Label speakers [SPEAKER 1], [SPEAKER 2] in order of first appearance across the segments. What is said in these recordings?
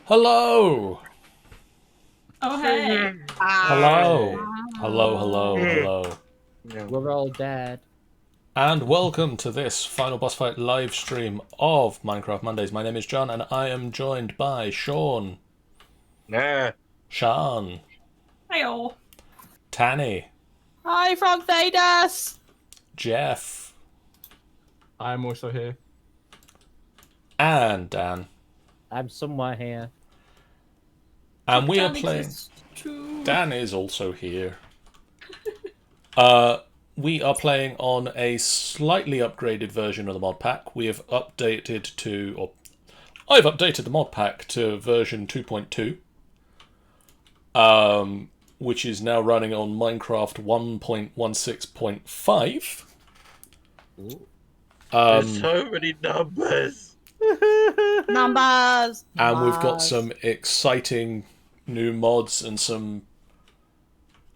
[SPEAKER 1] Hello!
[SPEAKER 2] Oh, hey.
[SPEAKER 1] Hello! Hello.
[SPEAKER 3] We're all dead.
[SPEAKER 1] And welcome to this Final Boss Fight live stream of Minecraft Mondays. My name is John and I am joined by Sean, Sean,
[SPEAKER 2] Hey, all.
[SPEAKER 1] Tanny,
[SPEAKER 4] Hi from Vedas.
[SPEAKER 1] Jeff,
[SPEAKER 3] I'm also here.
[SPEAKER 1] and Dan.
[SPEAKER 4] I'm somewhere here.
[SPEAKER 1] And we are
[SPEAKER 2] Dan
[SPEAKER 1] playing...
[SPEAKER 2] exists too.
[SPEAKER 1] Dan is also here. We are playing on a slightly upgraded version of the mod pack. We have updated to... or I've updated the mod pack to version 2.2. Which is now running on Minecraft 1.16.5.
[SPEAKER 5] There's so many numbers.
[SPEAKER 4] Numbers.
[SPEAKER 1] And we've got some exciting new mods and some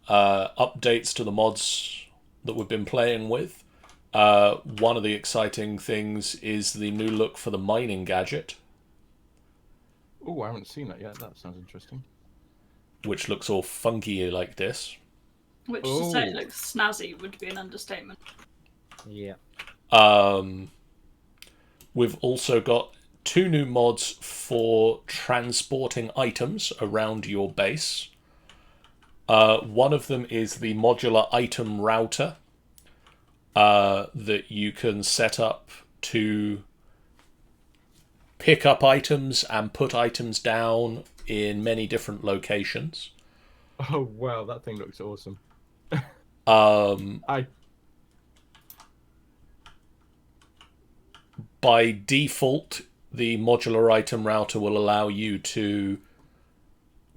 [SPEAKER 1] updates to the mods that we've been playing with. One of the exciting things is the new look for the mining gadget,
[SPEAKER 3] Oh, I haven't seen that yet. That sounds interesting.
[SPEAKER 1] which looks all funky like this.
[SPEAKER 2] Which to say it looks snazzy would be an understatement.
[SPEAKER 4] Yeah.
[SPEAKER 1] We've also got two new mods for transporting items around your base. One of them is the modular item router that you can set up to pick up items and put items down in many different locations.
[SPEAKER 3] Oh, wow, that thing looks awesome.
[SPEAKER 1] By default, the modular item router will allow you to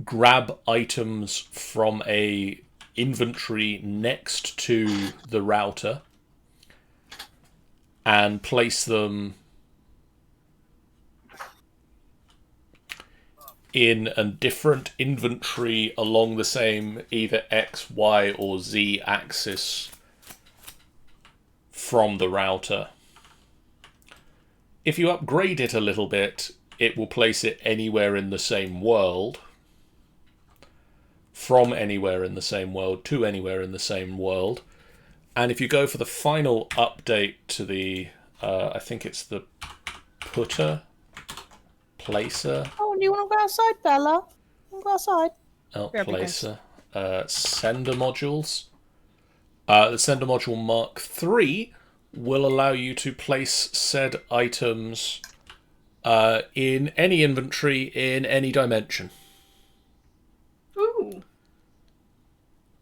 [SPEAKER 1] grab items from a inventory next to the router and place them in a different inventory along the same either X, Y, or Z axis from the router. If you upgrade it a little bit, it will place it anywhere in the same world. From anywhere in the same world to anywhere in the same world. And if you go for the final update to the, I think it's the placer.
[SPEAKER 4] Oh, do you want to go outside, Bella? Want to go outside?
[SPEAKER 1] Placer. Sender modules. The sender module Mark III will allow you to place said items in any inventory in any dimension.
[SPEAKER 2] Ooh.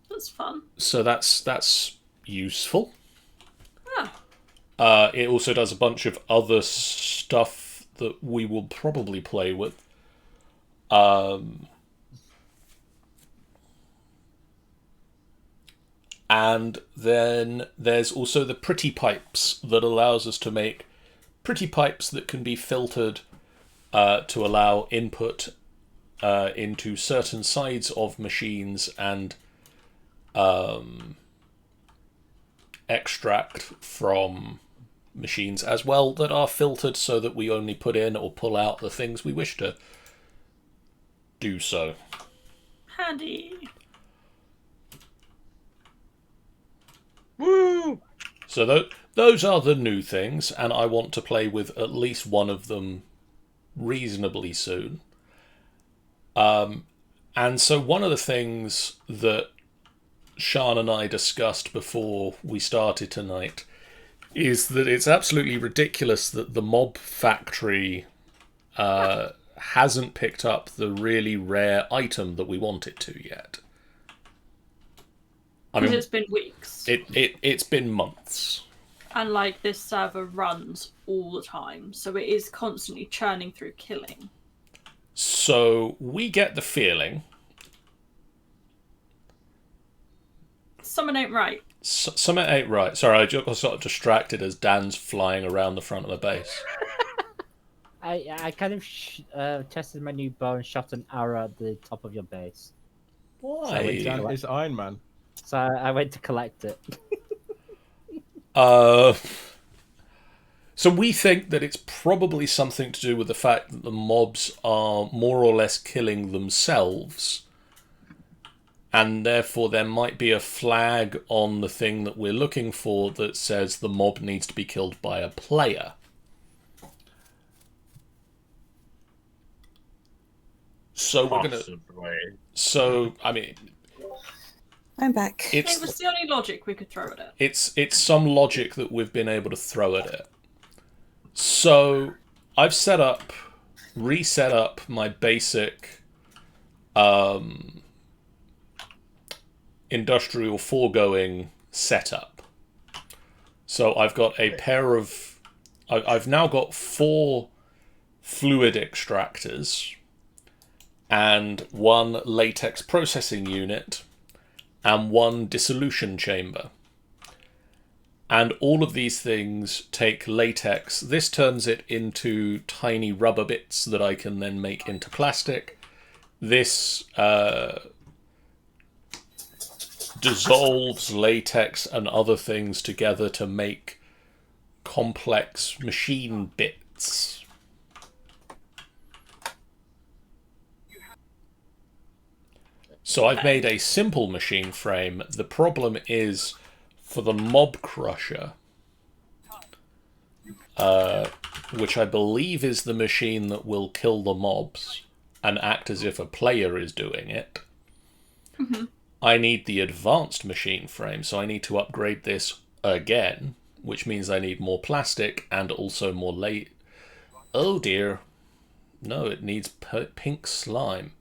[SPEAKER 2] That's fun.
[SPEAKER 1] So that's useful.
[SPEAKER 2] Ah.
[SPEAKER 1] It also does a bunch of other stuff that we will probably play with. And then there's also the pretty pipes that allows us to make pretty pipes that can be filtered to allow input into certain sides of machines and extract from machines as well that are filtered so that we only put in or pull out the things we wish to do so.
[SPEAKER 2] Handy.
[SPEAKER 5] Woo!
[SPEAKER 1] So those are the new things, and I want to play with at least one of them reasonably soon. And so one of the things that Sean and I discussed before we started tonight is that it's absolutely ridiculous that the mob factory hasn't picked up the really rare item that we want it to yet. I mean,
[SPEAKER 2] it's been weeks.
[SPEAKER 1] It's been months.
[SPEAKER 2] And like this server runs all the time, so it is constantly churning through killing.
[SPEAKER 1] So we get the feeling
[SPEAKER 2] Something ain't right.
[SPEAKER 1] something ain't right. Sorry, I just got sort of distracted as Dan's flying around the front of the base.
[SPEAKER 4] I kind of tested my new bow and shot an arrow at the top of your base.
[SPEAKER 1] Why?
[SPEAKER 3] It's Iron Man.
[SPEAKER 4] So I went to collect it.
[SPEAKER 1] So we think that it's probably something to do with the fact that the mobs are more or less killing themselves, and therefore there might be a flag on the thing that we're looking for that says the mob needs to be killed by a player. So we're gonna.
[SPEAKER 5] Possibly.
[SPEAKER 1] So I mean,
[SPEAKER 6] I'm back.
[SPEAKER 2] It was the only logic we could throw at it.
[SPEAKER 1] it's some logic that we've been able to throw at it. So I've reset up my basic industrial foregoing setup. So I've got a pair of... I've now got 4 fluid extractors and 1 latex processing unit and 1 dissolution chamber. And all of these things take latex. This turns it into tiny rubber bits that I can then make into plastic. This dissolves latex and other things together to make complex machine bits. So I've made a simple machine frame. The problem is for the mob crusher, which I believe is the machine that will kill the mobs and act as if a player is doing it.
[SPEAKER 2] Mm-hmm.
[SPEAKER 1] I need the advanced machine frame, so I need to upgrade this again, which means I need more plastic and also more Oh dear. No, it needs pink slime.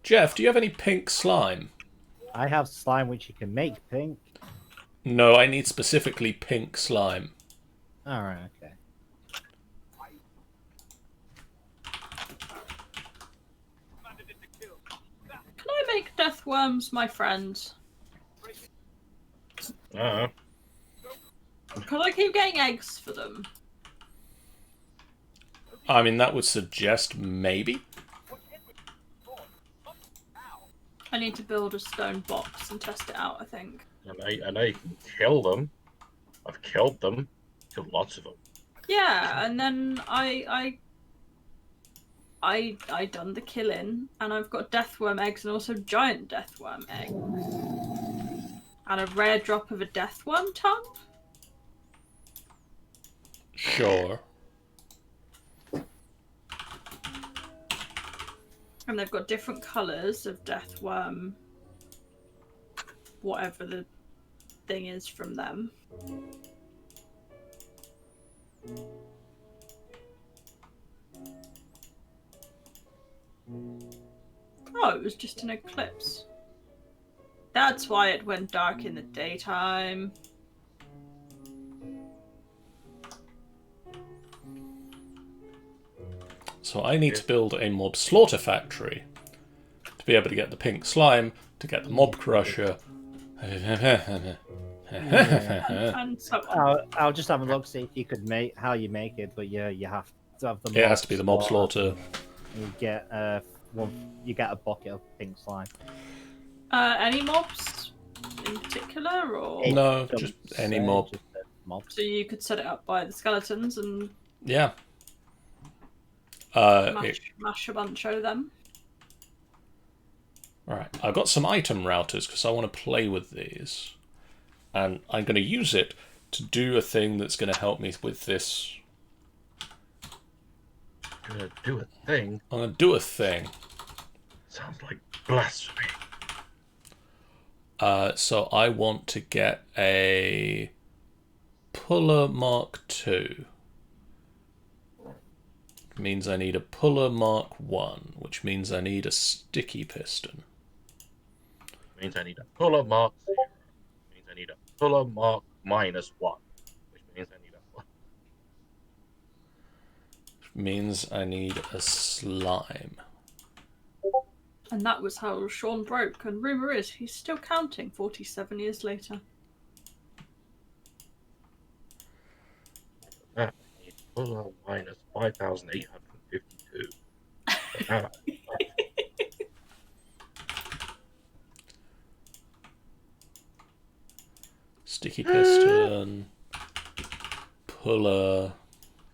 [SPEAKER 1] Jeff, do you have any pink slime?
[SPEAKER 4] I have slime which you can make pink.
[SPEAKER 1] No, I need specifically pink slime.
[SPEAKER 4] Alright, okay.
[SPEAKER 2] Can I make death worms my friends?
[SPEAKER 5] Uh,
[SPEAKER 2] Can I keep getting eggs for them?
[SPEAKER 1] I mean, that would suggest maybe.
[SPEAKER 2] I need to build a stone box and test it out, I think.
[SPEAKER 5] I know you can kill them. I've killed them. Killed lots of them.
[SPEAKER 2] Yeah, and then I done the killing, and I've got deathworm eggs and also giant deathworm eggs. And a rare drop of a deathworm tongue?
[SPEAKER 1] Sure.
[SPEAKER 2] And they've got different colours of deathworm, whatever the thing is from them. Oh, it was just an eclipse. That's why it went dark in the daytime.
[SPEAKER 1] So I need to build a mob slaughter factory to be able to get the pink slime, to get the mob crusher.
[SPEAKER 2] And so on.
[SPEAKER 4] I'll just have a look, see if you could make how you make it, but yeah, you have to have the
[SPEAKER 1] It has to be the mob slaughter.
[SPEAKER 4] You get you get a bucket of pink slime.
[SPEAKER 2] Any mobs in particular, or
[SPEAKER 1] No, just any mob.
[SPEAKER 4] Just a mob.
[SPEAKER 2] so you could set it up by the skeletons and
[SPEAKER 1] Yeah.
[SPEAKER 2] mash a bunch of them.
[SPEAKER 1] Alright, I've got some item routers because I want to play with these. And I'm going to use it to do a thing that's going to help me with this.
[SPEAKER 5] Gonna do a thing.
[SPEAKER 1] I'm going to do a thing.
[SPEAKER 5] Sounds like blasphemy.
[SPEAKER 1] So I want to get a Puller Mark II. Means I need a Puller Mark 1, which means I need a sticky piston.
[SPEAKER 5] Means I need a puller mark 0. Means I need a puller mark -1. Which means I need a
[SPEAKER 1] Means I need a slime.
[SPEAKER 2] And that was how Sean broke, and rumour is he's still counting 47 years later.
[SPEAKER 5] puller -5,852.
[SPEAKER 1] Sticky piston. Puller.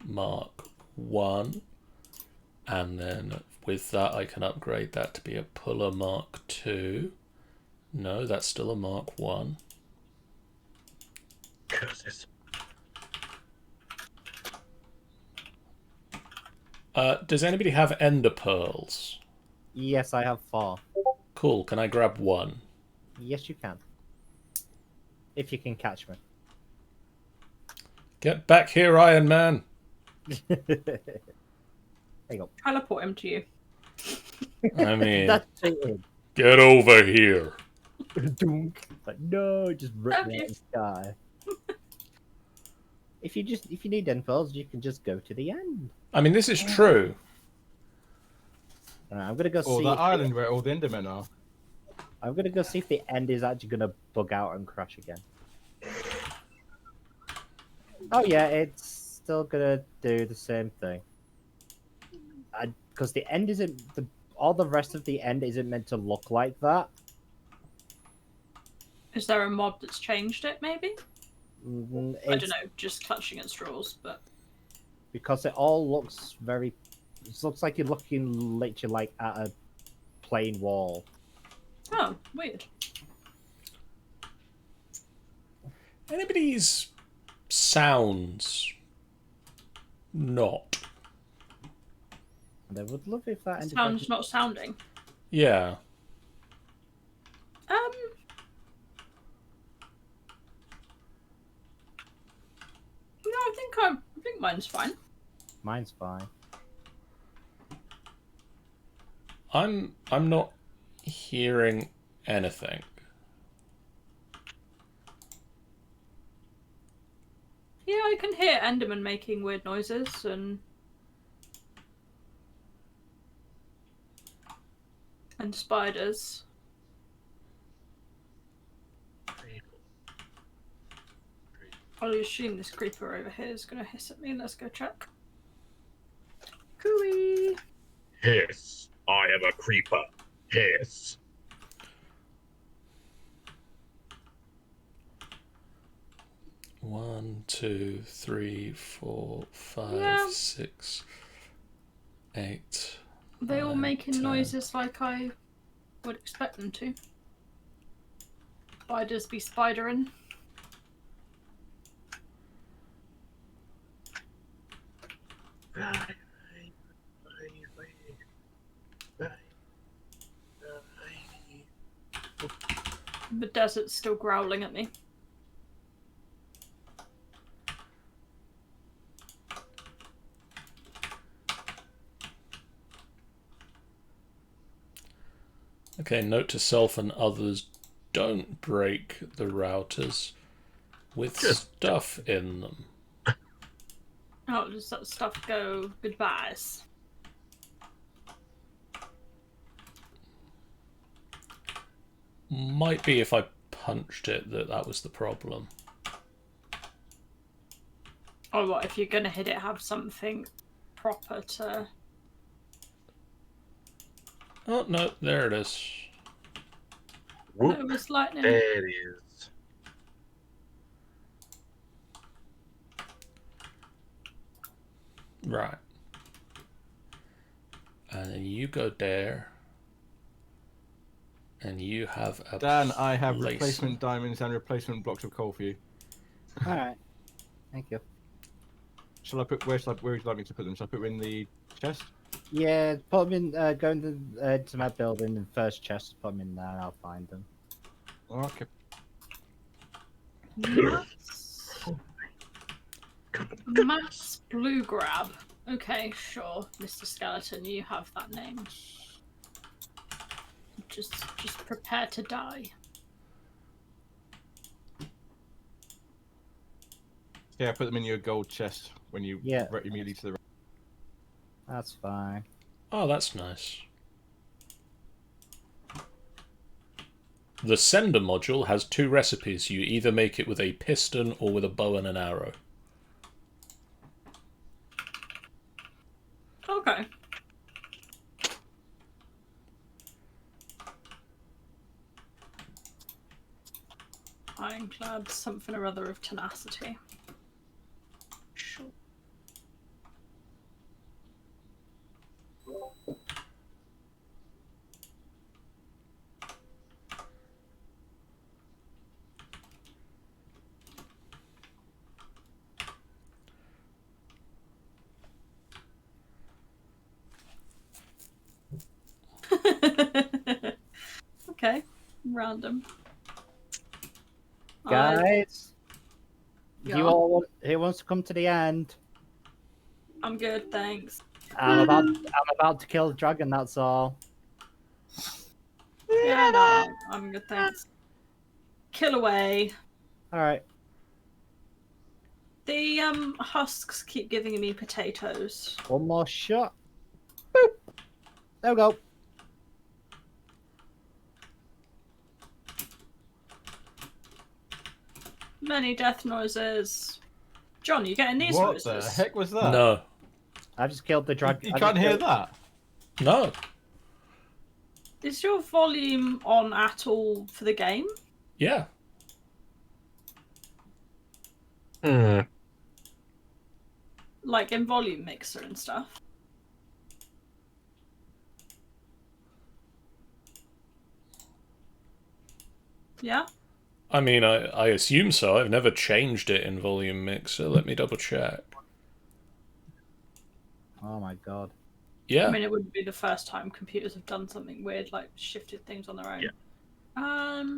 [SPEAKER 1] Mark 1. And then with that, I can upgrade that to be a Puller Mark 2. No, that's still a Mark 1.
[SPEAKER 5] Curses.
[SPEAKER 1] Does anybody have Ender Pearls?
[SPEAKER 4] Yes, I have 4.
[SPEAKER 1] Cool, can I grab 1?
[SPEAKER 4] Yes, you can. If you can catch me.
[SPEAKER 1] Get back here, Iron Man!
[SPEAKER 4] There you go.
[SPEAKER 2] Teleport him to you.
[SPEAKER 1] I mean,
[SPEAKER 4] That's cheating.
[SPEAKER 1] get over here.
[SPEAKER 4] Dunk. But no, just rip
[SPEAKER 2] Love
[SPEAKER 4] me
[SPEAKER 2] you.
[SPEAKER 4] out and die. If you need infos, you can just go to the end.
[SPEAKER 1] I mean, this is true.
[SPEAKER 4] Alright, I'm gonna go
[SPEAKER 3] Or
[SPEAKER 4] see.
[SPEAKER 3] that
[SPEAKER 4] If
[SPEAKER 3] island where all the Endermen are.
[SPEAKER 4] I'm gonna go see if the end is actually gonna bug out and crash again. Oh yeah, it's still gonna do the same thing. Because the end isn't all the rest of the end isn't meant to look like that.
[SPEAKER 2] Is there a mod that's changed it, maybe? I
[SPEAKER 4] It's
[SPEAKER 2] don't know, just clutching at straws, but...
[SPEAKER 4] because it all looks very. It looks like you're looking literally like at a plain wall.
[SPEAKER 2] Oh, weird.
[SPEAKER 1] Anybody's sounds not.
[SPEAKER 4] And I would love if that ended
[SPEAKER 2] Sounds not sounding.
[SPEAKER 1] Yeah.
[SPEAKER 2] No, I think mine's fine.
[SPEAKER 4] Mine's fine.
[SPEAKER 1] I'm not hearing anything.
[SPEAKER 2] Yeah, I can hear Enderman making weird noises and spiders. I'll assume this creeper over here is going to hiss at me. Let's go check. Cooey!
[SPEAKER 5] Hiss. I am a creeper. Hiss.
[SPEAKER 1] One, 2, 3, 4, 5,
[SPEAKER 2] Yeah.
[SPEAKER 1] 6, 8.
[SPEAKER 2] They all making
[SPEAKER 1] 10.
[SPEAKER 2] noises like I would expect them to. Spiders be spidering. The desert's still growling at me.
[SPEAKER 1] Okay, note to self and others, don't break the routers with
[SPEAKER 5] Just-
[SPEAKER 1] stuff in them.
[SPEAKER 2] Oh, does that stuff go goodbyes?
[SPEAKER 1] Might be if I punched it that was the problem.
[SPEAKER 2] Or what, if you're gonna hit it, have something proper to...
[SPEAKER 1] Oh, no, there it is.
[SPEAKER 5] Whoop.
[SPEAKER 2] No, it's lightning.
[SPEAKER 5] There it is.
[SPEAKER 1] Right. And then you go there. And you have a
[SPEAKER 3] Dan, I have
[SPEAKER 1] place.
[SPEAKER 3] replacement diamonds and replacement blocks of coal for you.
[SPEAKER 4] Alright. Thank you.
[SPEAKER 3] Where would you like me to put them? Shall I put them in the chest?
[SPEAKER 4] Yeah, put them in. Go to my building and first chest. Put them in there. And I'll find them.
[SPEAKER 3] Okay.
[SPEAKER 2] Matt's Blue Grab. Okay, sure, Mr. Skeleton, you have that name. Just prepare to die.
[SPEAKER 3] Yeah, put them in your gold chest when you immediately to the right.
[SPEAKER 4] That's fine.
[SPEAKER 1] Oh, that's nice. The sender module has 2 recipes. You either make it with a piston or with a bow and an arrow.
[SPEAKER 2] Okay. Ironclad, something or other of tenacity. Sure. Okay, random.
[SPEAKER 4] Guys,
[SPEAKER 2] Yeah.
[SPEAKER 4] you all want, who wants to come to the end?
[SPEAKER 2] I'm good, thanks.
[SPEAKER 4] I'm about to kill the dragon. That's all.
[SPEAKER 2] Yeah, no, I'm good, thanks. Kill away.
[SPEAKER 4] All right.
[SPEAKER 2] The husks keep giving me potatoes.
[SPEAKER 4] One more shot. Boop. There we go.
[SPEAKER 2] Many death noises. John, you getting these
[SPEAKER 3] What
[SPEAKER 2] noises?
[SPEAKER 3] the heck was that?
[SPEAKER 1] No.
[SPEAKER 4] I just killed the dragon.
[SPEAKER 3] You can't hear that?
[SPEAKER 1] No.
[SPEAKER 2] Is your volume on at all for the game?
[SPEAKER 1] Yeah.
[SPEAKER 5] Hmm.
[SPEAKER 2] Like in volume mixer and stuff? Yeah?
[SPEAKER 1] I mean, I assume so. I've never changed it in Volume Mixer. Let me double check.
[SPEAKER 4] Oh my god.
[SPEAKER 1] Yeah.
[SPEAKER 2] I mean, it wouldn't be the first time computers have done something weird, like shifted things on their own.
[SPEAKER 5] Yeah.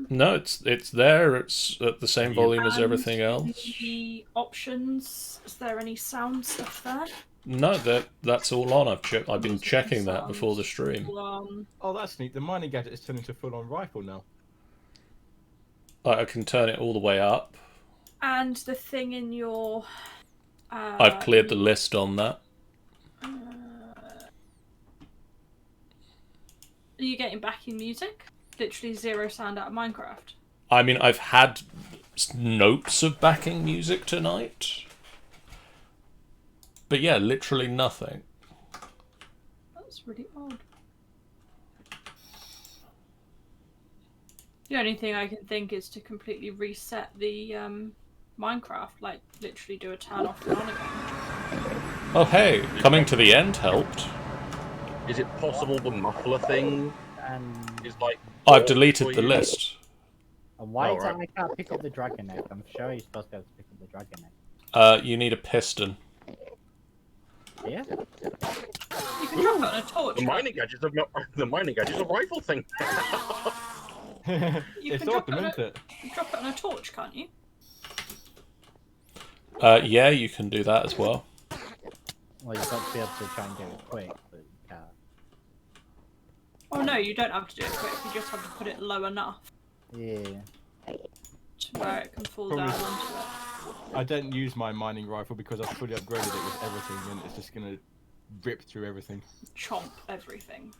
[SPEAKER 1] No, it's there. It's at the same volume as
[SPEAKER 2] And
[SPEAKER 1] everything else.
[SPEAKER 2] the options, is there any sound stuff there?
[SPEAKER 1] No, that's all on. I've been checking that before the stream.
[SPEAKER 3] Oh, that's neat. The mining gadget is turned into a full-on rifle now.
[SPEAKER 1] I can turn it all the way up.
[SPEAKER 2] And the thing in your...
[SPEAKER 1] I've cleared the list on that.
[SPEAKER 2] Are you getting backing music? Literally zero sound out of Minecraft.
[SPEAKER 1] I mean, I've had notes of backing music tonight. But yeah, literally nothing.
[SPEAKER 2] That's really odd. The only thing I can think is to completely reset the Minecraft, like literally do a turn off and on again.
[SPEAKER 1] Oh hey, coming to the end helped.
[SPEAKER 5] Is it possible the muffler thing
[SPEAKER 4] And
[SPEAKER 5] is like...
[SPEAKER 1] I've deleted the list.
[SPEAKER 4] why
[SPEAKER 5] Oh,
[SPEAKER 4] is that
[SPEAKER 5] right.
[SPEAKER 4] I can't pick up the dragon egg? I'm sure you're supposed to be able to pick up the dragon egg.
[SPEAKER 1] You need a piston.
[SPEAKER 4] Yeah?
[SPEAKER 2] You can drop it on a torch.
[SPEAKER 5] The mining gadget's a rifle thing.
[SPEAKER 2] You
[SPEAKER 3] It's
[SPEAKER 2] can drop
[SPEAKER 3] awesome,
[SPEAKER 2] it,
[SPEAKER 3] isn't it?
[SPEAKER 2] drop it on a torch, can't you?
[SPEAKER 1] Yeah, you can do that as well.
[SPEAKER 4] Well, you've got to be able to try and do it quick, but you can't.
[SPEAKER 2] Oh no, you don't have to do it quick. You just have to put it low enough
[SPEAKER 4] Yeah.
[SPEAKER 2] to where it can fall
[SPEAKER 3] Probably-
[SPEAKER 2] down onto it.
[SPEAKER 3] I don't use my mining rifle because I've fully upgraded it with everything, and it's just gonna rip through everything.
[SPEAKER 2] Chomp everything.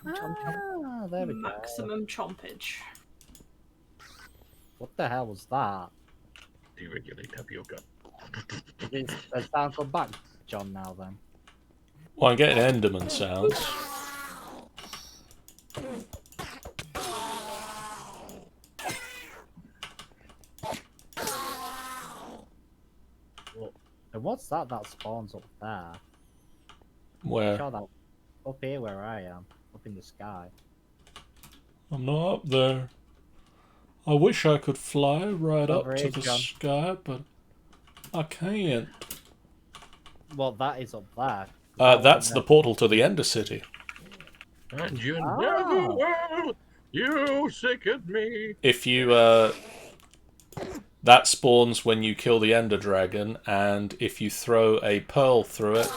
[SPEAKER 4] Ah, there we go.
[SPEAKER 2] Maximum chompage.
[SPEAKER 4] What the hell was that?
[SPEAKER 5] Deregulate tapioca.
[SPEAKER 4] Is the sound come back, John, now then?
[SPEAKER 1] Well, I'm getting Enderman sounds.
[SPEAKER 4] And what's that spawns up there?
[SPEAKER 1] Where?
[SPEAKER 4] Sure that up here where I am, up in the sky.
[SPEAKER 1] I'm not up there. I wish I could fly right
[SPEAKER 4] Over
[SPEAKER 1] up to
[SPEAKER 4] here,
[SPEAKER 1] the
[SPEAKER 4] John.
[SPEAKER 1] sky, but I can't.
[SPEAKER 4] Well, that is up there.
[SPEAKER 1] That's the portal to the Ender City.
[SPEAKER 5] And you
[SPEAKER 4] Ah.
[SPEAKER 5] never will. You sickened me.
[SPEAKER 1] If you, that spawns when you kill the Ender Dragon, and if you throw a pearl through it,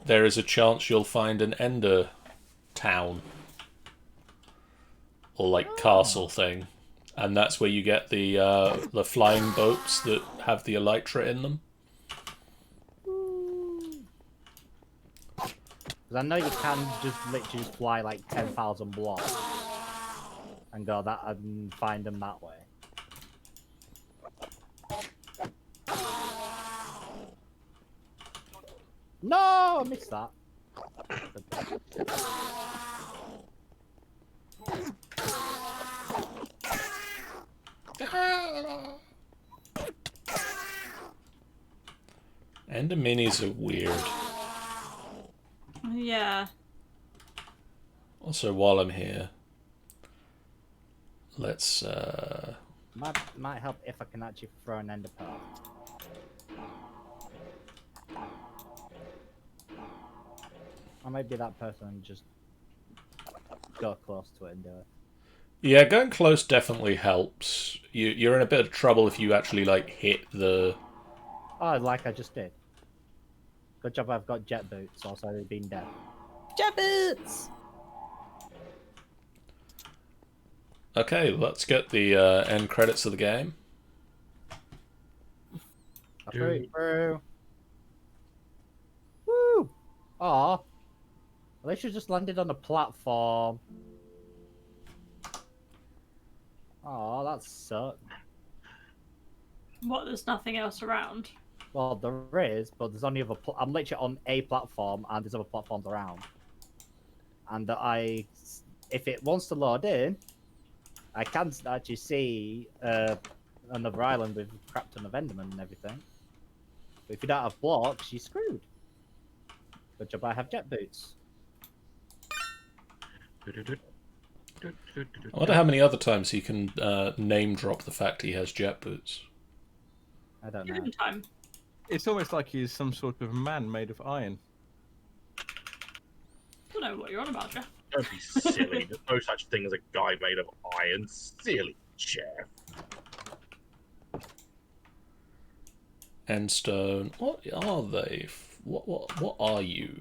[SPEAKER 1] there is a chance you'll find an Ender town. Or, like, castle thing. And that's where you get the flying boats that have the elytra in them.
[SPEAKER 4] Because I know you can just literally just fly like 10,000 blocks and go that and find them that way. No, I missed that.
[SPEAKER 1] Ender minis are weird.
[SPEAKER 2] Yeah.
[SPEAKER 1] Also, while I'm here, let's
[SPEAKER 4] Might help if I can actually throw an ender pearl. Or maybe that person just go close to it and do it.
[SPEAKER 1] Yeah, going close definitely helps. You're in a bit of trouble if you actually like hit the.
[SPEAKER 4] Oh, like I just did. Good job I've got jet boots, also they've been dead.
[SPEAKER 6] Jet boots!
[SPEAKER 1] Okay, let's get the end credits of the game.
[SPEAKER 4] Through. Woo! Aw. At least you just landed on a platform. Oh, that sucked.
[SPEAKER 2] What? There's nothing else around.
[SPEAKER 4] Well, there is, but there's only other. I'm literally on a platform, and there's other platforms around. And if it wants to load in, I can actually see another island with a crap ton of Endermen and everything. But if you don't have blocks, you're screwed. Good job, I have jet boots.
[SPEAKER 1] I wonder how many other times he can name drop the fact he has jet boots.
[SPEAKER 4] I don't
[SPEAKER 2] Give
[SPEAKER 4] know.
[SPEAKER 2] him time.
[SPEAKER 3] It's almost like he's some sort of man made of iron.
[SPEAKER 2] I don't know what you're on about, Jeff.
[SPEAKER 5] Don't be silly. There's no such thing as a guy made of iron. Silly Jeff.
[SPEAKER 1] Endstone. What are they? What are you?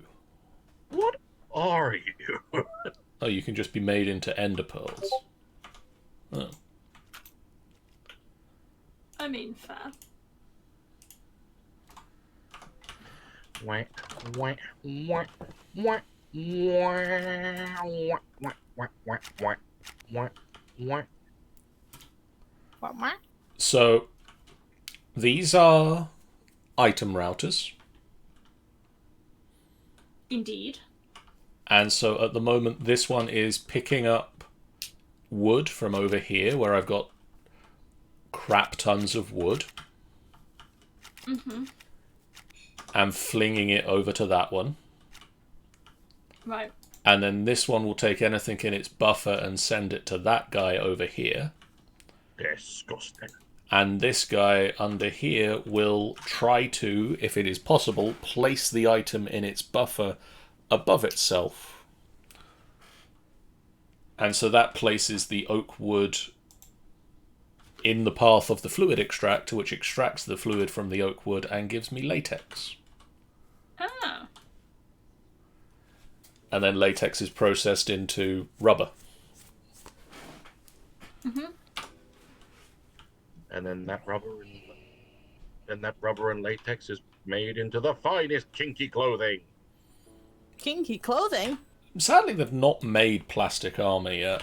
[SPEAKER 5] What are you?
[SPEAKER 1] Oh, you can just be made into ender pearls. Oh.
[SPEAKER 2] I mean, fair.
[SPEAKER 5] Wah, wah, wah, wah, wah, wah, wah, wah, wah, wah, wah.
[SPEAKER 1] So, these are item routers.
[SPEAKER 2] Indeed.
[SPEAKER 1] And so at the moment, this one is picking up wood from over here, where I've got crap tons of wood.
[SPEAKER 2] Mm-hmm.
[SPEAKER 1] And flinging it over to that one.
[SPEAKER 2] Right.
[SPEAKER 1] And then this one will take anything in its buffer and send it to that guy over here.
[SPEAKER 5] Disgusting.
[SPEAKER 1] And this guy under here will try to, if it is possible, place the item in its buffer above itself. And so that places the oak wood in the path of the fluid extractor, which extracts the fluid from the oak wood and gives me latex.
[SPEAKER 2] Ah.
[SPEAKER 1] And then latex is processed into rubber.
[SPEAKER 2] Mm-hmm.
[SPEAKER 5] And then that rubber and latex is made into the finest kinky clothing.
[SPEAKER 6] Kinky clothing?
[SPEAKER 1] Sadly, they've not made plastic armor yet.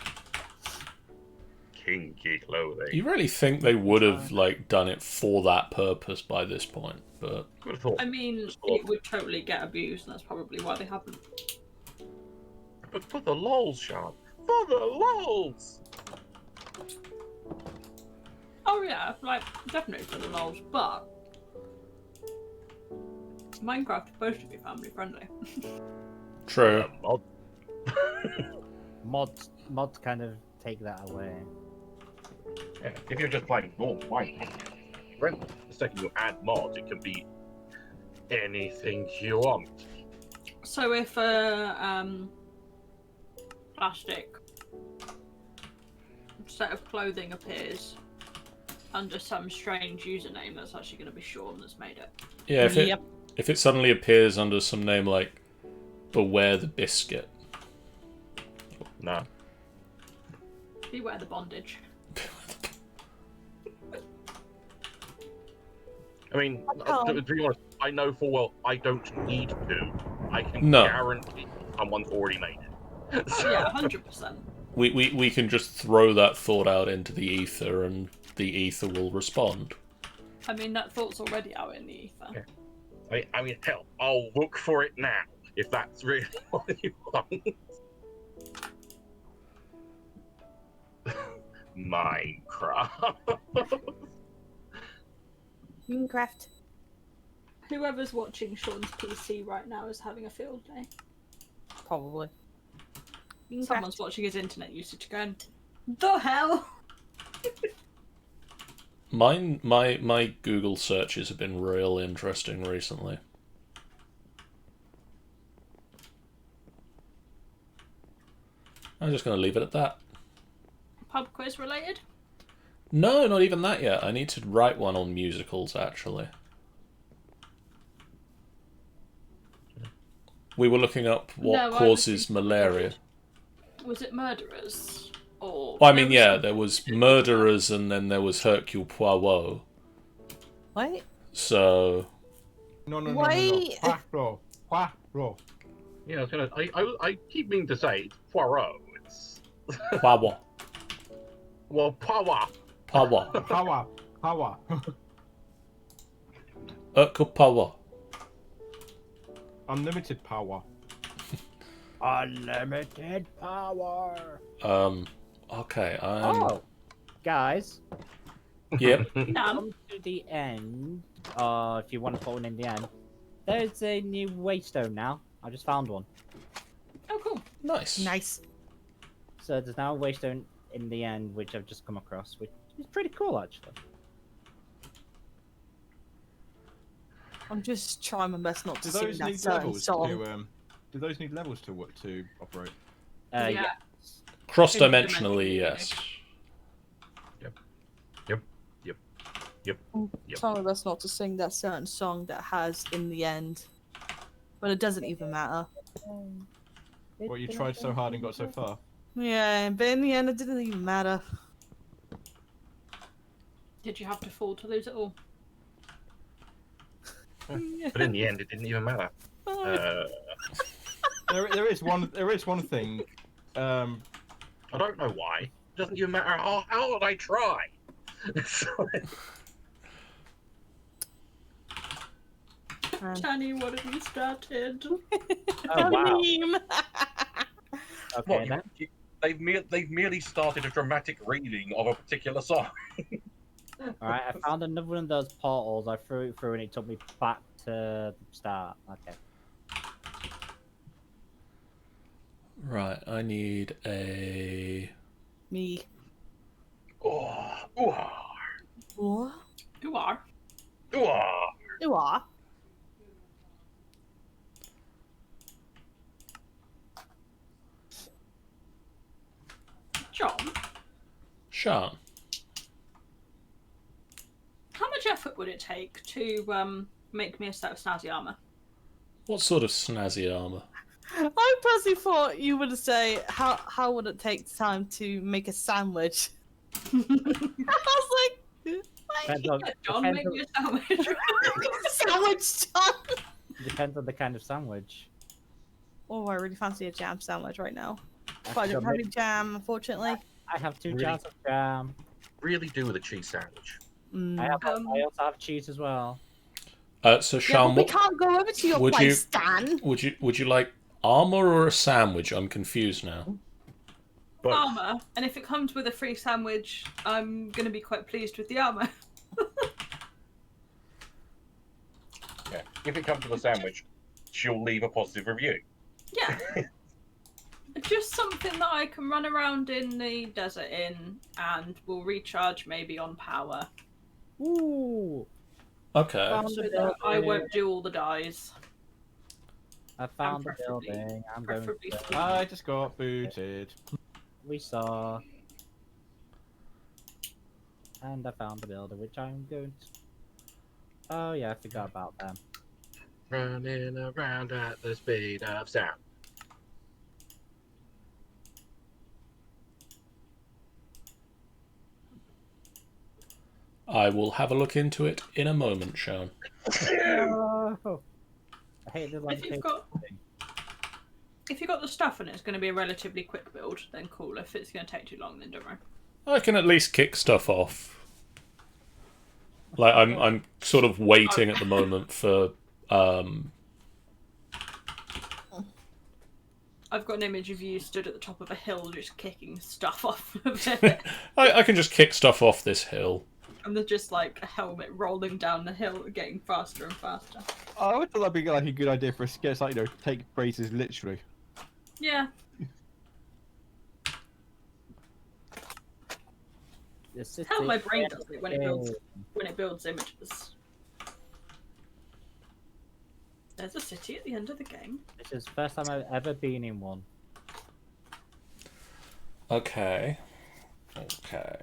[SPEAKER 5] Kinky clothing.
[SPEAKER 1] You really think they would have like done it for that purpose by this point, but
[SPEAKER 5] Good thought.
[SPEAKER 2] I mean, it would totally get abused, and that's probably why they haven't.
[SPEAKER 5] But for the lols, Sean. For the lols!
[SPEAKER 2] Oh yeah, like, definitely for the lols, but Minecraft is supposed to be family friendly.
[SPEAKER 1] true.
[SPEAKER 4] Mods kind of take that away.
[SPEAKER 5] Yeah, if you're just playing normal Minecraft, the second you add mods, it can be anything you want.
[SPEAKER 2] So if a plastic set of clothing appears under some strange username, that's actually going to be Sean that's made it.
[SPEAKER 1] Yeah, if it suddenly appears under some name like Beware the Biscuit.
[SPEAKER 5] No.
[SPEAKER 2] Beware the bondage.
[SPEAKER 5] I mean, to be honest, I know full well I don't need to. I can
[SPEAKER 1] No.
[SPEAKER 5] guarantee someone's already made it.
[SPEAKER 2] Yeah, 100%.
[SPEAKER 1] We can just throw that thought out into the ether and the ether will respond.
[SPEAKER 2] I mean, that thought's already out in the ether.
[SPEAKER 5] Yeah. I mean, hell, I'll look for it now, if that's really what you want. Minecraft.
[SPEAKER 6] Minecraft.
[SPEAKER 2] Whoever's watching Sean's PC right now is having a field day.
[SPEAKER 6] Probably.
[SPEAKER 2] Someone's watching his internet usage going, the hell?
[SPEAKER 1] My Google searches have been real interesting recently. I'm just going to leave it at that.
[SPEAKER 2] Pub quiz related?
[SPEAKER 1] No, not even that yet. I need to write one on musicals, actually. We were looking up what
[SPEAKER 2] No, I was
[SPEAKER 1] causes
[SPEAKER 2] thinking-
[SPEAKER 1] malaria.
[SPEAKER 2] Was it murderers? Or
[SPEAKER 1] Well, I mean,
[SPEAKER 2] was
[SPEAKER 1] yeah,
[SPEAKER 2] some-
[SPEAKER 1] there was murderers and then there was Hercule Poirot.
[SPEAKER 6] Wait.
[SPEAKER 1] So,
[SPEAKER 3] No.
[SPEAKER 6] Wait.
[SPEAKER 3] Poirot.
[SPEAKER 5] Yeah, I was gonna. I keep meaning to say it's Poirot. It's
[SPEAKER 1] Poirot.
[SPEAKER 5] well, Poirot.
[SPEAKER 1] Poirot.
[SPEAKER 3] Power.
[SPEAKER 1] Hercule Poirot.
[SPEAKER 3] Unlimited power.
[SPEAKER 4] Unlimited power.
[SPEAKER 1] Okay,
[SPEAKER 4] Oh, guys,
[SPEAKER 1] Yep.
[SPEAKER 2] Damn.
[SPEAKER 4] come to the end. If you want to put one in the end, there's a new waystone now. I just found one.
[SPEAKER 2] Oh, cool.
[SPEAKER 1] Nice.
[SPEAKER 6] Nice.
[SPEAKER 4] So there's now a waystone in the end, which I've just come across, which is pretty cool, actually.
[SPEAKER 6] I'm just trying my best not
[SPEAKER 3] Do
[SPEAKER 6] to sing
[SPEAKER 3] those
[SPEAKER 6] that
[SPEAKER 3] need
[SPEAKER 6] certain
[SPEAKER 3] levels
[SPEAKER 6] song.
[SPEAKER 3] to do those need levels to operate?
[SPEAKER 2] Yeah.
[SPEAKER 4] Yeah.
[SPEAKER 1] Cross-dimensionally, yes.
[SPEAKER 6] I'm trying my best not to sing that certain song that has in the end. But it doesn't even matter.
[SPEAKER 3] Well, you tried so hard and got so far.
[SPEAKER 6] Yeah, but in the end it didn't even matter.
[SPEAKER 2] Did you have to fall to lose it all?
[SPEAKER 5] But in the end, it didn't even matter.
[SPEAKER 3] There is one thing.
[SPEAKER 5] I don't know why. It doesn't even matter how hard I try.
[SPEAKER 2] Danny, what have you started?
[SPEAKER 4] Oh, wow.
[SPEAKER 6] Meme.
[SPEAKER 4] Okay, then.
[SPEAKER 5] They've merely started a dramatic reading of a particular song.
[SPEAKER 4] Alright, I found another one of those portals. I threw it through and it took me back to the start. Okay.
[SPEAKER 1] Right, I need a...
[SPEAKER 6] Me.
[SPEAKER 5] Oh, ooh, ah,
[SPEAKER 6] What?
[SPEAKER 2] You are.
[SPEAKER 5] ooh, ah.
[SPEAKER 6] You are.
[SPEAKER 2] John,
[SPEAKER 1] Sean.
[SPEAKER 2] how much effort would it take to make me a set of snazzy armor?
[SPEAKER 1] What sort of snazzy armor?
[SPEAKER 6] I personally thought you would say how would it take time to make a sandwich? I was like,
[SPEAKER 4] Depends on,
[SPEAKER 2] John,
[SPEAKER 4] depends
[SPEAKER 2] make
[SPEAKER 4] on,
[SPEAKER 2] me a sandwich.
[SPEAKER 6] sandwich done.
[SPEAKER 4] depends on the kind of sandwich.
[SPEAKER 6] Oh, I really fancy a jam sandwich right now.
[SPEAKER 4] I
[SPEAKER 6] But I
[SPEAKER 4] have
[SPEAKER 6] don't
[SPEAKER 4] to
[SPEAKER 6] have
[SPEAKER 4] admit,
[SPEAKER 6] any jam, unfortunately.
[SPEAKER 4] I have two
[SPEAKER 5] Really?
[SPEAKER 4] jars of jam.
[SPEAKER 5] Really do with a cheese sandwich.
[SPEAKER 6] Mm.
[SPEAKER 4] I also have cheese as well.
[SPEAKER 1] So
[SPEAKER 6] Yeah,
[SPEAKER 1] Sean,
[SPEAKER 6] but we
[SPEAKER 1] what
[SPEAKER 6] can't go over to your
[SPEAKER 1] would
[SPEAKER 6] place, Dan.
[SPEAKER 1] would you like armor or a sandwich? I'm confused now.
[SPEAKER 5] But
[SPEAKER 2] Armor, and if it comes with a free sandwich, I'm going to be quite pleased with the armor.
[SPEAKER 5] yeah, if it comes to the sandwich, she'll leave a positive review.
[SPEAKER 2] Yeah. Just something that I can run around in the desert in and will recharge maybe on power.
[SPEAKER 4] Ooh!
[SPEAKER 1] Okay.
[SPEAKER 4] Found
[SPEAKER 2] So
[SPEAKER 4] a
[SPEAKER 2] that I
[SPEAKER 4] building.
[SPEAKER 2] won't do all the dies.
[SPEAKER 4] I found the
[SPEAKER 2] preferably-
[SPEAKER 4] building. I'm going
[SPEAKER 2] preferably
[SPEAKER 4] to...
[SPEAKER 2] food.
[SPEAKER 3] I just got booted.
[SPEAKER 4] We saw. And I found the builder, which I'm going to... Oh yeah, I forgot about them.
[SPEAKER 5] Running around at the speed of sound.
[SPEAKER 1] I will have a look into it in a moment, Sean.
[SPEAKER 4] Oh, I hate the
[SPEAKER 2] If
[SPEAKER 4] landscape
[SPEAKER 2] you've got
[SPEAKER 4] thing.
[SPEAKER 2] if you've got the stuff and it's going to be a relatively quick build, then cool. If it's going to take too long, then don't worry.
[SPEAKER 1] I can at least kick stuff off. Like I'm sort of waiting at the moment for
[SPEAKER 2] I've got an image of you stood at the top of a hill just kicking stuff off of it.
[SPEAKER 1] I can just kick stuff off this hill.
[SPEAKER 2] And there's just like a helmet rolling down the hill, getting faster and faster.
[SPEAKER 3] I would thought that'd be like a good idea for a sketch, like take phrases literally.
[SPEAKER 2] Yeah.
[SPEAKER 4] The city
[SPEAKER 2] How my brain does it when it
[SPEAKER 4] is-
[SPEAKER 2] builds images. There's a city at the end of the game.
[SPEAKER 4] This is the first time I've ever been in one.
[SPEAKER 1] Okay. Okay.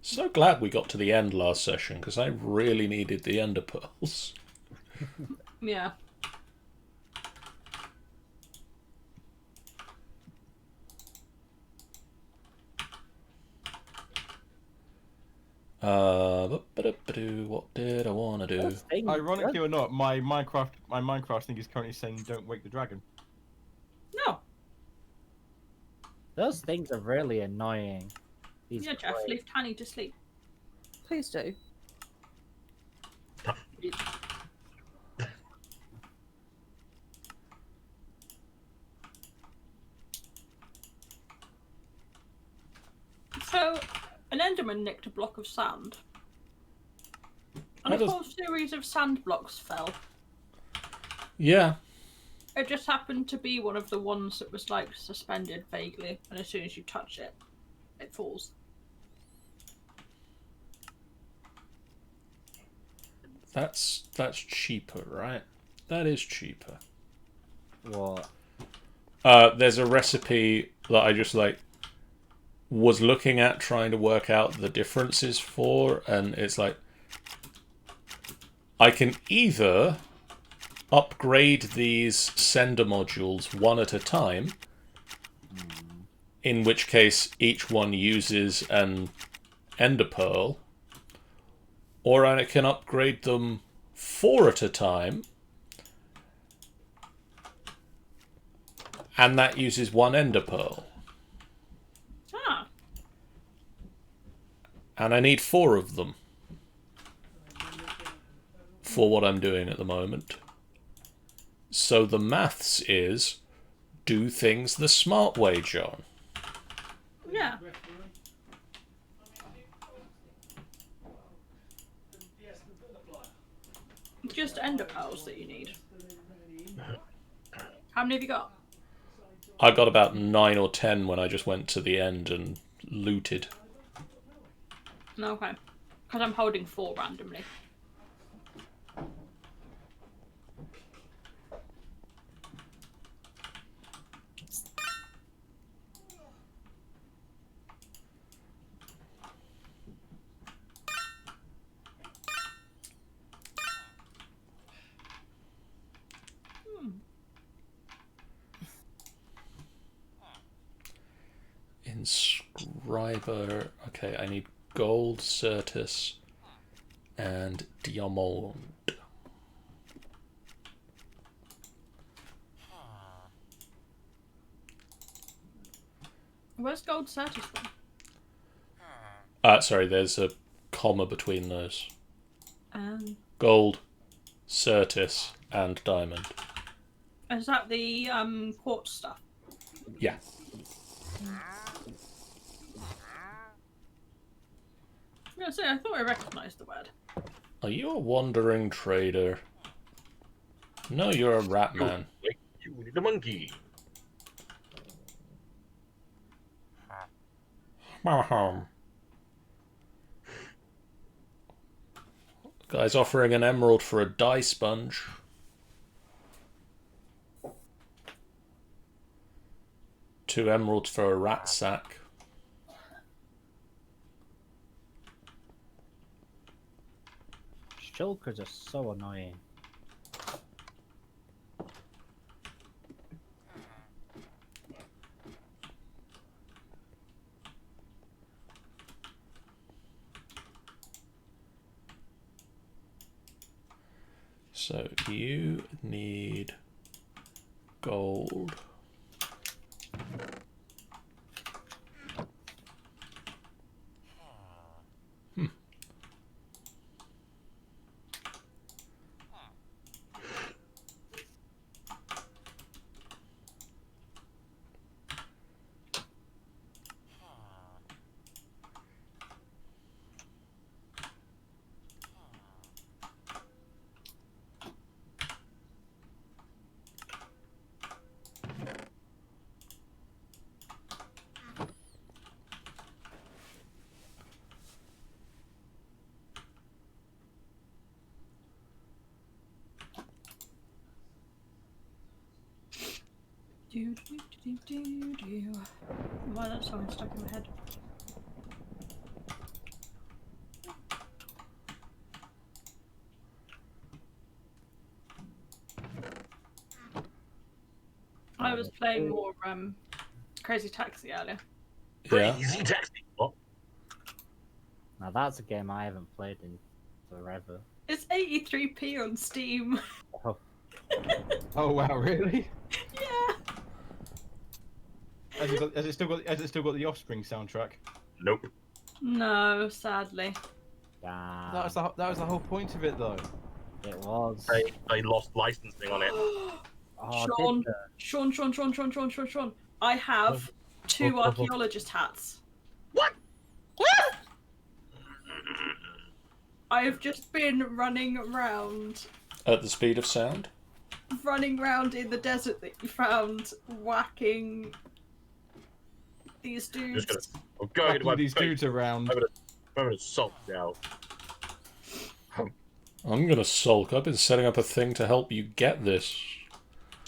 [SPEAKER 1] So glad we got to the end last session, because I really needed the ender pearls.
[SPEAKER 2] Yeah.
[SPEAKER 1] What did I want to do?
[SPEAKER 4] Those things-
[SPEAKER 3] Ironically or not, my Minecraft thing is currently saying don't wake the dragon.
[SPEAKER 2] No.
[SPEAKER 4] Those things are really annoying. These
[SPEAKER 2] Yeah, Jeff,
[SPEAKER 4] crows.
[SPEAKER 2] leave Tiny to sleep.
[SPEAKER 6] Please do.
[SPEAKER 2] So, an Enderman nicked a block of sand. And
[SPEAKER 1] How
[SPEAKER 2] a
[SPEAKER 1] does-
[SPEAKER 2] whole series of sand blocks fell.
[SPEAKER 1] Yeah.
[SPEAKER 2] It just happened to be one of the ones that was like suspended vaguely, and as soon as you touch it, it falls.
[SPEAKER 1] That's cheaper, right? That is cheaper.
[SPEAKER 4] What?
[SPEAKER 1] There's a recipe that I just was looking at trying to work out the differences for, and it's like I can either upgrade these sender modules one at a time, in which case each one uses an ender pearl, or I can upgrade them 4 at a time, and that uses 1 ender pearl.
[SPEAKER 2] Ah,
[SPEAKER 1] And I need 4 of them for what I'm doing at the moment. So the maths is, do things the smart way, John.
[SPEAKER 2] yeah. Just ender pearls that you need. How many have you got?
[SPEAKER 1] I got about 9 or 10 when I just went to the end and looted.
[SPEAKER 2] No, okay. Because I'm holding 4 randomly.
[SPEAKER 1] Inscriber. Okay, I need gold, certus, and diamond.
[SPEAKER 2] Where's gold certus from?
[SPEAKER 1] Sorry, there's a comma between those.
[SPEAKER 2] Gold.
[SPEAKER 1] Gold, certus, and diamond.
[SPEAKER 2] Is that the quartz stuff?
[SPEAKER 1] Yeah.
[SPEAKER 2] Yeah, see, I thought I recognised the word.
[SPEAKER 1] Are you a wandering trader? No, you're a rat man.
[SPEAKER 5] You need a monkey.
[SPEAKER 1] Guy's offering an emerald for a dye sponge. Two emeralds for a rat sack.
[SPEAKER 4] Shulkers are so annoying.
[SPEAKER 1] So you need gold.
[SPEAKER 2] Do, do, do, do, do. Why that song is stuck in my head? I was playing more Crazy Taxi earlier.
[SPEAKER 1] Yeah.
[SPEAKER 5] Crazy Taxi. What?
[SPEAKER 4] Now that's a game I haven't played in forever.
[SPEAKER 2] It's 83p on Steam.
[SPEAKER 4] Oh,
[SPEAKER 3] Oh wow, really?
[SPEAKER 2] Yeah.
[SPEAKER 3] Has it still got the Offspring soundtrack?
[SPEAKER 5] Nope.
[SPEAKER 2] No, sadly.
[SPEAKER 4] damn.
[SPEAKER 3] That was the whole point of it, though.
[SPEAKER 4] It was.
[SPEAKER 5] They lost licensing on it.
[SPEAKER 4] Oh,
[SPEAKER 2] Sean,
[SPEAKER 4] did they?
[SPEAKER 2] Sean. I have 2 archaeologist hats.
[SPEAKER 5] What?
[SPEAKER 2] I have just been running around
[SPEAKER 1] At the speed of sound?
[SPEAKER 2] in the desert that you found, whacking these dudes.
[SPEAKER 5] I'm going to my
[SPEAKER 3] these
[SPEAKER 5] base.
[SPEAKER 3] dudes around.
[SPEAKER 5] I'm gonna assault now.
[SPEAKER 1] I'm gonna sulk. I've been setting up a thing to help you get this.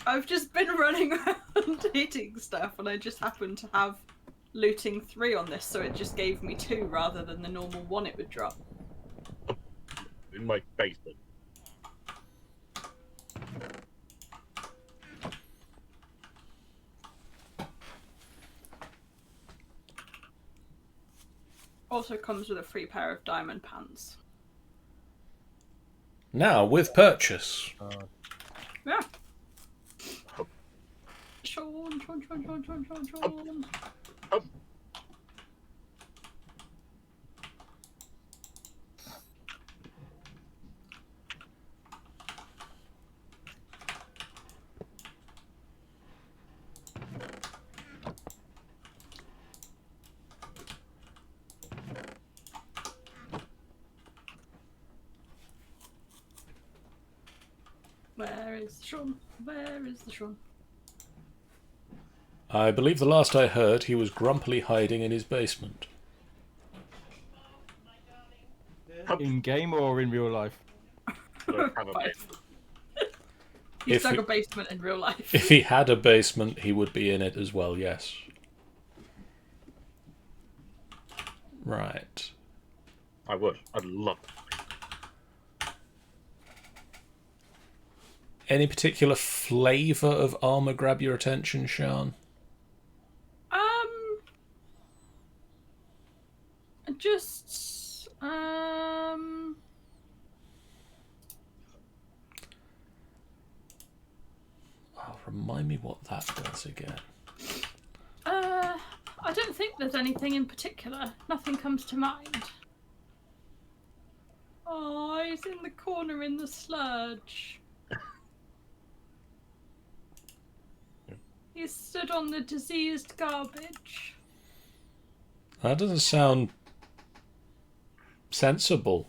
[SPEAKER 2] I've just been running around hitting stuff, and I just happened to have looting 3 on this, so it just gave me 2 rather than the normal 1 it would drop.
[SPEAKER 5] In my basement.
[SPEAKER 2] Also comes with a free pair of diamond pants.
[SPEAKER 1] Now, with purchase.
[SPEAKER 2] Yeah. Sean. Where is Sean? Where is the Sean?
[SPEAKER 1] I believe the last I heard, he was grumpily hiding in his basement.
[SPEAKER 3] In game or in real life?
[SPEAKER 5] Don't have a
[SPEAKER 2] Both.
[SPEAKER 5] basement.
[SPEAKER 2] He's
[SPEAKER 1] If
[SPEAKER 2] dug
[SPEAKER 1] he-
[SPEAKER 2] a basement in real life.
[SPEAKER 1] If he had a basement, he would be in it as well, yes. Right.
[SPEAKER 5] I would. I'd love it.
[SPEAKER 1] Any particular flavour of armour grab your attention, Sean?
[SPEAKER 2] Just
[SPEAKER 1] Oh, remind me what that does again.
[SPEAKER 2] I don't think there's anything in particular. Nothing comes to mind. Oh, he's in the corner in the sludge. He stood on the diseased garbage.
[SPEAKER 1] That doesn't sound sensible.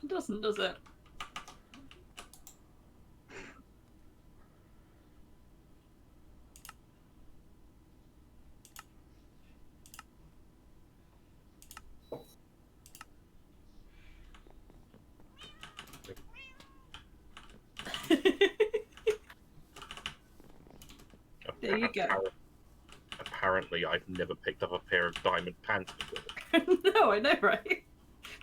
[SPEAKER 2] It doesn't, does it? There you go.
[SPEAKER 5] Apparently, I've never picked up a pair of diamond pants before.
[SPEAKER 2] No, I know, right?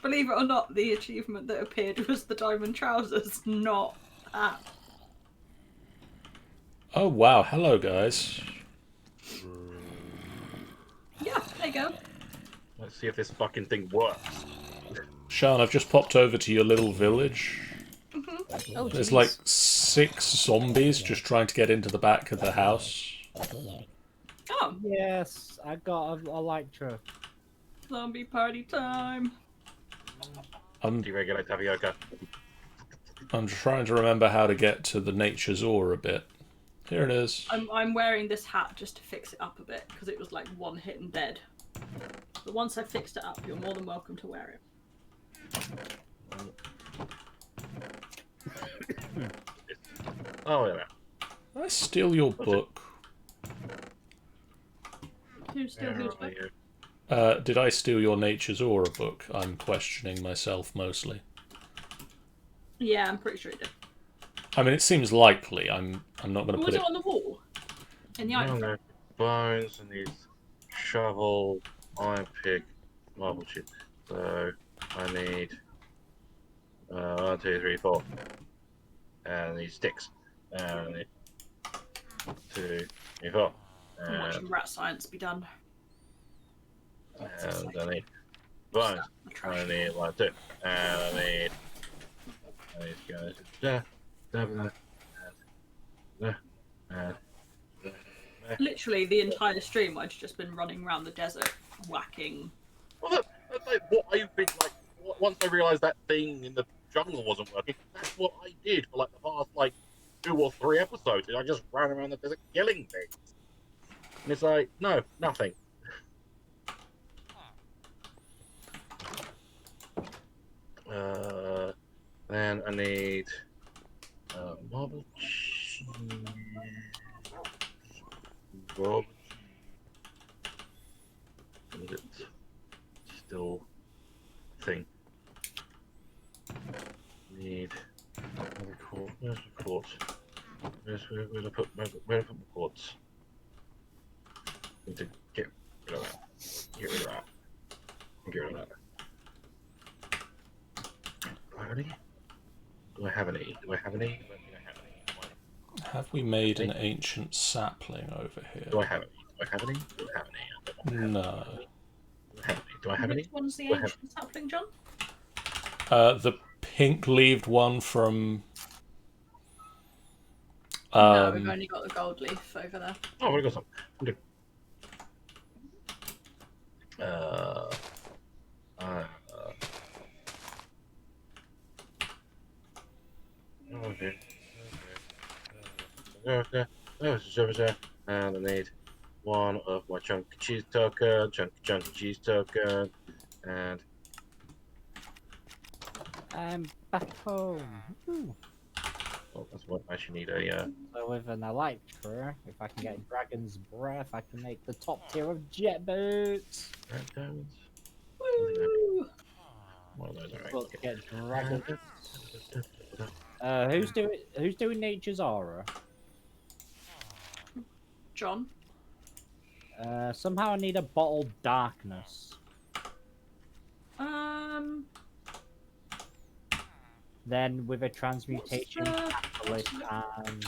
[SPEAKER 2] Believe it or not, the achievement that appeared was the diamond trousers, not that.
[SPEAKER 1] Oh wow, hello guys.
[SPEAKER 2] Yeah, there you go.
[SPEAKER 5] Let's see if this fucking thing works.
[SPEAKER 1] Sean, I've just popped over to your little village.
[SPEAKER 6] Oh,
[SPEAKER 1] There's
[SPEAKER 6] jeez.
[SPEAKER 1] like 6 zombies just trying to get into the back of the house.
[SPEAKER 2] Oh,
[SPEAKER 4] Yes, I got a Electra.
[SPEAKER 2] zombie party time.
[SPEAKER 5] Deregulate tapioca.
[SPEAKER 1] I'm trying to remember how to get to the nature's ore a bit. Here it is.
[SPEAKER 2] I'm wearing this hat just to fix it up a bit because it was like 1 hit and dead. But once I fixed it up, you're more than welcome to wear it.
[SPEAKER 5] Oh, yeah.
[SPEAKER 1] Did I steal your book?
[SPEAKER 2] Who's still
[SPEAKER 5] Where
[SPEAKER 2] who's
[SPEAKER 5] are
[SPEAKER 2] back?
[SPEAKER 5] you?
[SPEAKER 1] Did I steal your Nature's Aura book? I'm questioning myself mostly.
[SPEAKER 2] Yeah, I'm pretty sure it did.
[SPEAKER 1] I mean, it seems likely. I'm not going to
[SPEAKER 2] Was
[SPEAKER 1] put
[SPEAKER 2] it
[SPEAKER 1] it.
[SPEAKER 2] on the wall? In the item?
[SPEAKER 5] No, bones and these shovel, iron pick, marble chip. So I need 1, 2, 3, 4. And these sticks. And I need 2, 3, 4.
[SPEAKER 2] I'm watching Rat Science be done.
[SPEAKER 5] And I need bones. I need 1, 2. And I need to go and
[SPEAKER 2] Literally, the entire stream, I'd just been running around the desert, whacking.
[SPEAKER 5] well, that's like what I've been like. Once I realised that thing in the jungle wasn't working, that's what I did for like the past like 2 or 3 episodes. I just ran around the desert killing things. And it's like, no, nothing. Then I need marble cheese. Marble cheese. Is it still thing? Need another quartz. Where's the quartz? Where to put my quartz? Need to get rid of that. Get rid of that. Get rid of that. Do I have any? Do I have any? Do I have any? I don't think I have any.
[SPEAKER 1] Have we made an ancient sapling over here?
[SPEAKER 5] Do I have any? Do I have any? Do I have any? I don't know.
[SPEAKER 1] No.
[SPEAKER 5] Do I have any?
[SPEAKER 2] Which one's the
[SPEAKER 5] Do I have-
[SPEAKER 2] ancient sapling, John?
[SPEAKER 1] The pink-leaved one from.
[SPEAKER 2] No, we've only got the gold leaf over there.
[SPEAKER 5] Oh, we got some. I'm good. Okay. And I need 1 of my chunk cheese token, chunk cheese token, and
[SPEAKER 4] I'm back home. Ooh.
[SPEAKER 5] oh, that's what I actually need a.
[SPEAKER 4] So with an Elytra, if I can get Dragon's Breath, I can make the top tier of jet boots.
[SPEAKER 5] Red diamonds.
[SPEAKER 2] Woo!
[SPEAKER 5] One of those, alright.
[SPEAKER 4] Let's get Dragon. Who's doing Nature's Aura?
[SPEAKER 2] John?
[SPEAKER 4] Somehow I need a bottled darkness. Then with a transmutation catalyst and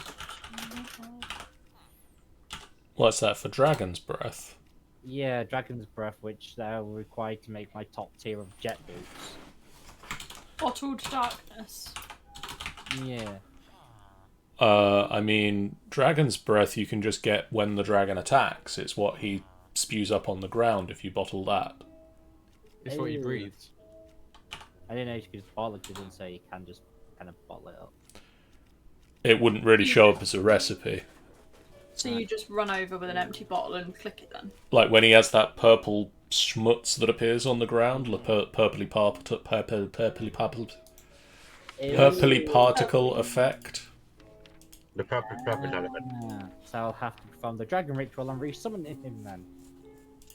[SPEAKER 1] What's that for Dragon's Breath?
[SPEAKER 4] yeah, Dragon's Breath, which they're required to make my top tier of jet boots.
[SPEAKER 2] Bottled darkness.
[SPEAKER 4] Yeah.
[SPEAKER 1] I mean, Dragon's Breath you can just get when the dragon attacks. It's what he spews up on the ground if you bottle that.
[SPEAKER 3] It's what he
[SPEAKER 4] Ew.
[SPEAKER 3] breathes.
[SPEAKER 4] I didn't know you could just bottle it, didn't say you can just kind of bottle it up.
[SPEAKER 1] It wouldn't really show up as a recipe.
[SPEAKER 2] So you just run over with an empty bottle and click it then?
[SPEAKER 1] Like when he has that purple schmutz that appears on the ground, the purpley particle effect.
[SPEAKER 5] The purple element.
[SPEAKER 4] So I'll have to perform the dragon ritual and resummon him then.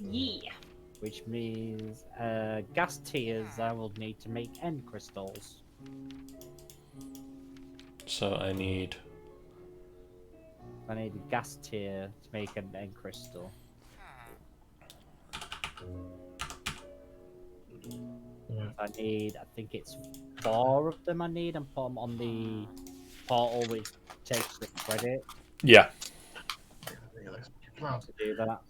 [SPEAKER 2] Yeah.
[SPEAKER 4] Which means gas tiers I will need to make end crystals.
[SPEAKER 1] So I need
[SPEAKER 4] I need a gas tier to make an end crystal. I think it's 4 of them I need, and put them on the portal which takes the credit
[SPEAKER 1] yeah.
[SPEAKER 4] to do that.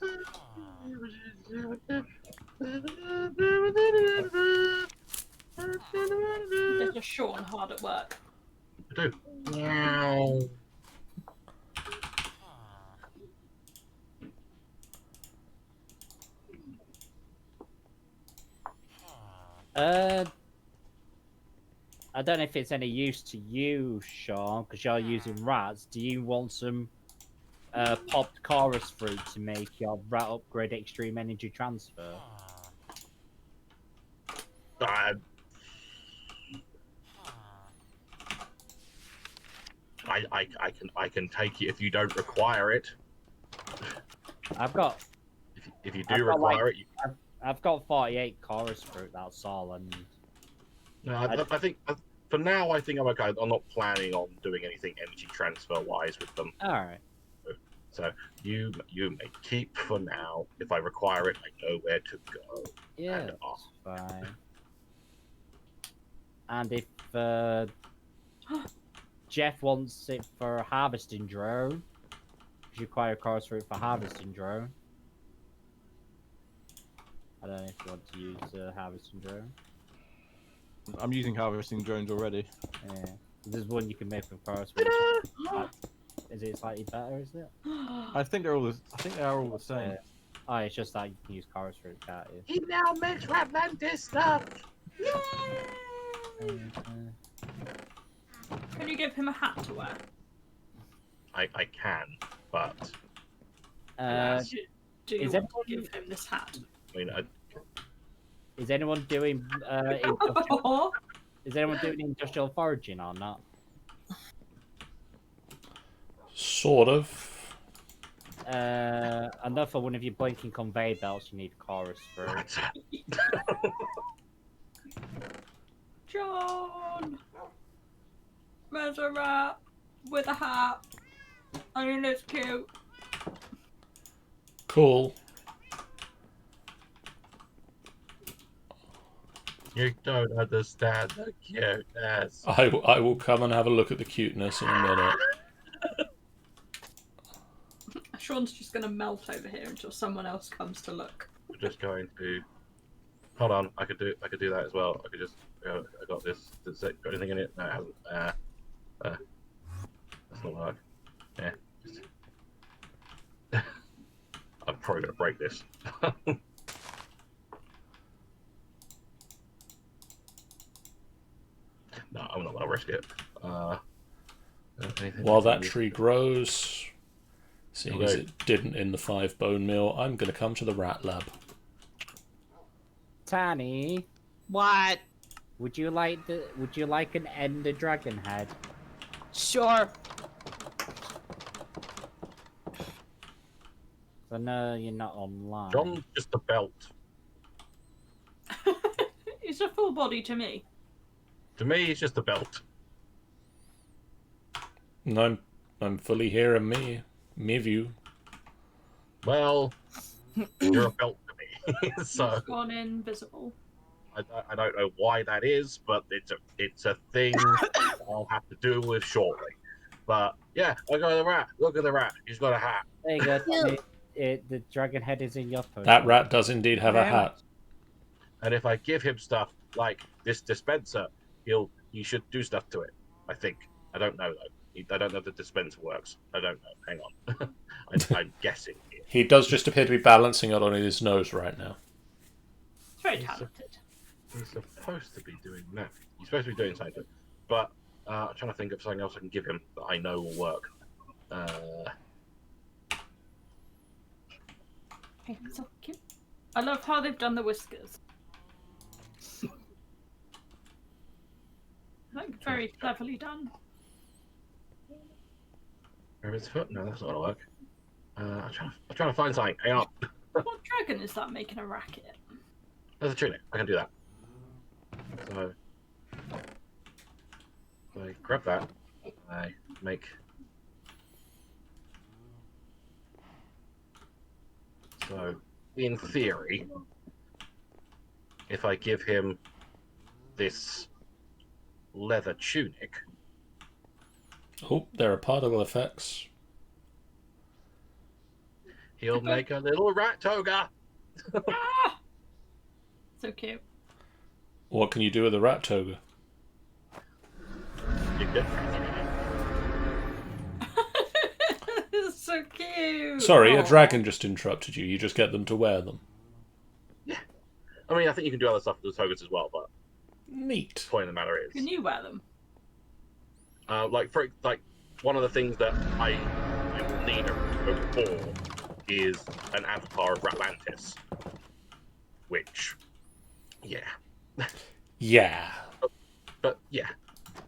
[SPEAKER 2] They're just short and hard at work.
[SPEAKER 5] I do. Meow.
[SPEAKER 4] I don't know if it's any use to you, Sean, because you're using rats. Do you want some popped chorus fruit to make your rat upgrade extreme energy transfer?
[SPEAKER 5] I can take it if you don't require it.
[SPEAKER 4] I've got
[SPEAKER 5] If you do require it,
[SPEAKER 4] I've got 48 chorus fruit. That's all, and
[SPEAKER 5] No, I think for now I think I'm okay. I'm not planning on doing anything energy transfer wise with them.
[SPEAKER 4] all right.
[SPEAKER 5] So you may keep for now. If I require it, I know where to go.
[SPEAKER 4] Yeah,
[SPEAKER 5] And
[SPEAKER 4] that's fine. And if Jeff wants it for harvesting drone, you require chorus fruit for harvesting drone. I don't know if you want to use harvesting drone.
[SPEAKER 3] I'm using harvesting drones already.
[SPEAKER 4] Yeah, there's one you can make from chorus fruit. Is it slightly better? Is it?
[SPEAKER 3] I think they're all. I think they are all the same.
[SPEAKER 4] Yeah. Oh, it's just that you can use chorus fruit, can't you?
[SPEAKER 5] he now makes Ratlantis stuff.
[SPEAKER 2] Can you give him a hat to wear?
[SPEAKER 5] I can, but
[SPEAKER 2] Do you
[SPEAKER 4] is
[SPEAKER 2] want to
[SPEAKER 4] everyone-
[SPEAKER 2] give him this hat?
[SPEAKER 5] I mean,
[SPEAKER 4] is anyone doing is anyone doing industrial foraging or not?
[SPEAKER 1] Sort of.
[SPEAKER 4] Enough for one of your blinking conveyor belts. You need chorus fruit.
[SPEAKER 2] John! There's a rat with a hat. I mean, it's cute.
[SPEAKER 1] Cool.
[SPEAKER 5] you don't understand the cuteness.
[SPEAKER 1] I will come and have a look at the cuteness in a minute.
[SPEAKER 2] Sean's just gonna melt over here until someone else comes to look.
[SPEAKER 5] We're just going to. Hold on, I could do that as well. I could just. I got this. Does it got anything in it? No, it hasn't. That's not work. Yeah. Just... I'm probably gonna break this. No, I'm not gonna risk it.
[SPEAKER 1] While that tree grows, seeing as
[SPEAKER 5] Okay.
[SPEAKER 1] it didn't in the 5 bone meal, I'm going to come to the rat lab.
[SPEAKER 4] Tani,
[SPEAKER 6] What?
[SPEAKER 4] would you like an ender dragon head?
[SPEAKER 6] Sure.
[SPEAKER 4] I know you're not online.
[SPEAKER 5] John's just a belt.
[SPEAKER 2] It's a full body to me.
[SPEAKER 5] To me, it's just a belt.
[SPEAKER 1] And I'm fully here in me view.
[SPEAKER 5] Well, you're a belt to me. So
[SPEAKER 2] It's gone invisible.
[SPEAKER 5] I don't know why that is, but it's a thing I'll have to deal with shortly. But yeah, I got the rat. Look at the rat. He's got a hat.
[SPEAKER 4] There you go. Tani. The dragon head is in your pocket.
[SPEAKER 1] That rat does indeed have a
[SPEAKER 4] Very
[SPEAKER 1] hat.
[SPEAKER 5] And if I give him stuff like this dispenser, he should do stuff to it. I think. I don't know though. I don't know if the dispenser works. I don't know. Hang on. I'm guessing here.
[SPEAKER 1] He does just appear to be balancing it on his nose right now.
[SPEAKER 2] It's very talented.
[SPEAKER 5] He's supposed to be doing that. He's supposed to be doing something. But I'm trying to think of something else I can give him that I know will work.
[SPEAKER 2] Okay, so cute. I love how they've done the whiskers. Like, very cleverly done.
[SPEAKER 5] Where is his foot? No, that's not gonna work. I'm trying to find something. Hang on.
[SPEAKER 2] What dragon is that making a racket?
[SPEAKER 5] There's a tunic. I can do that. So I grab that. I make. So, in theory, if I give him this leather tunic,
[SPEAKER 1] Oh, there are particle effects.
[SPEAKER 5] he'll make a little rat toga.
[SPEAKER 2] Ah! So cute.
[SPEAKER 1] What can you do with a rat toga?
[SPEAKER 5] You get-
[SPEAKER 2] It's so cute.
[SPEAKER 1] Sorry,
[SPEAKER 2] Aw.
[SPEAKER 1] a dragon just interrupted you. You just get them to wear them.
[SPEAKER 5] I mean, I think you can do other stuff with the togas as well, but
[SPEAKER 1] Neat.
[SPEAKER 5] the point of the matter is,
[SPEAKER 2] Can you wear them?
[SPEAKER 5] like one of the things that I will need for is an avatar of Ratlantis, which, yeah,
[SPEAKER 1] Yeah.
[SPEAKER 5] but yeah,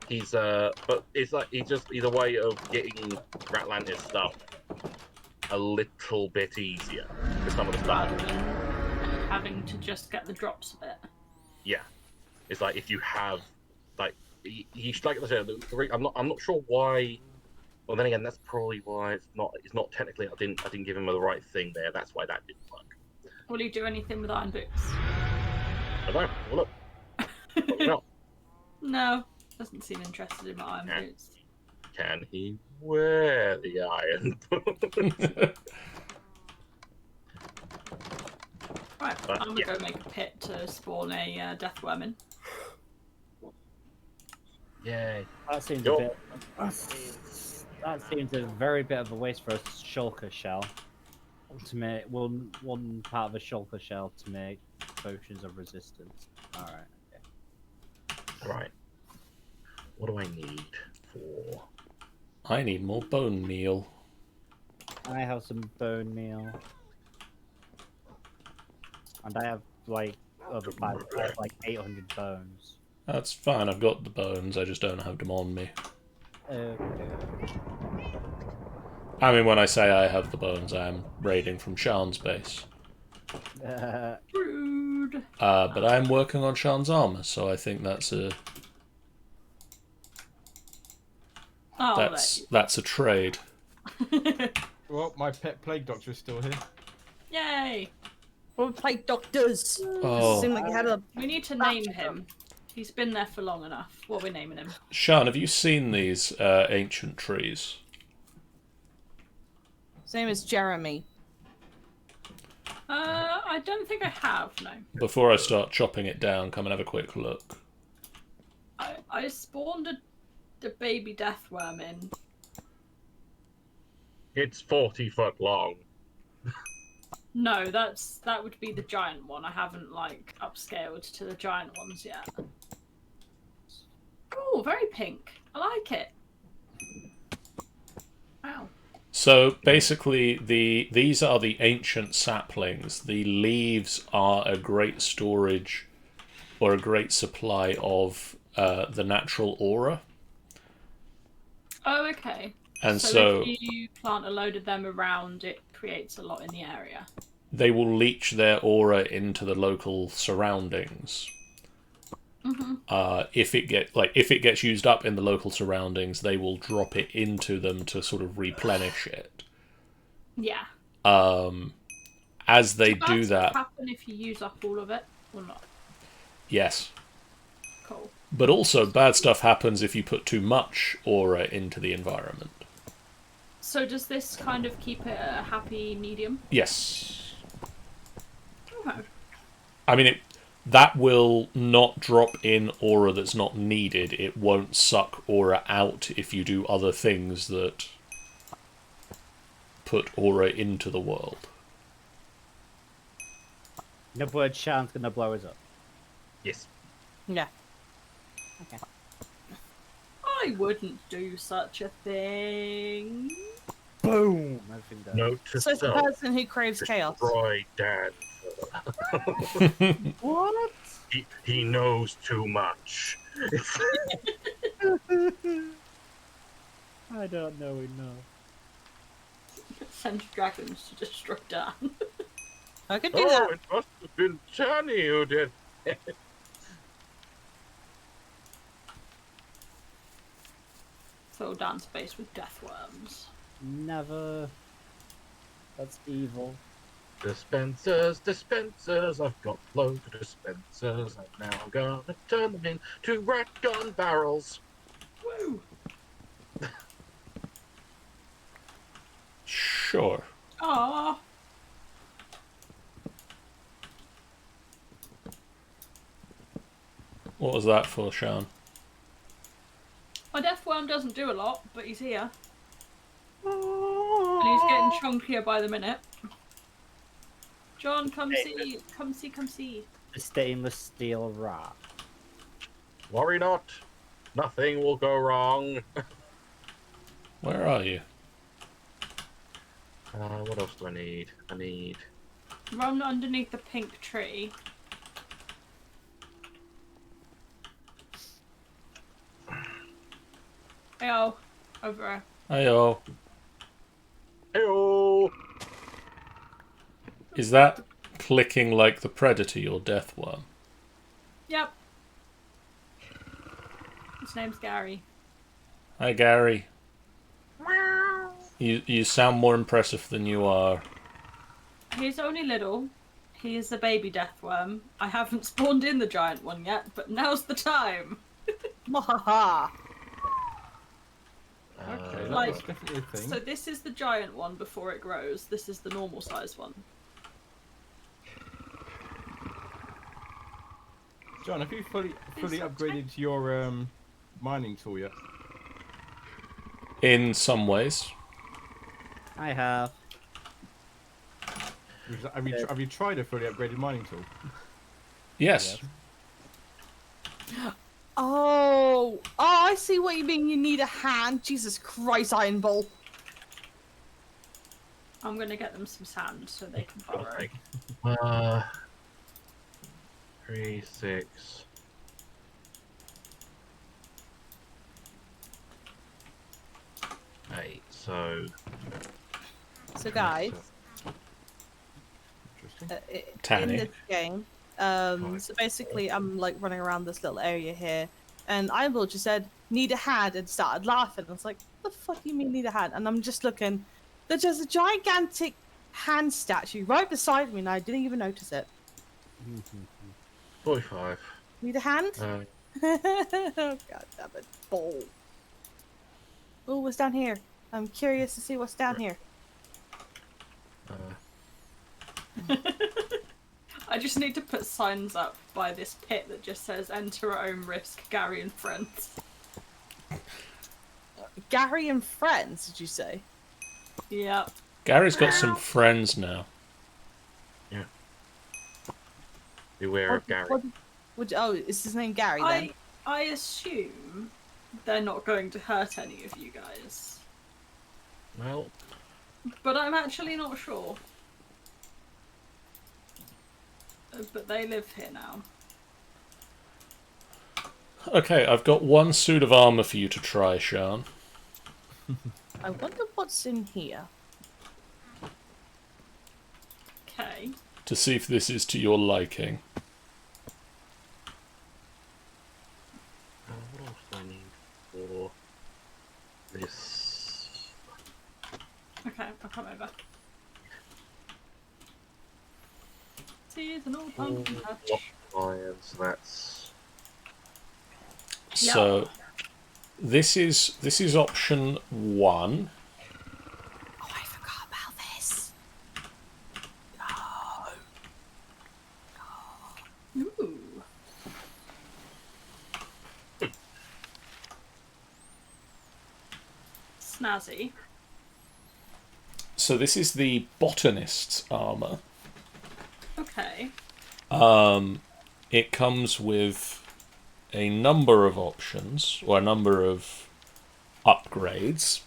[SPEAKER 5] but it's like he's a way of getting Ratlantis stuff a little bit easier with some of the stuff.
[SPEAKER 2] having to just get the drops of it.
[SPEAKER 5] Yeah, it's like if you have, like, you should, like I said, I'm not sure why. Well, then again, that's probably why it's not technically. I didn't give him the right thing there. That's why that didn't work.
[SPEAKER 2] Will he do anything with iron boots?
[SPEAKER 5] I don't know. Well, look. No.
[SPEAKER 2] No, doesn't seem interested in my iron boots.
[SPEAKER 5] Can he wear the iron boots?
[SPEAKER 2] Right,
[SPEAKER 5] But,
[SPEAKER 2] I'm gonna go make a pit to spawn a death worm in.
[SPEAKER 5] Yay.
[SPEAKER 4] That seems
[SPEAKER 5] Yup.
[SPEAKER 4] a bit. That seems a very bit of a waste for a shulker shell. To make one part of a shulker shell to make potions of resistance. All right. Okay.
[SPEAKER 5] Right. What do I need for?
[SPEAKER 1] I need more bone meal.
[SPEAKER 4] I have some bone meal, and I have like over five. I have like 800 bones.
[SPEAKER 1] That's fine, I've got the bones, I just don't have them on me.
[SPEAKER 4] Okay.
[SPEAKER 1] I mean, when I say I have the bones, I am raiding from Sharn's base.
[SPEAKER 2] Rude.
[SPEAKER 1] But I am working on Sharn's armor, so I think that's a
[SPEAKER 2] Oh,
[SPEAKER 1] that's a trade.
[SPEAKER 3] Well, my pet plague doctor is still here.
[SPEAKER 2] Yay!
[SPEAKER 6] We'll play doctors.
[SPEAKER 1] Oh.
[SPEAKER 6] Seemed like you had a.
[SPEAKER 2] We need to name him. He's been there for long enough. What are we naming him?
[SPEAKER 1] Sharn, have you seen these ancient trees?
[SPEAKER 6] Same as Jeremy.
[SPEAKER 2] I don't think I have, no.
[SPEAKER 1] Before I start chopping it down, come and have a quick look.
[SPEAKER 2] I spawned the baby death worm in.
[SPEAKER 5] It's 40 foot long.
[SPEAKER 2] No, that would be the giant one. I haven't like upscaled to the giant ones yet. Oh, very pink. I like it. Wow.
[SPEAKER 1] So basically, these are the ancient saplings. The leaves are a great storage or a great supply of the natural aura.
[SPEAKER 2] Oh, okay.
[SPEAKER 1] And
[SPEAKER 2] so if you plant a load of them around, it creates a lot in the area.
[SPEAKER 1] They will leach their aura into the local surroundings.
[SPEAKER 2] Mm-hmm.
[SPEAKER 1] If it gets used up in the local surroundings, they will drop it into them to sort of replenish it.
[SPEAKER 2] Yeah.
[SPEAKER 1] As they
[SPEAKER 2] Does
[SPEAKER 1] do
[SPEAKER 2] that
[SPEAKER 1] that,
[SPEAKER 2] happen if you use up all of it or not?
[SPEAKER 1] yes.
[SPEAKER 2] Cool.
[SPEAKER 1] But also, bad stuff happens if you put too much aura into the environment.
[SPEAKER 2] So does this kind of keep it a happy medium?
[SPEAKER 1] Yes.
[SPEAKER 2] Okay.
[SPEAKER 1] I mean, that will not drop in aura that's not needed. It won't suck aura out if you do other things that put aura into the world.
[SPEAKER 4] In other words, Shan's gonna blow us up.
[SPEAKER 5] Yes.
[SPEAKER 6] Yeah.
[SPEAKER 4] Okay.
[SPEAKER 2] I wouldn't do such a thing.
[SPEAKER 4] Boom! Everything done.
[SPEAKER 5] Note to
[SPEAKER 6] So it's the
[SPEAKER 5] self.
[SPEAKER 6] person who craves chaos.
[SPEAKER 5] Destroy Dan.
[SPEAKER 6] What?
[SPEAKER 5] He knows too much.
[SPEAKER 4] I don't know enough.
[SPEAKER 2] Send dragons to destroy Dan.
[SPEAKER 6] I could do
[SPEAKER 5] Oh,
[SPEAKER 6] that.
[SPEAKER 5] it must have been Johnny who did.
[SPEAKER 2] Fill Dan's base with death worms.
[SPEAKER 4] Never. That's evil.
[SPEAKER 5] Dispensers, I've got loads of dispensers. I'm now gonna turn them into rat gun barrels.
[SPEAKER 2] Woo!
[SPEAKER 1] Sure.
[SPEAKER 2] Ah.
[SPEAKER 1] What was that for, Shan?
[SPEAKER 2] My death worm doesn't do a lot, but he's here. And he's getting chunkier by the minute. John, come see, come see, come see.
[SPEAKER 4] The stainless steel rat.
[SPEAKER 5] Worry not. Nothing will go wrong.
[SPEAKER 1] Where are you?
[SPEAKER 5] What else do I need? I need...
[SPEAKER 2] Run underneath the pink tree. Hey-oh, over there.
[SPEAKER 1] Heyo.
[SPEAKER 5] Heyo!
[SPEAKER 1] Is that clicking like the Predator, your deathworm.
[SPEAKER 2] Yep. His name's Gary.
[SPEAKER 1] Hi, Gary. You sound more impressive than you are.
[SPEAKER 2] He's only little. He is a baby deathworm. I haven't spawned in the giant one yet, but now's the time.
[SPEAKER 6] Mahaha.
[SPEAKER 3] Okay, that
[SPEAKER 2] Like,
[SPEAKER 3] was definitely a thing.
[SPEAKER 2] So this is the giant one before it grows. This is the normal size one.
[SPEAKER 3] John, have you fully
[SPEAKER 2] Is that
[SPEAKER 3] upgraded your mining tool yet?
[SPEAKER 1] In some ways.
[SPEAKER 4] I have.
[SPEAKER 3] Have you tried a fully upgraded mining tool?
[SPEAKER 1] Yes.
[SPEAKER 6] Oh, I see what you mean. You need a hand. Jesus Christ, Iron Bull.
[SPEAKER 2] I'm gonna get them some sand so they can burrow.
[SPEAKER 5] Like, 3, 6. Eight. So
[SPEAKER 6] So, guys,
[SPEAKER 3] Interesting.
[SPEAKER 6] in
[SPEAKER 1] Tanny.
[SPEAKER 6] this game, so basically, I'm like running around this little area here, and Iron Bull just said, "Need a hand," and started laughing. I was like, "What the fuck do you mean need a hand?" And I'm just looking. There's just a gigantic hand statue right beside me, and I didn't even notice it.
[SPEAKER 5] 45.
[SPEAKER 6] Need a hand?
[SPEAKER 5] Uh,
[SPEAKER 6] Oh, God damn it. Bull. Oh, what's down here? I'm curious to see what's down here.
[SPEAKER 2] I just need to put signs up by this pit that just says "Enter at own risk, Gary and friends."
[SPEAKER 6] Gary and friends, did you say?
[SPEAKER 2] Yep.
[SPEAKER 1] Gary's got some friends now.
[SPEAKER 5] beware of Gary.
[SPEAKER 6] Oh, is his name Gary then?
[SPEAKER 2] I assume they're not going to hurt any of you guys,
[SPEAKER 5] Well,
[SPEAKER 2] but I'm actually not sure. But they live here now.
[SPEAKER 1] Okay, I've got one suit of armor for you to try, Sean.
[SPEAKER 6] I wonder what's in here.
[SPEAKER 2] Okay.
[SPEAKER 1] To see if this is to your liking.
[SPEAKER 5] what else do I need for this?
[SPEAKER 2] Okay, I'll come over. Seasonal pumpkin patch.
[SPEAKER 5] Lions, that's
[SPEAKER 1] So this is option 1.
[SPEAKER 6] Oh, I forgot about this.
[SPEAKER 2] Ooh. Snazzy.
[SPEAKER 1] So this is the Botanist's armor.
[SPEAKER 2] Okay.
[SPEAKER 1] It comes with a number of options, or a number of upgrades.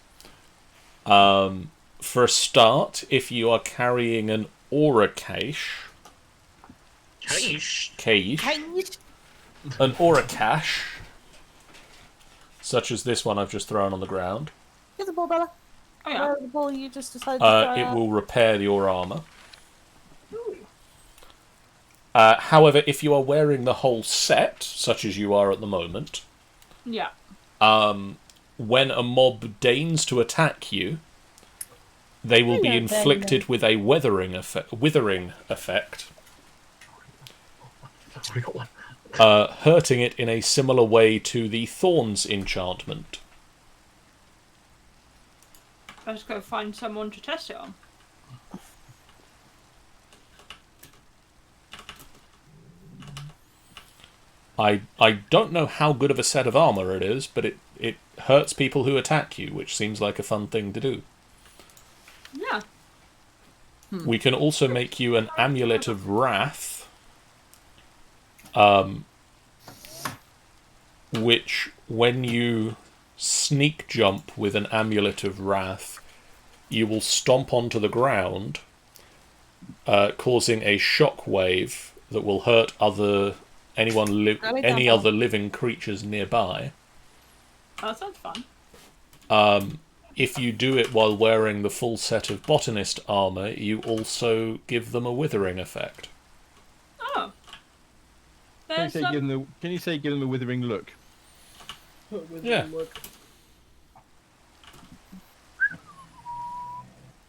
[SPEAKER 1] For a start, if you are carrying an aura cache, an aura cache, such as this one I've just thrown on the ground,
[SPEAKER 6] Here's the ball, Bella.
[SPEAKER 2] Oh yeah.
[SPEAKER 6] Where the ball you just decided to throw
[SPEAKER 1] it
[SPEAKER 6] out?
[SPEAKER 1] will repair the aura armor.
[SPEAKER 2] Ooh.
[SPEAKER 1] However, if you are wearing the whole set, such as you are at the moment,
[SPEAKER 2] Yeah.
[SPEAKER 1] when a mob deigns to attack you, they will be
[SPEAKER 6] Hello,
[SPEAKER 1] inflicted with a withering effect,
[SPEAKER 5] we got one.
[SPEAKER 1] hurting it in a similar way to the Thorns enchantment.
[SPEAKER 2] Let's go find someone to test it on.
[SPEAKER 1] I don't know how good of a set of armor it is, but it hurts people who attack you, which seems like a fun thing to do.
[SPEAKER 2] Yeah.
[SPEAKER 1] We can also make you an Amulet of Wrath, which, when you sneak jump with an Amulet of Wrath, you will stomp onto the ground, causing a shockwave that will hurt any other living creatures nearby.
[SPEAKER 2] Oh, that sounds fun.
[SPEAKER 1] if you do it while wearing the full set of Botanist armor, you also give them a withering effect.
[SPEAKER 2] Oh.
[SPEAKER 3] Can you
[SPEAKER 2] There's
[SPEAKER 3] say give them a withering look?
[SPEAKER 1] Yeah.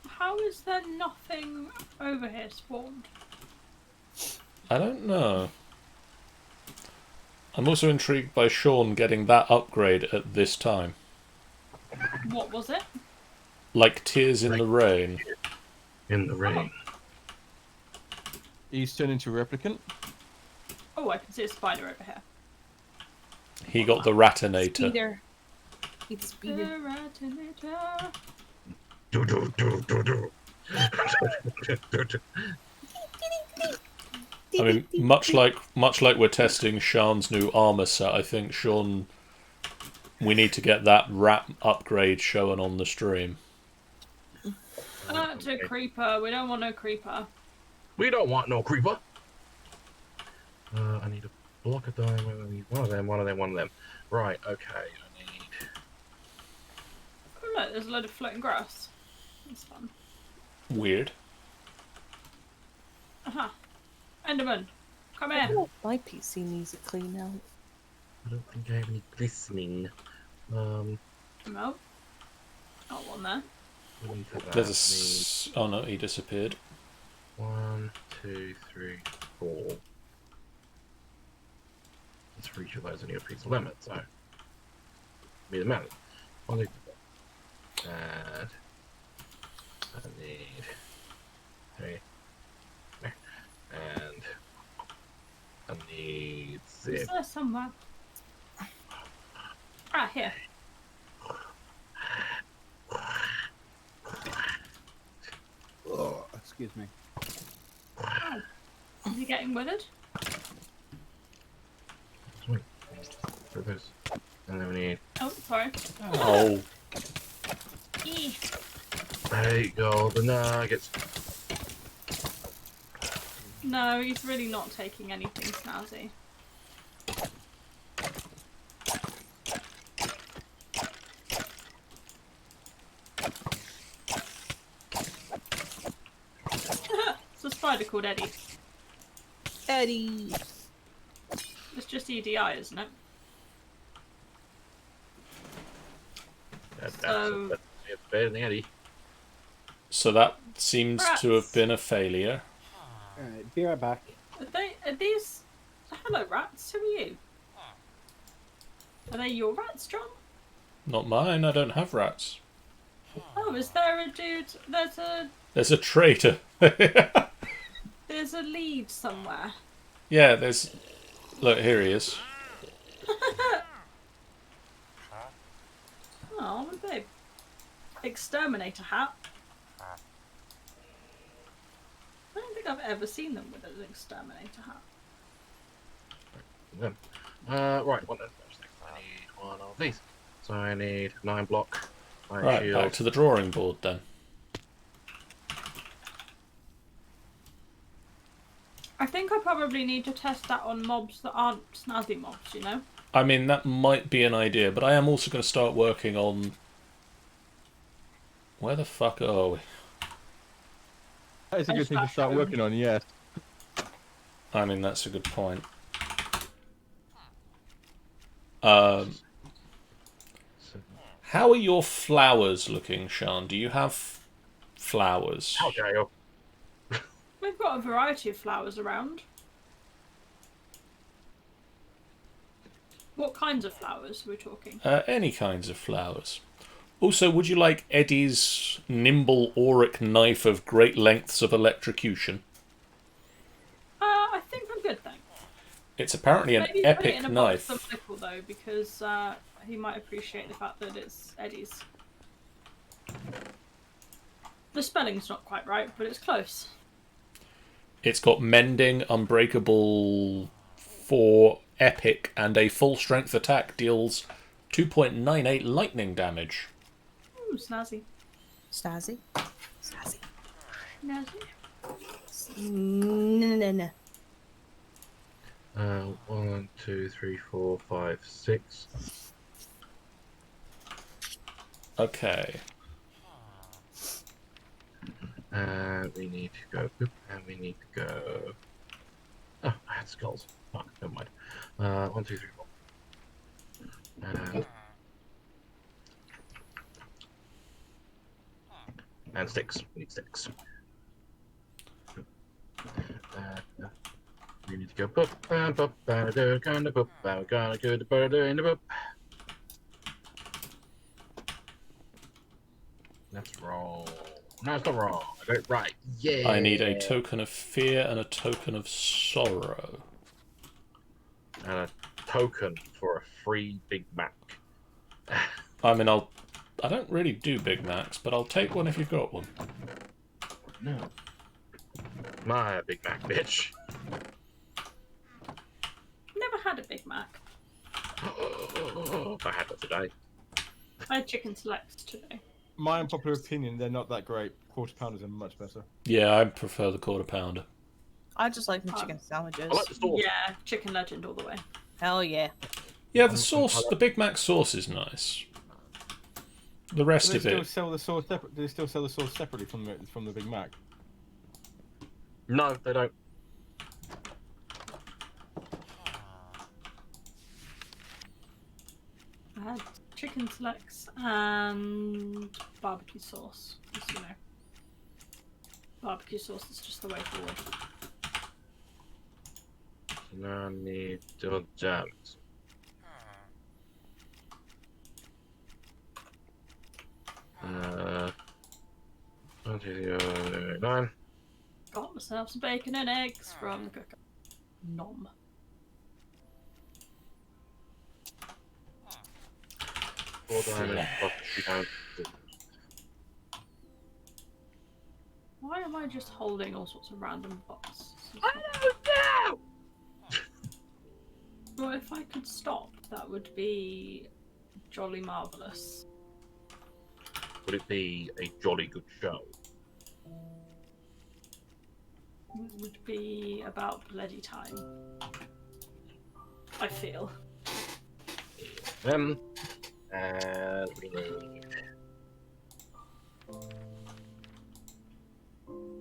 [SPEAKER 2] How is there nothing over here spawned?
[SPEAKER 1] I don't know. I'm also intrigued by Sean getting that upgrade at this time.
[SPEAKER 2] What was it?
[SPEAKER 1] Like Tears in the Rain.
[SPEAKER 5] In the rain.
[SPEAKER 3] He's turned into a replicant.
[SPEAKER 2] Oh, I can see a spider over here.
[SPEAKER 1] He got the Ratinator.
[SPEAKER 6] Speeder. It's speeder.
[SPEAKER 2] Ratinator.
[SPEAKER 5] Do do do do do.
[SPEAKER 1] I mean, much like we're testing Sean's new armor set, I think Sean, we need to get that rat upgrade shown on the stream.
[SPEAKER 2] That's a creeper. We don't want no creeper.
[SPEAKER 5] We don't want no creeper. I need a block of diamond. I need one of them, one of them, one of them. Right, okay. I need.
[SPEAKER 2] Oh look, there's a load of floating grass. That's fun.
[SPEAKER 1] Weird.
[SPEAKER 2] Aha. Enderman, come here.
[SPEAKER 6] My PC needs a clean out.
[SPEAKER 5] I don't think I have any glistening.
[SPEAKER 2] No. Not one there.
[SPEAKER 5] We need that.
[SPEAKER 1] There's a... Oh no, he disappeared.
[SPEAKER 5] 1, 2, 3, 4. Let's for each of those, I need a piece of lemon, so. Be the melon. I'll need that. I need 3. And I need
[SPEAKER 2] Is
[SPEAKER 5] zip.
[SPEAKER 2] there somewhere? Ah, here.
[SPEAKER 4] Oh, excuse me.
[SPEAKER 2] Is he getting withered?
[SPEAKER 5] Sweet. For this. And then we need.
[SPEAKER 2] Oh, sorry.
[SPEAKER 1] Oh,
[SPEAKER 2] Eee.
[SPEAKER 5] There you go, the nuggets.
[SPEAKER 2] No, he's really not taking anything snazzy. It's a spider called Eddie.
[SPEAKER 6] Eddie.
[SPEAKER 2] It's just EDI, isn't it?
[SPEAKER 5] That's
[SPEAKER 2] So-
[SPEAKER 5] better than Eddie.
[SPEAKER 1] so that seems to have
[SPEAKER 2] Rats.
[SPEAKER 1] been a failure.
[SPEAKER 4] Alright, be right back.
[SPEAKER 2] Are these... Hello, rats. Who are you? Are they your rats, John?
[SPEAKER 1] Not mine, I don't have rats.
[SPEAKER 2] Oh, is there a dude...
[SPEAKER 1] There's a traitor.
[SPEAKER 2] There's a lead somewhere.
[SPEAKER 1] Yeah, there's... Look, here he is.
[SPEAKER 2] Oh, my babe. Exterminator hat. I don't think I've ever seen them with an exterminator hat.
[SPEAKER 5] Them. Right, what else? I need one of these. So I need 9 block, 9
[SPEAKER 1] Right,
[SPEAKER 5] shield.
[SPEAKER 1] back to the drawing board then.
[SPEAKER 2] I think I probably need to test that on mobs that aren't snazzy mobs, you know?
[SPEAKER 1] I mean, that might be an idea, but I am also going to start working on... Where the fuck are we?
[SPEAKER 3] That is a good thing to start working on, yes.
[SPEAKER 1] I mean, that's a good point. How are your flowers looking, Sean? Do you have flowers?
[SPEAKER 5] Okay,
[SPEAKER 2] We've got a variety of flowers around. What kinds of flowers are we talking?
[SPEAKER 1] Any kinds of flowers. Also, would you like Eddie's nimble auric knife of great lengths of electrocution?
[SPEAKER 2] I think I'm good, thanks.
[SPEAKER 1] It's apparently an
[SPEAKER 2] Maybe put it
[SPEAKER 1] epic
[SPEAKER 2] in a
[SPEAKER 1] knife.
[SPEAKER 2] box for Michael, though, because he might appreciate the fact that it's Eddie's. The spelling's not quite right, but it's close.
[SPEAKER 1] It's got mending, unbreakable, 4 epic, and a full strength attack deals 2.98 lightning damage.
[SPEAKER 2] Ooh, snazzy.
[SPEAKER 6] Snazzy. Snazzy.
[SPEAKER 2] Snazzy.
[SPEAKER 6] No.
[SPEAKER 5] 1, 2, 3, 4, 5, 6.
[SPEAKER 1] Okay.
[SPEAKER 5] We need to go poop, and we need to go. Oh, I had skulls. Fuck, never mind. 1, 2, 3, 4. And sticks. We need sticks. We need to go poop, and poop, and do kind of poop, and we're gonna go the bird in the poop. That's wrong. No, it's not wrong. I got it right. Yeah.
[SPEAKER 1] I need a token of fear and a token of sorrow.
[SPEAKER 5] And a token for a free Big Mac.
[SPEAKER 1] I mean, I don't really do Big Macs, but I'll take one if you've got one.
[SPEAKER 5] No. My Big Mac, bitch.
[SPEAKER 2] Never had a Big Mac.
[SPEAKER 5] I had that today.
[SPEAKER 2] I had chicken selects today.
[SPEAKER 3] My unpopular opinion, they're not that great. Quarter pounders are much better.
[SPEAKER 1] Yeah, I prefer the quarter pounder.
[SPEAKER 6] I just like the chicken sandwiches.
[SPEAKER 5] I like the sauce.
[SPEAKER 2] Yeah, chicken legend all the way.
[SPEAKER 6] Hell yeah.
[SPEAKER 1] Yeah, the sauce, the Big Mac sauce is nice. The rest
[SPEAKER 3] Do
[SPEAKER 1] of
[SPEAKER 3] they still
[SPEAKER 1] it,
[SPEAKER 3] sell the sauce separate? Do they still sell the sauce separately from the Big Mac?
[SPEAKER 5] No, they don't.
[SPEAKER 2] I had chicken selects and barbecue sauce. Just, you know, barbecue sauce is just the way forward.
[SPEAKER 5] No need to jam it. Uh, 1, 2, 3, 9.
[SPEAKER 2] Got myself some bacon and eggs from the cooker. Nom. Why am I just holding all sorts of random pots?
[SPEAKER 5] I don't know!
[SPEAKER 2] Well, if I could stop, that would be jolly marvellous.
[SPEAKER 5] Would it be a jolly good show?
[SPEAKER 2] It would be about bloody time. I feel.
[SPEAKER 5] Them. And we need.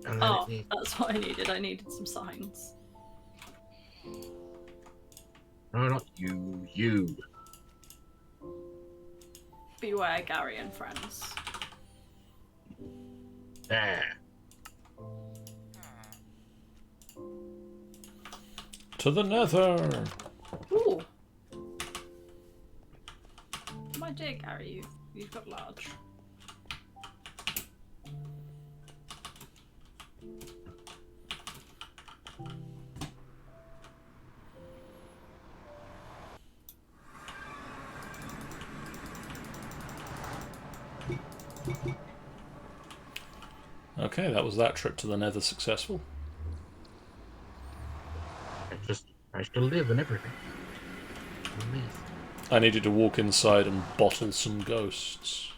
[SPEAKER 5] And then
[SPEAKER 2] Oh,
[SPEAKER 5] it needs.
[SPEAKER 2] that's what I needed. I needed some signs.
[SPEAKER 5] No, not you. You.
[SPEAKER 2] Beware, Gary and friends.
[SPEAKER 5] There.
[SPEAKER 1] to the nether.
[SPEAKER 2] Ooh. My dear Gary, you've got large.
[SPEAKER 1] Okay, that was that trip to the nether successful.
[SPEAKER 5] I just managed to live and everything. Live.
[SPEAKER 1] I needed to walk inside and bottle some ghosts.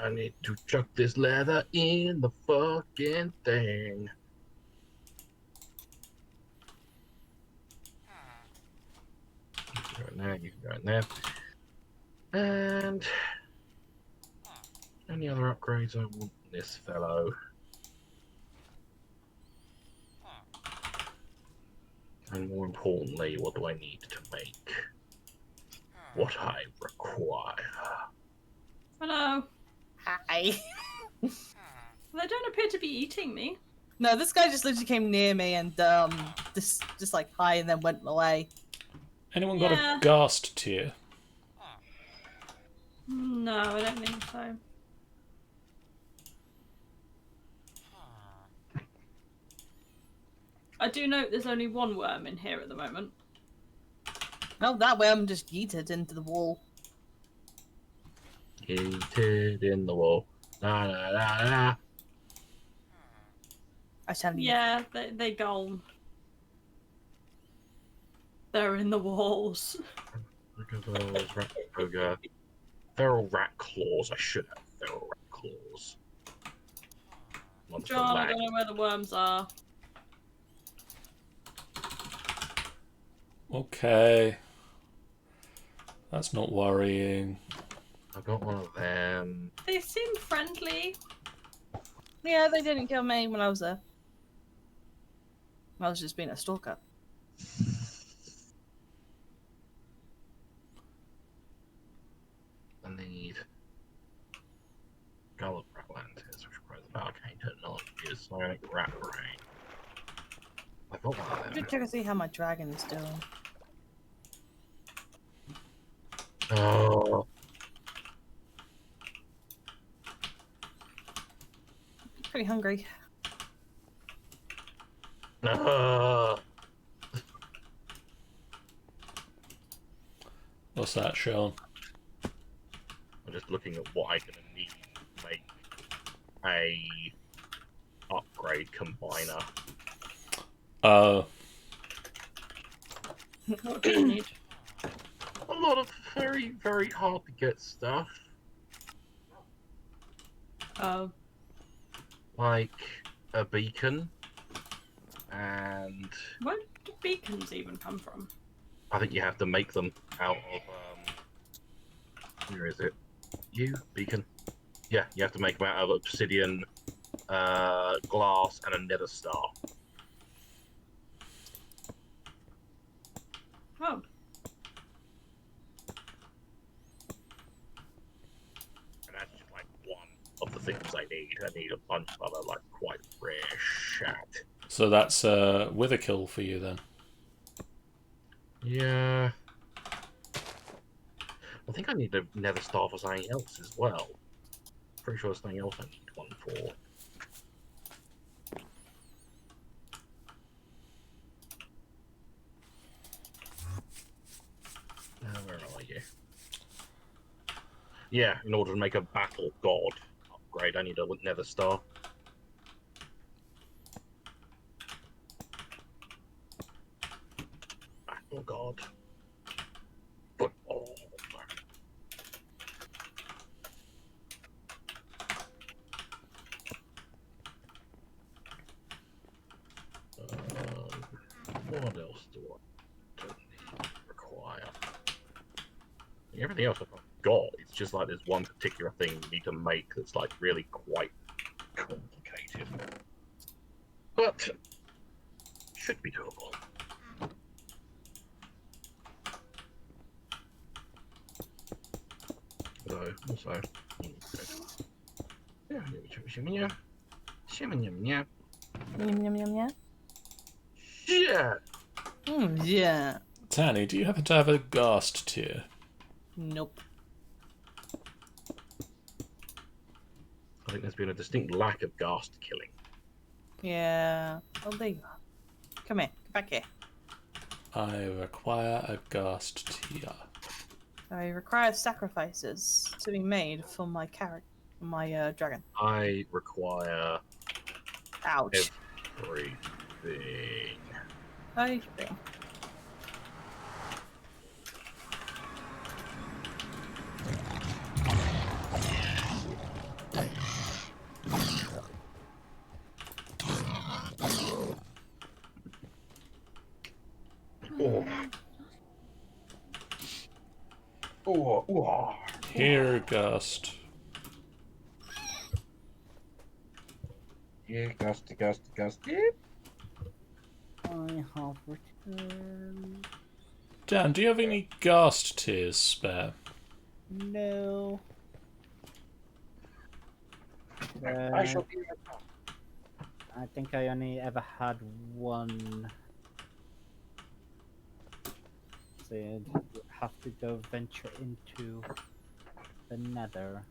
[SPEAKER 5] I need to chuck this leather in the fucking thing. You can go in there, you can go in there. And any other upgrades I want in this fellow. And more importantly, what do I need to make what I require?
[SPEAKER 2] Hello.
[SPEAKER 6] Hi.
[SPEAKER 2] They don't appear to be eating me.
[SPEAKER 6] No, this guy just literally came near me and just like hi and then went away.
[SPEAKER 1] Anyone got
[SPEAKER 2] Yeah.
[SPEAKER 1] a ghast tier?
[SPEAKER 2] No, I don't think so. I do note there's only one worm in here at the moment.
[SPEAKER 6] No, that worm just yeeted into the wall.
[SPEAKER 5] Heated in the wall. La la la la.
[SPEAKER 6] I shall leave.
[SPEAKER 2] Yeah, they gone. They're in the walls.
[SPEAKER 5] Look at those rat ogre. Feral rat claws. I should have feral rat claws. Wonderful
[SPEAKER 2] John, I
[SPEAKER 5] lag.
[SPEAKER 2] don't know where the worms are.
[SPEAKER 1] Okay. That's not worrying.
[SPEAKER 5] I've got one of them.
[SPEAKER 2] They seem friendly.
[SPEAKER 6] Yeah, they didn't kill me when I was there. I was just being a stalker.
[SPEAKER 5] I need Gullet Lanterns, which requires arcane technologies, Sonic Rat Brain. I've got one of them.
[SPEAKER 6] Just check and see how my dragon is doing.
[SPEAKER 5] Oh,
[SPEAKER 6] Pretty hungry.
[SPEAKER 5] no.
[SPEAKER 1] What's that, Sean?
[SPEAKER 5] I'm just looking at what I'm gonna need to make a upgrade combiner.
[SPEAKER 2] What do you need?
[SPEAKER 5] A lot of very, very hard to get stuff. Like a beacon, and
[SPEAKER 2] Where do beacons even come from?
[SPEAKER 5] I think you have to make them out of where is it? Beacon. Yeah, you have to make them out of obsidian, glass, and a nether star.
[SPEAKER 2] Oh,
[SPEAKER 5] And that's just like one of the things I need. I need a bunch of other like quite rare shit.
[SPEAKER 1] So that's with a kill for you then.
[SPEAKER 5] Yeah. I think I need a nether star for something else as well. Pretty sure there's something else I need one for. Where are you? Yeah, in order to make a battle god upgrade, I need a nether star. Battle god. Football. What else do I require? Everything else I've got, it's just like there's one particular thing you need to make that's like really quite complicated. But should be doable. So, also, yeah.
[SPEAKER 6] Yum yum yum yeah.
[SPEAKER 5] Yeah.
[SPEAKER 6] Yeah.
[SPEAKER 1] Tanny, do you happen to have a Ghast tier?
[SPEAKER 6] Nope.
[SPEAKER 5] I think there's been a distinct lack of ghast killing.
[SPEAKER 6] Yeah. Oh, there you are. Come here. Get back here.
[SPEAKER 1] I require a Ghast tier.
[SPEAKER 6] I require sacrifices to be made for my character, my dragon.
[SPEAKER 5] I require
[SPEAKER 6] Ouch.
[SPEAKER 5] everything.
[SPEAKER 6] Everything.
[SPEAKER 5] Oh. Oh.
[SPEAKER 1] Here, Ghast.
[SPEAKER 5] Yeah, ghast.
[SPEAKER 4] I have returned.
[SPEAKER 1] Dan, do you have any Ghast tiers spare?
[SPEAKER 4] No.
[SPEAKER 5] I shall be
[SPEAKER 4] I think I only ever had one. So you'd have to go venture into the nether.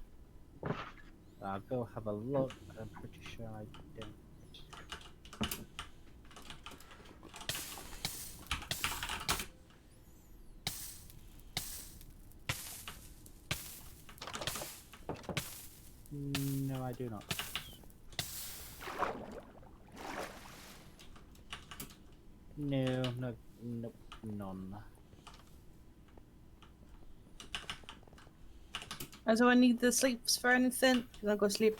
[SPEAKER 4] I'll go have a look. I'm pretty sure I don't. No, I do not. No, nope, none.
[SPEAKER 6] And so I need the sleeps for anything. Can I go sleep?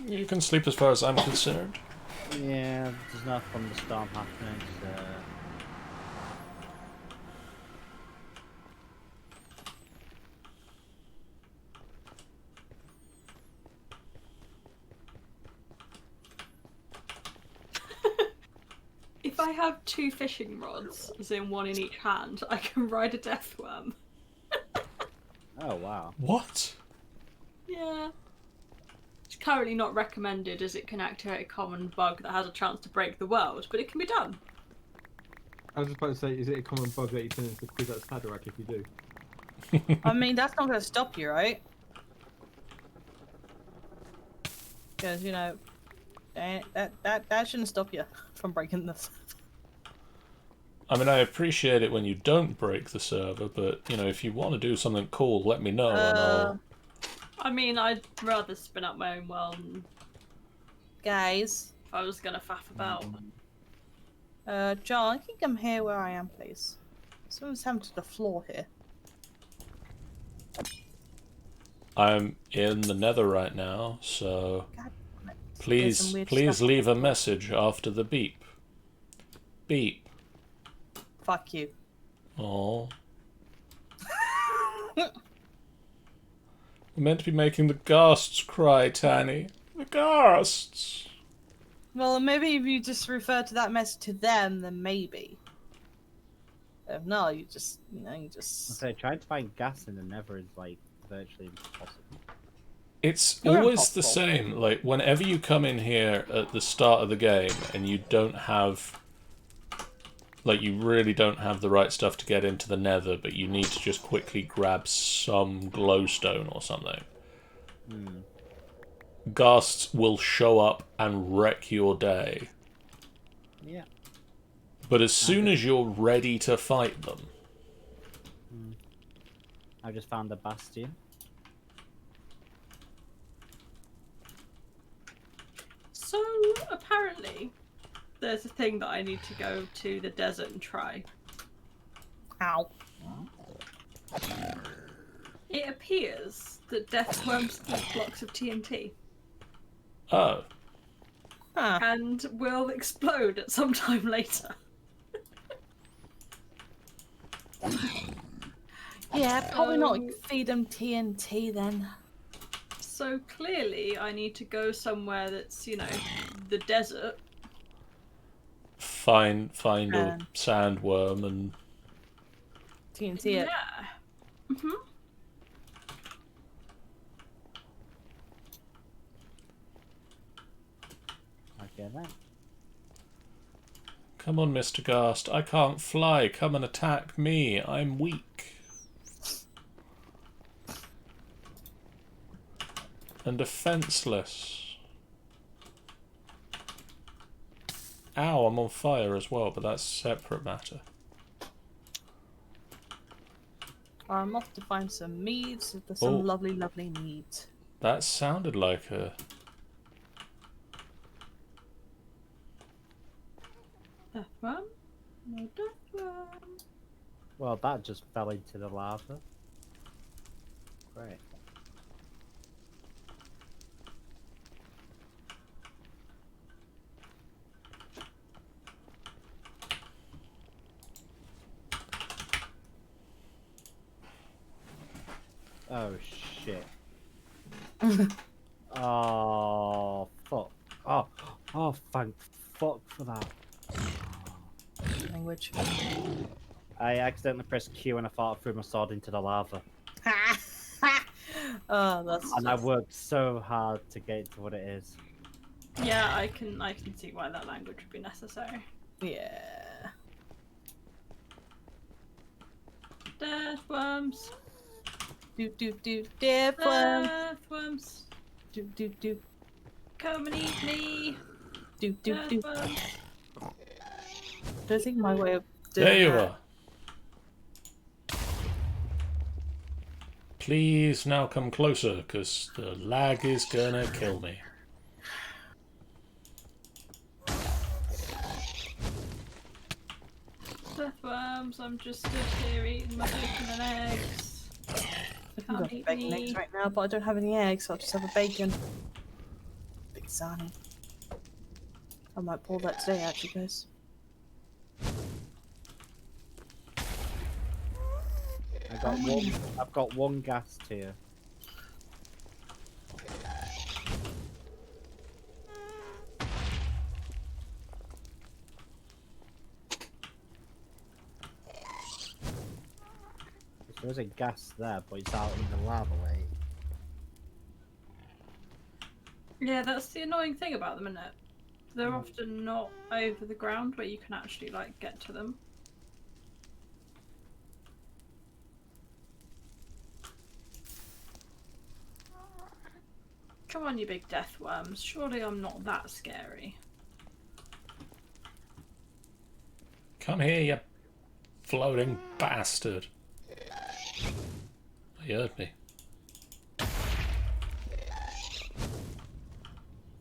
[SPEAKER 1] You can sleep as far as I'm concerned.
[SPEAKER 4] Yeah, there's no thunderstorm happening, so...
[SPEAKER 2] I have 2 fishing rods, as in one in each hand, I can ride a death worm.
[SPEAKER 4] Oh wow.
[SPEAKER 1] What?
[SPEAKER 2] Yeah. It's currently not recommended as it can activate a common bug that has a chance to break the world, but it can be done.
[SPEAKER 3] I was just about to say, is it a common bug that you turn into Kwisatz Haderach if you do?
[SPEAKER 6] I mean, that's not going to stop you, right? Because, you know, that shouldn't stop you from breaking this.
[SPEAKER 1] I mean, I appreciate it when you don't break the server, but, you know, if you want to do something cool, let me know and I'll...
[SPEAKER 2] I mean, I'd rather spin up my own world and
[SPEAKER 6] Guys.
[SPEAKER 2] if I was gonna faff about.
[SPEAKER 6] John, can you come here where I am, please? Something's happened to the floor here.
[SPEAKER 1] I'm in the nether right now, so...
[SPEAKER 6] God damn it. There's
[SPEAKER 1] Please,
[SPEAKER 6] some weird
[SPEAKER 1] please
[SPEAKER 6] stuff.
[SPEAKER 1] leave a message after the beep. Beep.
[SPEAKER 6] Fuck you.
[SPEAKER 1] Oh. We're meant to be making the ghasts cry, Tanny. The ghasts!
[SPEAKER 6] Well, maybe if you just refer to that message to them, then maybe. If not, you just,
[SPEAKER 4] So trying to find gas in the Nether is like virtually impossible.
[SPEAKER 1] It's
[SPEAKER 6] You're
[SPEAKER 1] always the
[SPEAKER 6] impossible.
[SPEAKER 1] same. Like, whenever you come in here at the start of the game and you don't have... Like, you really don't have the right stuff to get into the nether, but you need to just quickly grab some glowstone or something. Ghasts will show up and wreck your day.
[SPEAKER 4] Yeah.
[SPEAKER 1] But as soon as you're ready to fight them...
[SPEAKER 4] I just found a bastion.
[SPEAKER 2] So, apparently, there's a thing that I need to go to the desert and try.
[SPEAKER 6] Ow.
[SPEAKER 2] It appears that death worms eat blocks of TNT
[SPEAKER 1] Oh.
[SPEAKER 6] Huh.
[SPEAKER 2] and will explode at some time later.
[SPEAKER 6] Yeah, probably not
[SPEAKER 2] So-
[SPEAKER 6] feed them TNT then.
[SPEAKER 2] So clearly I need to go somewhere that's, you know, the desert.
[SPEAKER 1] Find a
[SPEAKER 6] Um.
[SPEAKER 1] sandworm and...
[SPEAKER 6] TNT it.
[SPEAKER 2] Yeah. Mm-hmm.
[SPEAKER 4] Okay then.
[SPEAKER 1] Come on, Mr. Ghast. I can't fly. Come and attack me. I'm weak. And defenseless. Ow, I'm on fire as well, but that's a separate matter.
[SPEAKER 6] I'm off to find some meads. There's some
[SPEAKER 1] Oh.
[SPEAKER 6] lovely, lovely meads.
[SPEAKER 1] That sounded like a...
[SPEAKER 2] Death worm? No death worm.
[SPEAKER 4] Well, that just fell into the lava. Great. Oh shit. Oh fuck. Oh thank fuck for that.
[SPEAKER 6] Language.
[SPEAKER 4] I accidentally pressed Q and I thought I threw my sword into the lava.
[SPEAKER 6] Oh, that's.
[SPEAKER 4] And I worked so hard to get it to what it is.
[SPEAKER 2] Yeah, I can see why that language would be necessary.
[SPEAKER 6] Yeah.
[SPEAKER 2] Death worms.
[SPEAKER 6] Death worm.
[SPEAKER 2] Death worms.
[SPEAKER 6] Do.
[SPEAKER 2] Come and eat me.
[SPEAKER 6] Do.
[SPEAKER 2] Death worms.
[SPEAKER 6] Don't think my way of doing
[SPEAKER 1] There you
[SPEAKER 6] that.
[SPEAKER 1] are. Please now come closer, because the lag is gonna kill me.
[SPEAKER 2] Death worms, I'm just stood here eating my bacon and eggs.
[SPEAKER 6] I've got bacon and eggs right now, but I don't have any eggs, so I'll just have a bacon. Big Sani. I might pull that today, actually, guys.
[SPEAKER 4] I've got one gas tier. There is a gas there, but it's out in the lava lake.
[SPEAKER 2] Yeah, that's the annoying thing about them, isn't it? They're often not over the ground where you can actually like get to them. Come on, you big death worms. Surely I'm not that scary.
[SPEAKER 1] Come here, you floating bastard. You heard me.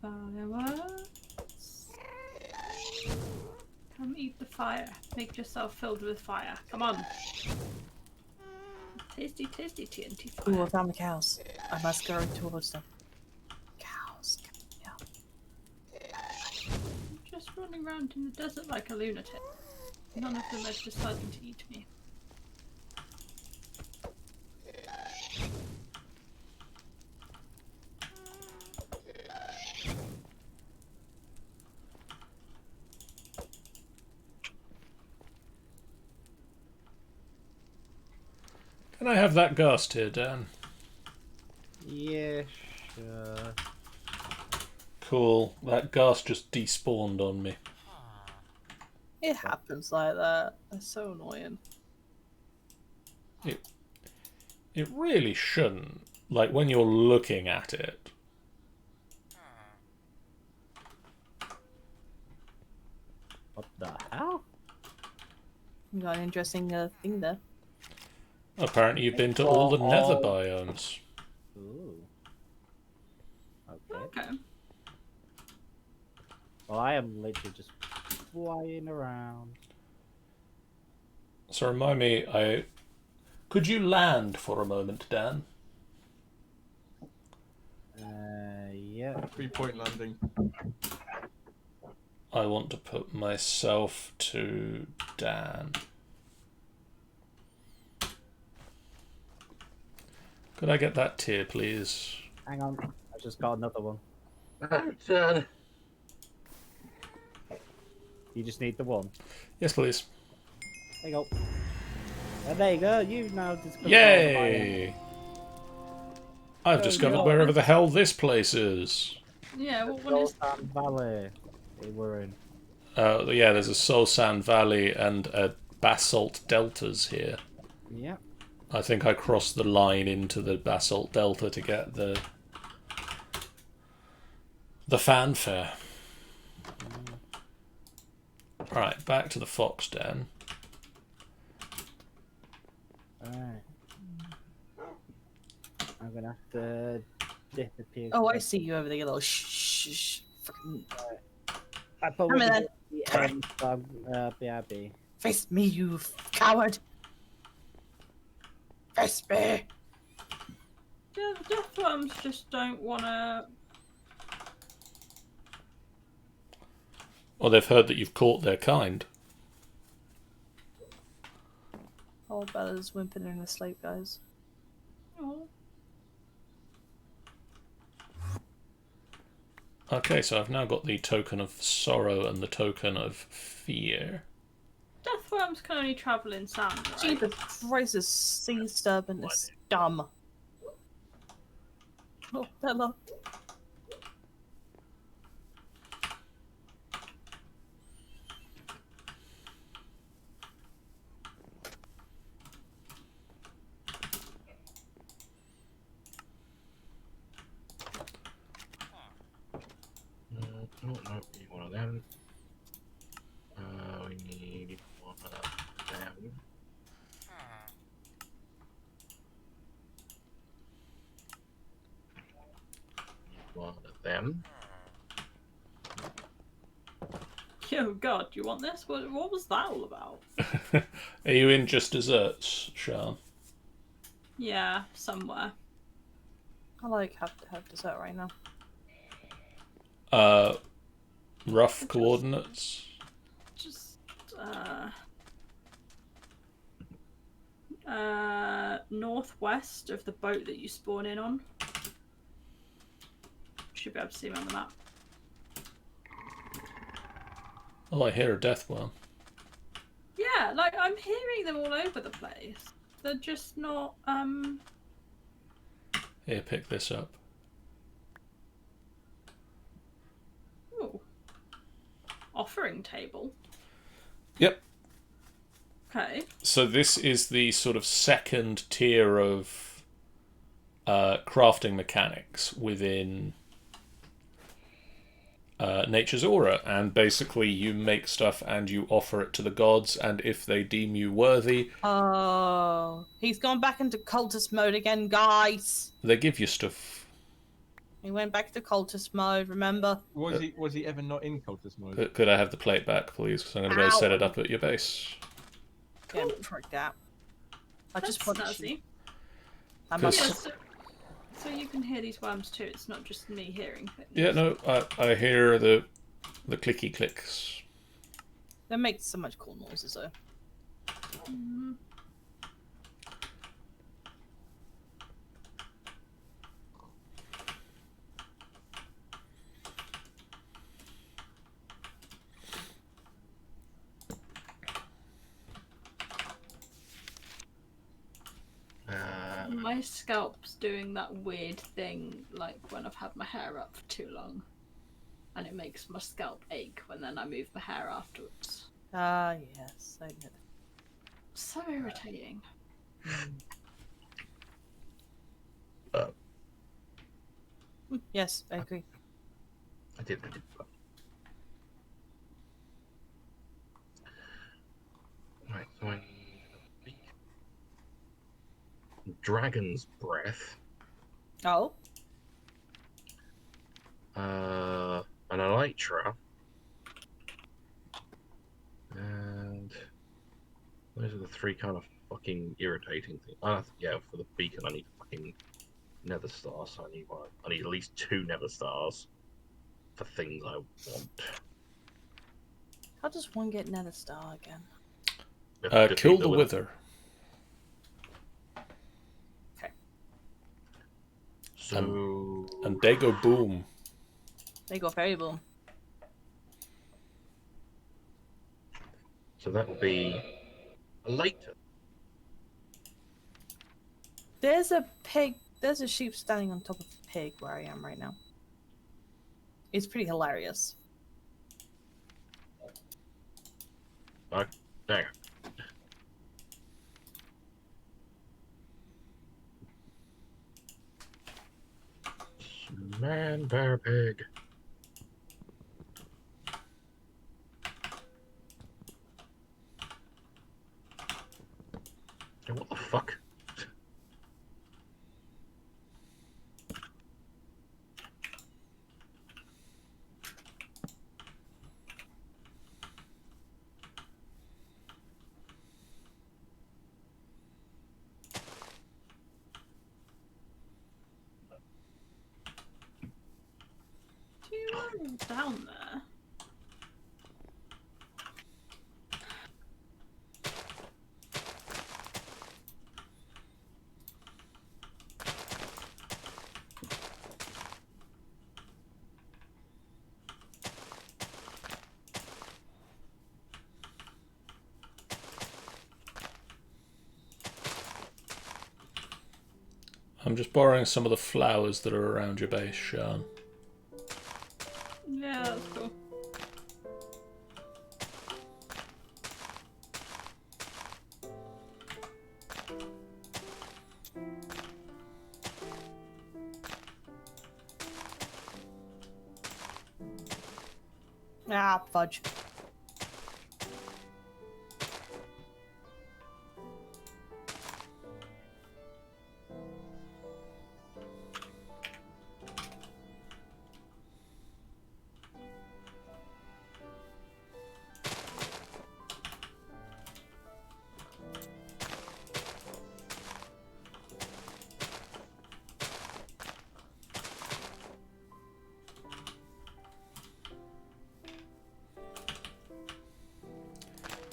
[SPEAKER 2] Fireworks. Come eat the fire. Make yourself filled with fire. Come on. Tasty, tasty TNT fire.
[SPEAKER 6] Ooh, I found the cows. I must go towards them. Cows. Yeah.
[SPEAKER 2] I'm just running around in the desert like a lunatic. None of them are deciding to eat me.
[SPEAKER 1] Can I have that ghast here, Dan?
[SPEAKER 4] Yeah, sure.
[SPEAKER 1] Cool. That ghast just despawned on me.
[SPEAKER 6] It happens like that. That's so annoying.
[SPEAKER 1] It really shouldn't. Like, when you're looking at it.
[SPEAKER 4] What the hell?
[SPEAKER 6] You got an interesting thing there.
[SPEAKER 1] Apparently you've been to all the nether biomes.
[SPEAKER 4] Ooh. Okay.
[SPEAKER 2] Okay.
[SPEAKER 4] Well, I am literally just flying around.
[SPEAKER 1] So remind me, could you land for a moment, Dan?
[SPEAKER 4] Yeah.
[SPEAKER 3] 3-point landing.
[SPEAKER 1] I want to put myself to Dan. Could I get that tier, please?
[SPEAKER 4] Hang on, I just got another one.
[SPEAKER 5] Turn.
[SPEAKER 4] You just need the one.
[SPEAKER 1] Yes, please.
[SPEAKER 4] There you go. And there you go. You've now discovered.
[SPEAKER 1] Yay! I've discovered
[SPEAKER 2] yeah.
[SPEAKER 1] wherever the hell this place is.
[SPEAKER 2] Yeah, what one is
[SPEAKER 4] Sand Valley. They were in.
[SPEAKER 1] Yeah, there's a Soul Sand Valley and a Basalt Deltas here.
[SPEAKER 4] Yeah.
[SPEAKER 1] I think I crossed the line into the Basalt Delta to get the fanfare. Right, back to the fox den.
[SPEAKER 4] Alright. I'm gonna have to disappear.
[SPEAKER 6] Oh, I see you over there, you little shh. Fucking
[SPEAKER 4] I put
[SPEAKER 6] Come
[SPEAKER 4] with
[SPEAKER 6] here.
[SPEAKER 4] the end from BRB.
[SPEAKER 6] face me, you coward. Face me.
[SPEAKER 2] Yeah, the death worms just don't wanna.
[SPEAKER 1] Well, they've heard that you've caught their kind.
[SPEAKER 6] Oh, Bella's whimpering asleep, guys.
[SPEAKER 2] Oh.
[SPEAKER 1] Okay, so I've now got the token of sorrow and the token of fear.
[SPEAKER 2] Death worms can only travel in sand, right?
[SPEAKER 6] Jesus Christ, this sea disturbance is dumb. Oh, Bella.
[SPEAKER 5] No, we need one of them. We need one of them. One of them.
[SPEAKER 2] Oh god, you want this? What was that all about?
[SPEAKER 1] Are you in just desserts, Sean?
[SPEAKER 2] Yeah, somewhere.
[SPEAKER 6] I like have to have dessert right now.
[SPEAKER 1] Rough coordinates.
[SPEAKER 2] Just northwest of the boat that you spawn in on. Should be able to see me on the map.
[SPEAKER 1] Oh, I hear a death worm.
[SPEAKER 2] Yeah, like I'm hearing them all over the place. They're just not.
[SPEAKER 1] Here, pick this up.
[SPEAKER 2] Ooh. Offering table.
[SPEAKER 1] Yep.
[SPEAKER 2] Okay.
[SPEAKER 1] So this is the sort of second tier of crafting mechanics within Nature's Aura, and basically you make stuff and you offer it to the gods, and if they deem you worthy,
[SPEAKER 6] He's gone back into cultist mode again, guys.
[SPEAKER 1] they give you stuff.
[SPEAKER 6] He went back to cultist mode, remember?
[SPEAKER 3] Was he ever not in cultist mode?
[SPEAKER 1] Could I have the plate back, please? Because I'm going to go set it up at your base.
[SPEAKER 6] Yeah, frick out. I
[SPEAKER 2] That's
[SPEAKER 6] just put
[SPEAKER 2] snazzy.
[SPEAKER 6] I
[SPEAKER 1] Because-
[SPEAKER 6] must
[SPEAKER 2] Yeah, so you can hear these worms too. It's not just me hearing things.
[SPEAKER 1] Yeah, no, I hear the clicky clicks.
[SPEAKER 6] They make so much cool noises though.
[SPEAKER 2] Mhm. My scalp's doing that weird thing, like when I've had my hair up for too long, and it makes my scalp ache when then I move my hair afterwards.
[SPEAKER 6] Ah, yes, I get it.
[SPEAKER 2] So irritating.
[SPEAKER 6] Yes, I agree.
[SPEAKER 5] I did. Right, so I need Dragon's Breath,
[SPEAKER 6] Oh,
[SPEAKER 5] an Elytra, and those are the three kind of fucking irritating things. Yeah, for the beacon I need fucking nether stars, so I need one. I need at least 2 nether stars for things I want.
[SPEAKER 6] how does one get nether star again?
[SPEAKER 5] Defeat
[SPEAKER 1] Kill the wither.
[SPEAKER 5] So
[SPEAKER 1] And they go boom.
[SPEAKER 6] They go fairy boom.
[SPEAKER 5] So that would be later.
[SPEAKER 6] There's a pig. There's a sheep standing on top of a pig where I am right now. It's pretty hilarious.
[SPEAKER 5] There. Man, bear, pig. Hey, what the fuck?
[SPEAKER 2] Do you want down there?
[SPEAKER 1] I'm just borrowing some of the flowers that are around your base, Sean.
[SPEAKER 2] Yeah, that's cool.
[SPEAKER 6] Ah, fudge.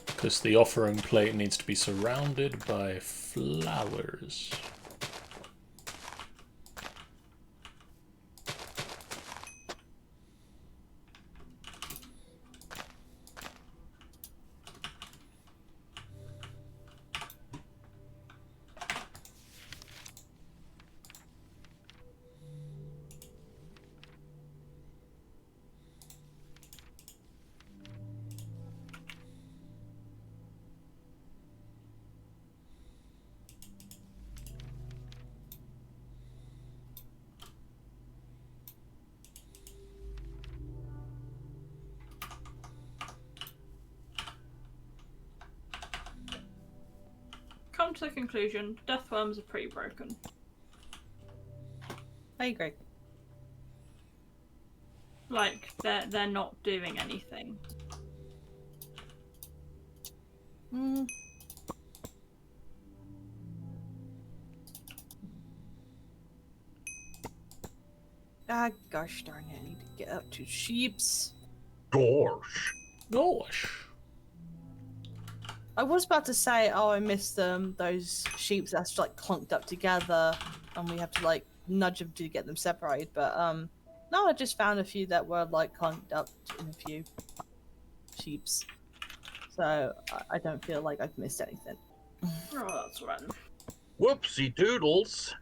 [SPEAKER 1] Because the offering plate needs to be surrounded by flowers.
[SPEAKER 2] to the conclusion, deathworms are pretty broken.
[SPEAKER 6] I agree.
[SPEAKER 2] Like, they're not doing anything.
[SPEAKER 6] Mm. Ah, gosh darn it, I need to get up to sheeps.
[SPEAKER 5] Gosh.
[SPEAKER 1] Gosh.
[SPEAKER 6] I was about to say, oh, I missed those sheeps that's like clunked up together, and we have to like nudge them to get them separated. But no, I just found a few that were like clunked up in a few sheeps, so I don't feel like I've missed anything.
[SPEAKER 2] Oh, that's right.
[SPEAKER 5] Whoopsie doodles.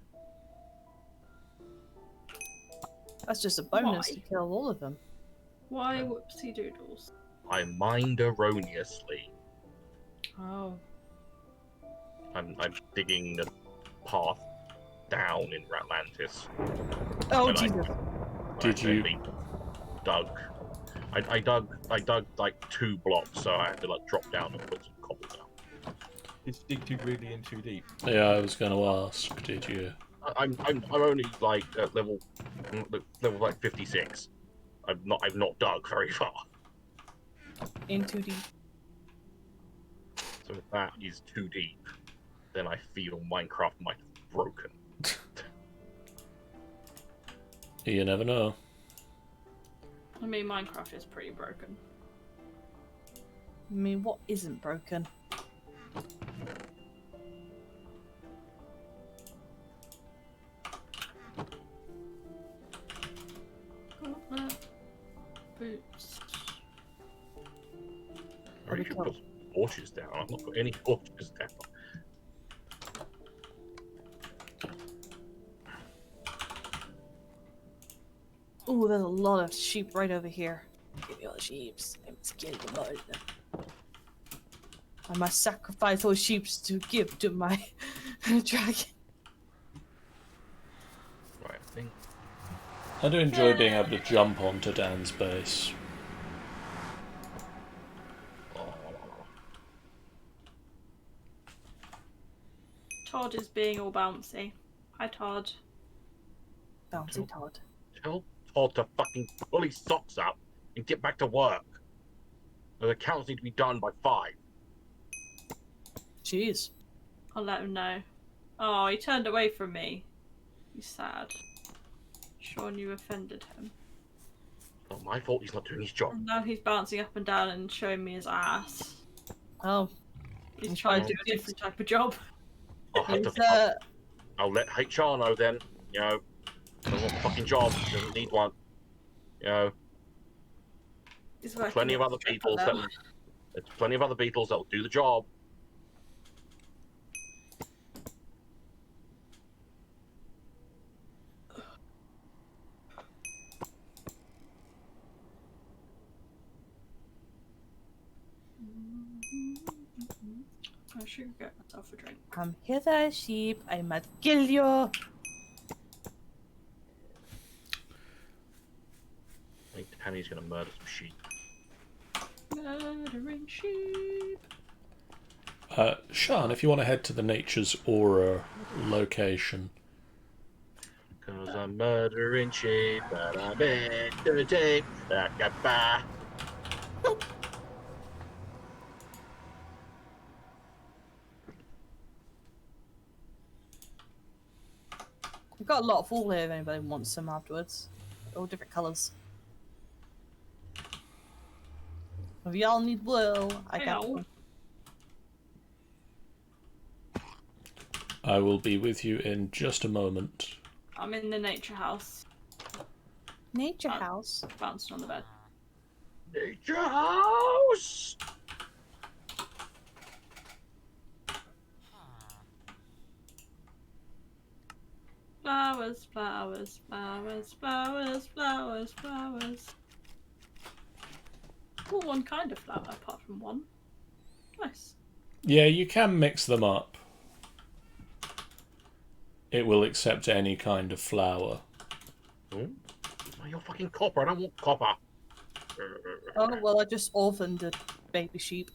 [SPEAKER 6] That's just a bonus
[SPEAKER 2] Why?
[SPEAKER 6] to kill all of them.
[SPEAKER 2] Why whoopsie doodles?
[SPEAKER 5] I mined erroneously.
[SPEAKER 2] Oh.
[SPEAKER 5] I'm digging the path down in Atlantis.
[SPEAKER 6] Oh
[SPEAKER 5] And
[SPEAKER 6] Jesus!
[SPEAKER 1] Did you-
[SPEAKER 5] accidentally dug? I dug like 2 blocks, so I had to like drop down and put some cobble down.
[SPEAKER 3] Did you dig too greedily and too deep?
[SPEAKER 1] Yeah, I was going to ask, did you?
[SPEAKER 5] I'm only like at level like 56. I've not dug very far.
[SPEAKER 6] In too deep.
[SPEAKER 5] So if that is too deep, then I feel Minecraft might have broken.
[SPEAKER 1] You never know.
[SPEAKER 2] I mean, Minecraft is pretty broken.
[SPEAKER 6] I mean, what isn't broken?
[SPEAKER 2] Gauntlet, boots.
[SPEAKER 5] Or you should put torches down. I've not got any torches down.
[SPEAKER 6] Ooh, there's a lot of sheep right over here. Give me all the sheep. I must kill them all. I must sacrifice those sheep to give to my dragon.
[SPEAKER 5] Right, I think.
[SPEAKER 1] I do enjoy being able to jump onto Dan's base.
[SPEAKER 2] Todd is being all bouncy. Hi, Todd.
[SPEAKER 6] Bouncy Todd.
[SPEAKER 5] Tell Todd to fucking pull his socks up and get back to work. The accounts need to be done by 5.
[SPEAKER 6] Jeez.
[SPEAKER 2] I'll let him know. Oh, he turned away from me. He's sad. Sean, you offended him.
[SPEAKER 5] Not my fault he's not doing his job.
[SPEAKER 2] And now he's bouncing up and down and showing me his ass.
[SPEAKER 6] Oh.
[SPEAKER 2] He's
[SPEAKER 6] I'm
[SPEAKER 2] trying to
[SPEAKER 6] trying
[SPEAKER 2] do a different type of job.
[SPEAKER 5] I'll have
[SPEAKER 6] Is,
[SPEAKER 5] to. I'll let HR know then. You know, doesn't want a fucking job. Doesn't need one. You know,
[SPEAKER 2] He's working
[SPEAKER 5] plenty of
[SPEAKER 2] at
[SPEAKER 5] other
[SPEAKER 2] the strip
[SPEAKER 5] beetles that.
[SPEAKER 2] now.
[SPEAKER 5] There's plenty of other beetles that will do the job.
[SPEAKER 2] I should get myself a drink.
[SPEAKER 6] Come hither, sheep. I must kill you.
[SPEAKER 5] I think Tanny's gonna murder some sheep.
[SPEAKER 2] Murdering sheep.
[SPEAKER 1] Sean, if you want to head to the Nature's Aura location.
[SPEAKER 5] Cause I'm murdering sheep, but I'm into tape. Ba-ga-ba.
[SPEAKER 6] We've got a lot of wool here if anybody wants some afterwards. All different colours. If y'all need wool, I got
[SPEAKER 2] Ow.
[SPEAKER 6] one.
[SPEAKER 1] I will be with you in just a moment.
[SPEAKER 2] I'm in the nature house,
[SPEAKER 6] Nature house.
[SPEAKER 2] bouncing on the bed.
[SPEAKER 5] Nature house!
[SPEAKER 2] Flowers, flowers, flowers, flowers, flowers, flowers. All one kind of flower, apart from one. Nice.
[SPEAKER 1] Yeah, you can mix them up. It will accept any kind of flower.
[SPEAKER 5] Oh, you're fucking copper. I don't want copper.
[SPEAKER 6] Oh, well, I just orphaned a baby sheep.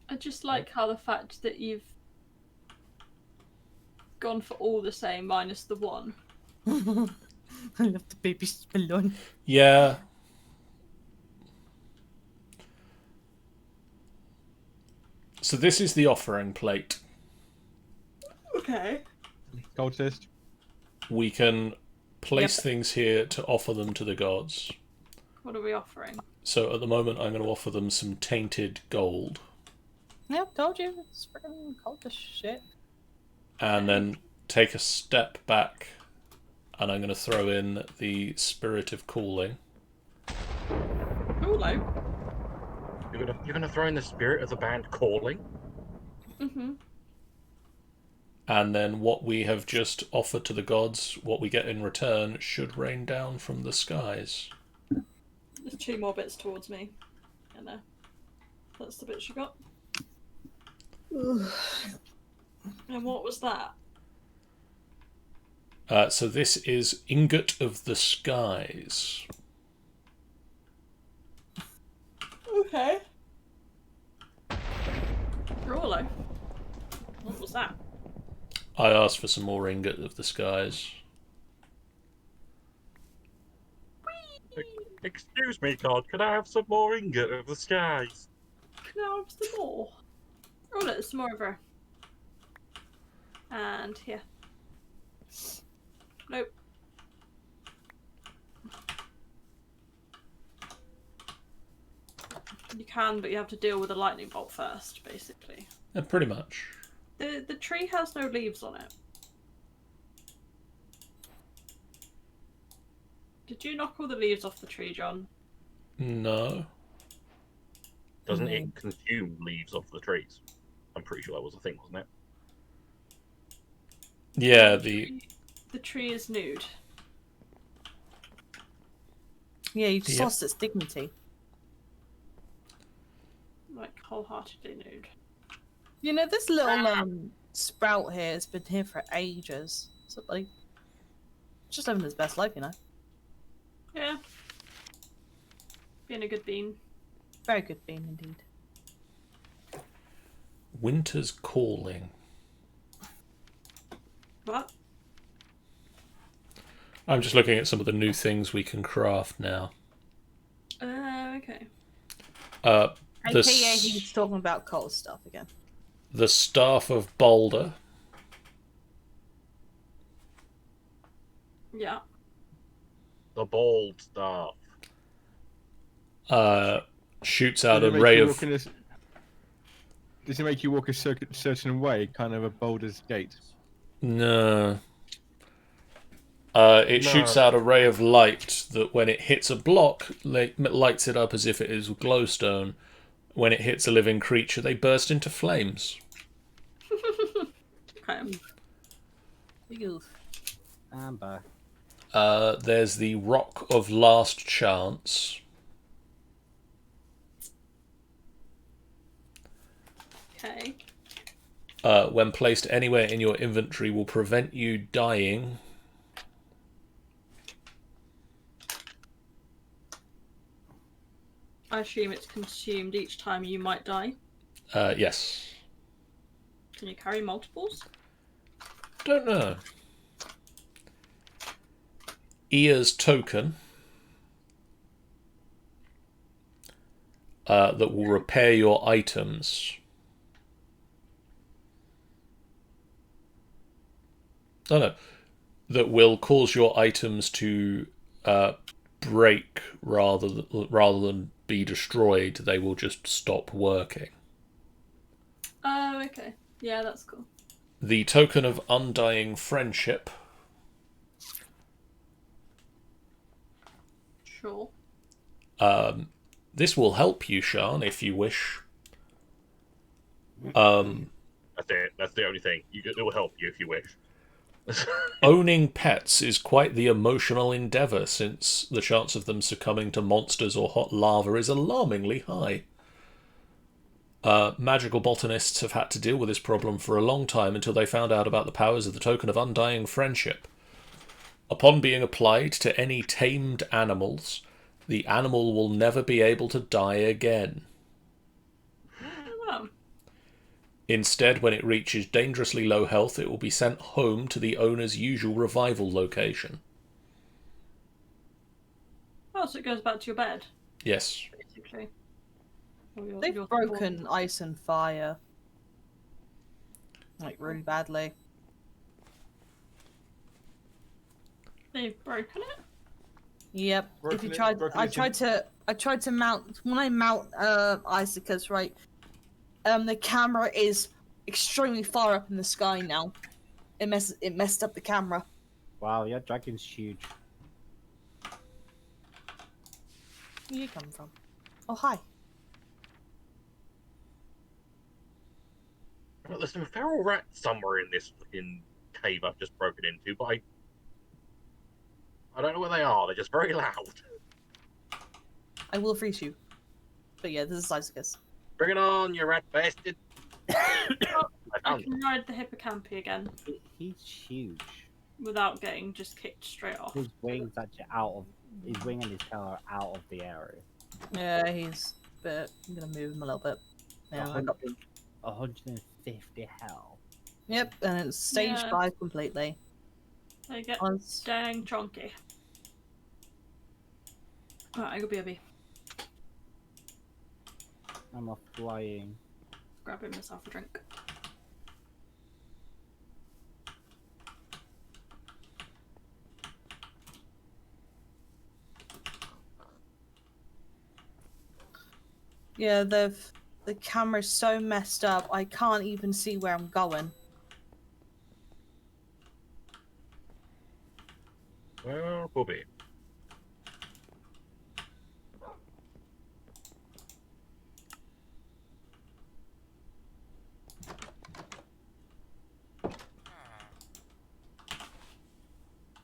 [SPEAKER 2] I just like how the fact that you've gone for all the same minus the one.
[SPEAKER 6] I love the baby balloon.
[SPEAKER 1] Yeah. So this is the offering plate.
[SPEAKER 2] Okay.
[SPEAKER 3] Cultist.
[SPEAKER 1] We can place
[SPEAKER 6] Yep.
[SPEAKER 1] things here to offer them to the gods.
[SPEAKER 2] What are we offering?
[SPEAKER 1] So at the moment, I'm going to offer them some tainted gold.
[SPEAKER 6] Yep, told you. It's freaking cultist shit.
[SPEAKER 1] And then take a step back, and I'm going to throw in the Spirit of Calling.
[SPEAKER 2] Hello.
[SPEAKER 5] You're gonna throw in the spirit of the band calling?
[SPEAKER 2] Mm-hmm.
[SPEAKER 1] And then what we have just offered to the gods, what we get in return, should rain down from the skies.
[SPEAKER 2] There's 2 more bits towards me. And that's the bits you got. And what was that?
[SPEAKER 1] So this is Ingot of the Skies.
[SPEAKER 2] Okay. Rawlo. What was that?
[SPEAKER 1] I asked for some more Ingot of the Skies.
[SPEAKER 5] Excuse me, God, could I have some more ingot of the skies?
[SPEAKER 2] No, it's the more. Oh, look, there's some more over. And here. Nope. You can, but you have to deal with a lightning bolt first, basically.
[SPEAKER 1] Pretty much.
[SPEAKER 2] The tree has no leaves on it. Did you knock all the leaves off the tree, John?
[SPEAKER 1] No.
[SPEAKER 5] Doesn't it consume leaves off the trees? I'm pretty sure that was a thing, wasn't it?
[SPEAKER 1] Yeah,
[SPEAKER 2] The tree is nude.
[SPEAKER 6] Yeah, you just
[SPEAKER 1] Yep.
[SPEAKER 6] lost its dignity.
[SPEAKER 2] Like, wholeheartedly nude.
[SPEAKER 6] You know, this little sprout here has been here for ages. So, like, just living his best life, you know.
[SPEAKER 2] Yeah. Being a good bean.
[SPEAKER 6] Very good bean indeed.
[SPEAKER 1] Winter's Calling.
[SPEAKER 2] What?
[SPEAKER 1] I'm just looking at some of the new things we can craft now.
[SPEAKER 2] Okay.
[SPEAKER 1] The,
[SPEAKER 6] AKA he's talking about coal stuff again.
[SPEAKER 1] the Staff of Boulder.
[SPEAKER 2] Yeah.
[SPEAKER 5] The bald staff.
[SPEAKER 1] Shoots out
[SPEAKER 3] Does
[SPEAKER 1] a
[SPEAKER 3] it make
[SPEAKER 1] ray
[SPEAKER 3] you
[SPEAKER 1] of...
[SPEAKER 3] walk in a- Does it make you walk a certain way, kind of a Baldur's Gate?
[SPEAKER 1] No. It
[SPEAKER 5] No.
[SPEAKER 1] shoots out a ray of light that when it hits a block, lights it up as if it is glowstone. When it hits a living creature, they burst into flames.
[SPEAKER 2] Okay.
[SPEAKER 6] Oof.
[SPEAKER 4] Amber.
[SPEAKER 1] There's the Rock of Last Chance.
[SPEAKER 2] Okay.
[SPEAKER 1] When placed anywhere in your inventory, will prevent you dying.
[SPEAKER 2] I assume it's consumed each time you might die.
[SPEAKER 1] Yes.
[SPEAKER 2] Can you carry multiples?
[SPEAKER 1] Don't know. Ear's Token. That will repair your items. Oh no. That will cause your items to break rather than be destroyed. They will just stop working.
[SPEAKER 2] Oh, okay. Yeah, that's cool.
[SPEAKER 1] The Token of Undying Friendship.
[SPEAKER 2] Sure.
[SPEAKER 1] This will help you, Sean, if you wish.
[SPEAKER 5] That's it. That's the only thing. It will help you if you wish.
[SPEAKER 1] Owning pets is quite the emotional endeavour, since the chance of them succumbing to monsters or hot lava is alarmingly high. Magical botanists have had to deal with this problem for a long time until they found out about the powers of the Token of Undying Friendship. Upon being applied to any tamed animals, the animal will never be able to die again.
[SPEAKER 2] Oh,
[SPEAKER 1] Instead, when it reaches dangerously low health, it will be sent home to the owner's usual revival location.
[SPEAKER 2] Oh, so it goes back to your bed,
[SPEAKER 1] Yes.
[SPEAKER 2] basically.
[SPEAKER 6] They've broken ice and fire. Like, really badly.
[SPEAKER 2] They've broken it?
[SPEAKER 6] Yep.
[SPEAKER 3] Broken
[SPEAKER 6] If you
[SPEAKER 3] it-
[SPEAKER 6] tried,
[SPEAKER 3] broken
[SPEAKER 6] I
[SPEAKER 3] it
[SPEAKER 6] tried to mount when I mount Icicus, right? The camera is extremely far up in the sky now. It messed up the camera.
[SPEAKER 4] Wow, your dragon's huge.
[SPEAKER 6] Where you come from? Oh, hi.
[SPEAKER 5] Well, there's some feral rats somewhere in this fucking cave I've just broken into, but I don't know where they are. They're just very loud.
[SPEAKER 6] I will freeze you. But yeah, this is Icicus.
[SPEAKER 5] Bring it on, you rat bastard.
[SPEAKER 2] I
[SPEAKER 5] found
[SPEAKER 2] can ride the hippocampi again
[SPEAKER 4] He's huge.
[SPEAKER 2] without getting just kicked straight off.
[SPEAKER 4] His wings actually out of his wing and his tail are out of the area.
[SPEAKER 6] Yeah, he's a bit. I'm gonna move him a little bit. Yeah, I got.
[SPEAKER 4] 150 health.
[SPEAKER 6] Yep, and it's stage
[SPEAKER 2] Yeah.
[SPEAKER 6] 5 completely.
[SPEAKER 2] They get
[SPEAKER 6] Once.
[SPEAKER 2] dang chonky. Right, I go BRB.
[SPEAKER 4] I'm off flying.
[SPEAKER 2] Grabbing myself a drink.
[SPEAKER 6] Yeah, the camera's so messed up. I can't even see where I'm going.
[SPEAKER 5] Well, could be.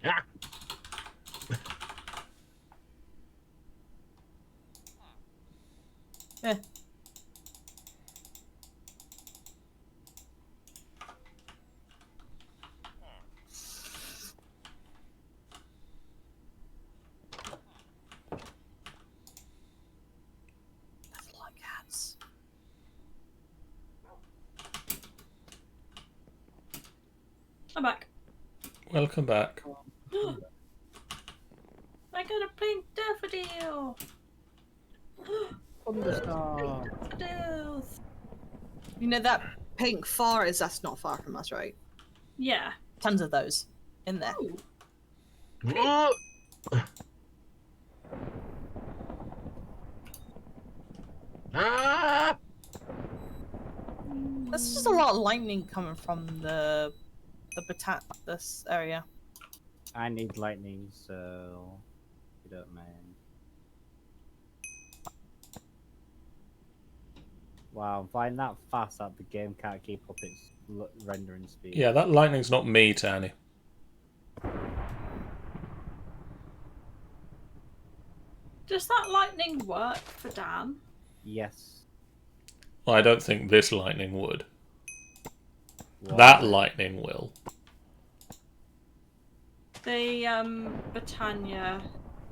[SPEAKER 5] Yeah.
[SPEAKER 6] Eh. That's a lot of cats.
[SPEAKER 2] I'm back.
[SPEAKER 1] Welcome back.
[SPEAKER 2] I got a pink daffodil.
[SPEAKER 4] Thunderstorm.
[SPEAKER 2] Daffodils.
[SPEAKER 6] You know that pink forest? That's not far from us, right?
[SPEAKER 2] Yeah.
[SPEAKER 6] Tons of those in there.
[SPEAKER 2] Ooh.
[SPEAKER 5] Oh! Ah!
[SPEAKER 6] There's just a lot of lightning coming from this area.
[SPEAKER 4] I need lightning, so if you don't mind. Wow, I'm flying that fast that the game can't keep up its rendering speed.
[SPEAKER 1] Yeah, that lightning's not me, Tanny.
[SPEAKER 2] Does that lightning work for Dan?
[SPEAKER 4] Yes.
[SPEAKER 1] Well, I don't think this lightning would.
[SPEAKER 4] Why?
[SPEAKER 1] That lightning will.
[SPEAKER 2] The Botania,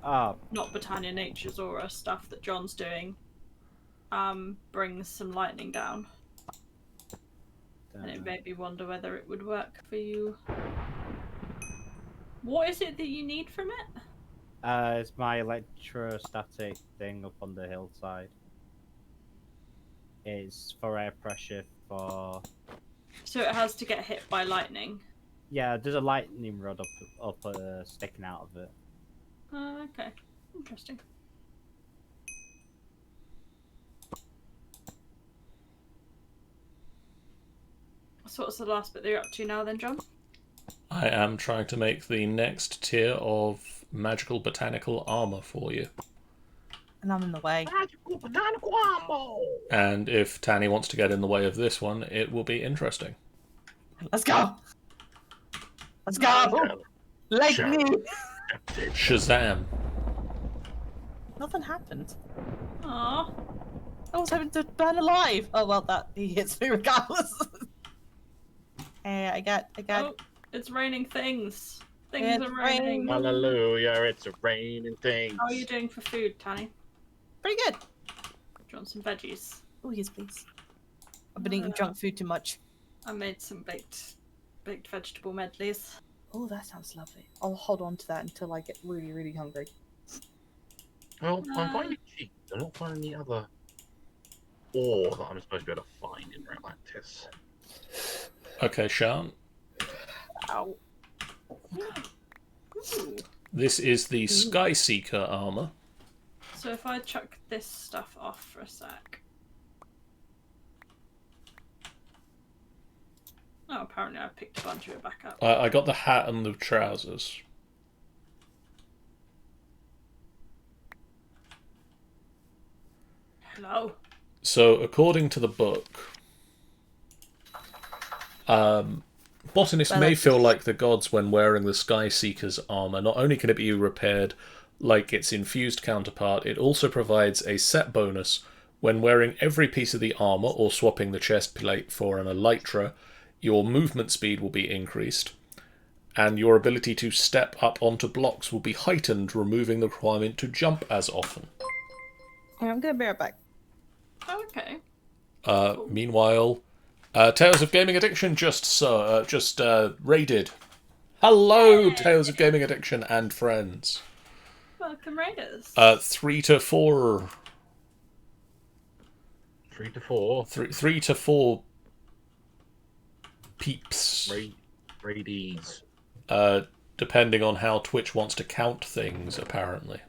[SPEAKER 4] Ah,
[SPEAKER 2] not Botania, Nature's Aura stuff that John's doing, brings some lightning down. And it made me wonder whether it would work for you. What is it that you need from it?
[SPEAKER 4] It's my electrostatic thing up on the hillside. It's for air pressure for...
[SPEAKER 2] So it has to get hit by lightning.
[SPEAKER 4] Yeah, there's a lightning rod sticking out of it.
[SPEAKER 2] Okay. Interesting. So what's the last bit that you're up to now then, John?
[SPEAKER 1] I am trying to make the next tier of magical botanical armor for you.
[SPEAKER 6] And I'm in the way.
[SPEAKER 5] Magical botanical ammo!
[SPEAKER 1] And if Tanny wants to get in the way of this one, it will be interesting.
[SPEAKER 6] Let's go! Let's go! Like me!
[SPEAKER 1] Shazam.
[SPEAKER 6] Nothing happened.
[SPEAKER 2] Aww.
[SPEAKER 6] I was hoping to burn alive. Oh well, that he hits me regardless. Hey, I got.
[SPEAKER 2] Oh, it's raining things. Things
[SPEAKER 6] It's
[SPEAKER 2] are raining.
[SPEAKER 6] raining.
[SPEAKER 5] Hallelujah, it's a raining thing.
[SPEAKER 2] How are you doing for food, Tanny?
[SPEAKER 6] Pretty good.
[SPEAKER 2] Do you want some veggies?
[SPEAKER 6] Oh yes, please. I've been eating junk food too much.
[SPEAKER 2] I made some baked vegetable medleys.
[SPEAKER 6] Oh, that sounds lovely. I'll hold on to that until I get really, really hungry.
[SPEAKER 5] Well, I'm finding cheap. I'm not finding the other ore that I'm supposed to be able to find in Atlantis.
[SPEAKER 1] Okay, Sean.
[SPEAKER 6] Ow.
[SPEAKER 2] Ooh.
[SPEAKER 1] This is the Skyseeker armor.
[SPEAKER 2] So if I chuck this stuff off for a sec. Oh, apparently I picked a bunch of it back up.
[SPEAKER 1] I got the hat and the trousers.
[SPEAKER 2] Hello.
[SPEAKER 1] So, according to the book, Botanist may feel like the gods when wearing the Skyseeker's armor. Not only can it be repaired like its infused counterpart, it also provides a set bonus when wearing every piece of the armor or swapping the chest plate for an elytra. Your movement speed will be increased, and your ability to step up onto blocks will be heightened, removing the requirement to jump as often.
[SPEAKER 6] I'm gonna be right back.
[SPEAKER 2] Oh, okay.
[SPEAKER 1] Meanwhile, Tales of Gaming Addiction just raided. Hello, Tales of Gaming Addiction and friends.
[SPEAKER 2] Welcome, Raiders.
[SPEAKER 1] 3 to 4.
[SPEAKER 5] 3 to 4.
[SPEAKER 1] 3 to 4 peeps.
[SPEAKER 5] Raidies.
[SPEAKER 1] Depending on how Twitch wants to count things, apparently.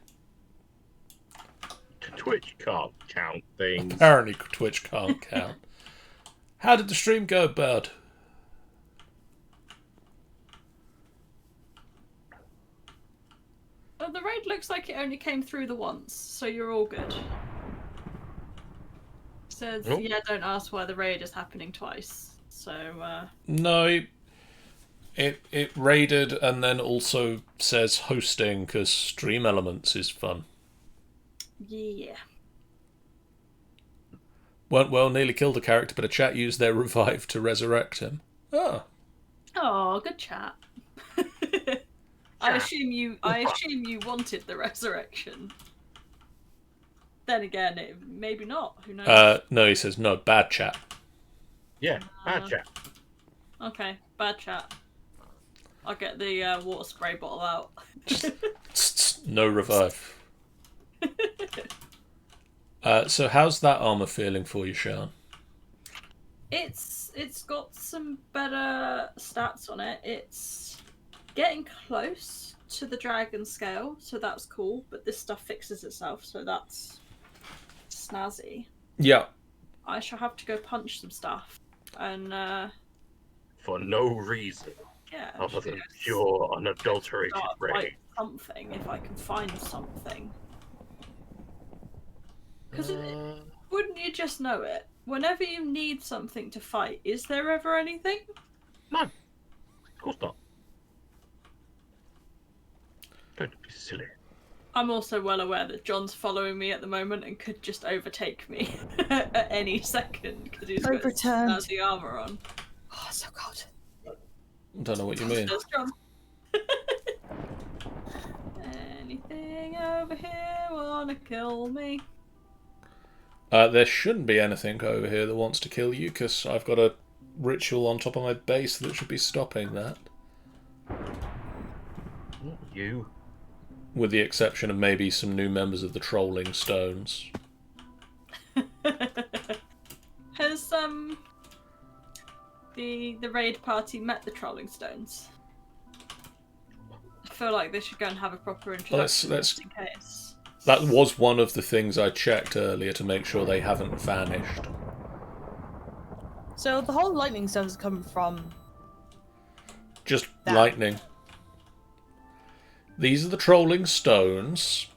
[SPEAKER 5] Twitch can't count things.
[SPEAKER 1] Apparently Twitch can't count. How did the stream go, bud?
[SPEAKER 2] Well, the raid looks like it only came through the once, so you're all good. Says,
[SPEAKER 5] Nope.
[SPEAKER 2] yeah, don't ask why the raid is happening twice. So,
[SPEAKER 1] No, it raided and then also says hosting because Stream Elements is fun.
[SPEAKER 2] yeah.
[SPEAKER 1] Well, nearly killed a character, but a chat used their revive to resurrect him. Oh.
[SPEAKER 2] Oh, good chat. I assume you wanted the resurrection. Then again, maybe not. Who knows?
[SPEAKER 1] No, he says no, bad chat.
[SPEAKER 5] Yeah, bad chat.
[SPEAKER 2] Okay, bad chat. I'll get the water spray bottle out.
[SPEAKER 1] No revive. So how's that armor feeling for you, Sean?
[SPEAKER 2] It's got some better stats on it. It's getting close to the dragon scale, so that's cool. But this stuff fixes itself, so that's snazzy.
[SPEAKER 1] Yeah.
[SPEAKER 2] I shall have to go punch some stuff, and
[SPEAKER 5] For no reason
[SPEAKER 2] yeah,
[SPEAKER 5] other than pure unadulterated
[SPEAKER 2] start,
[SPEAKER 5] raid.
[SPEAKER 2] like, something if I can find something. Because wouldn't you just know it? Whenever you need something to fight, is there ever anything?
[SPEAKER 5] No, of course not. Don't be silly.
[SPEAKER 2] I'm also well aware that John's following me at the moment and could just overtake me at any second because he's got the armor on.
[SPEAKER 6] Oh, so cold.
[SPEAKER 1] I don't know what you mean.
[SPEAKER 2] There's John. Anything over here wanna kill me?
[SPEAKER 1] There shouldn't be anything over here that wants to kill you, because I've got a ritual on top of my base that should be stopping that.
[SPEAKER 5] Not you.
[SPEAKER 1] With the exception of maybe some new members of the Trolling Stones.
[SPEAKER 2] Has the raid party met the Trolling Stones? I feel like they should go and have a proper introduction just in case.
[SPEAKER 1] That was one of the things I checked earlier to make sure they haven't vanished.
[SPEAKER 6] So the whole lightning stuff is coming from...
[SPEAKER 1] Just lightning. These are the Trolling Stones.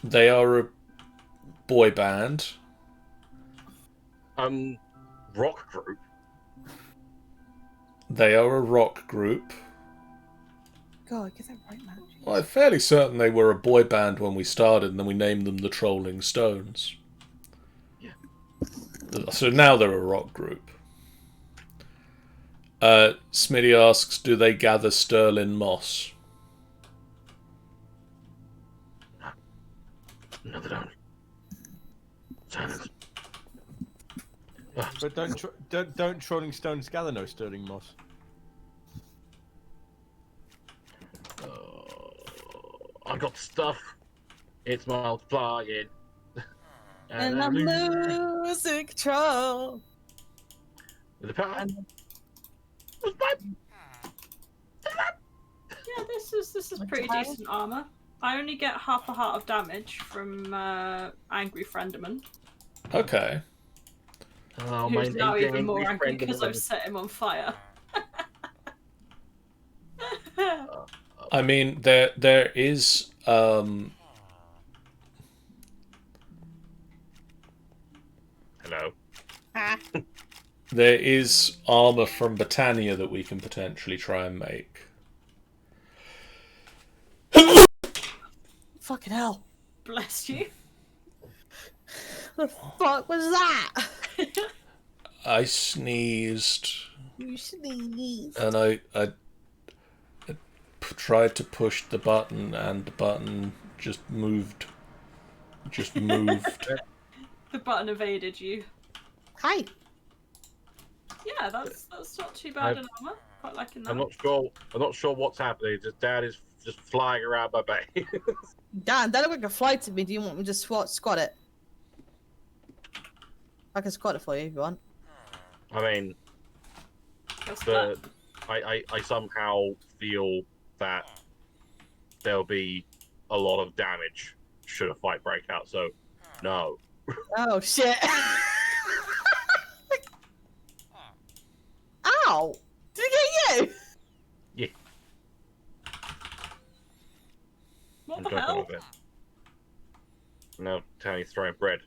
[SPEAKER 1] They are a boy band.
[SPEAKER 5] Rock group.
[SPEAKER 1] They are a rock group.
[SPEAKER 6] God, get that right, man.
[SPEAKER 1] Well, I'm fairly certain they were a boy band when we started, and then we named them the Trolling Stones.
[SPEAKER 5] Yeah.
[SPEAKER 1] So now they're a rock group. Smitty asks, do they gather sterling moss?
[SPEAKER 5] No, they don't. Silence.
[SPEAKER 3] But don't Trolling Stones gather no sterling moss.
[SPEAKER 5] I got stuff. It's multiplying.
[SPEAKER 6] And I'm losing control.
[SPEAKER 5] The power.
[SPEAKER 6] And-
[SPEAKER 2] Yeah, this is pretty decent armor. I only get half a heart of damage from Angry Frienderman,
[SPEAKER 1] Okay.
[SPEAKER 5] Oh,
[SPEAKER 2] who's now even
[SPEAKER 5] angry
[SPEAKER 2] more angry
[SPEAKER 5] friend
[SPEAKER 2] because
[SPEAKER 5] of
[SPEAKER 2] I've set him on fire.
[SPEAKER 1] I mean, there is
[SPEAKER 5] Hello.
[SPEAKER 1] there is armor from Botania that we can potentially try and make.
[SPEAKER 6] Fucking hell.
[SPEAKER 2] Bless you.
[SPEAKER 6] The fuck was that?
[SPEAKER 1] I sneezed
[SPEAKER 6] You sneeze.
[SPEAKER 1] and I tried to push the button and the button just moved.
[SPEAKER 2] The button evaded you.
[SPEAKER 6] Hi.
[SPEAKER 2] Yeah, that's not too bad in armor. Quite liking that.
[SPEAKER 5] I'm not sure what's happening. Just Dad is just flying around my base.
[SPEAKER 6] Dan, that looked like a fly to me. Do you want me to squat it? I can squat it for you if you want.
[SPEAKER 5] I mean,
[SPEAKER 2] What's that?
[SPEAKER 5] I somehow feel that there'll be a lot of damage should a fight break out. So, no.
[SPEAKER 6] Oh shit! Ow! Did it get you?
[SPEAKER 5] Yeah.
[SPEAKER 2] What
[SPEAKER 5] I'm
[SPEAKER 2] the
[SPEAKER 5] joking
[SPEAKER 2] hell?
[SPEAKER 5] with it. No, Tony's throwing bread.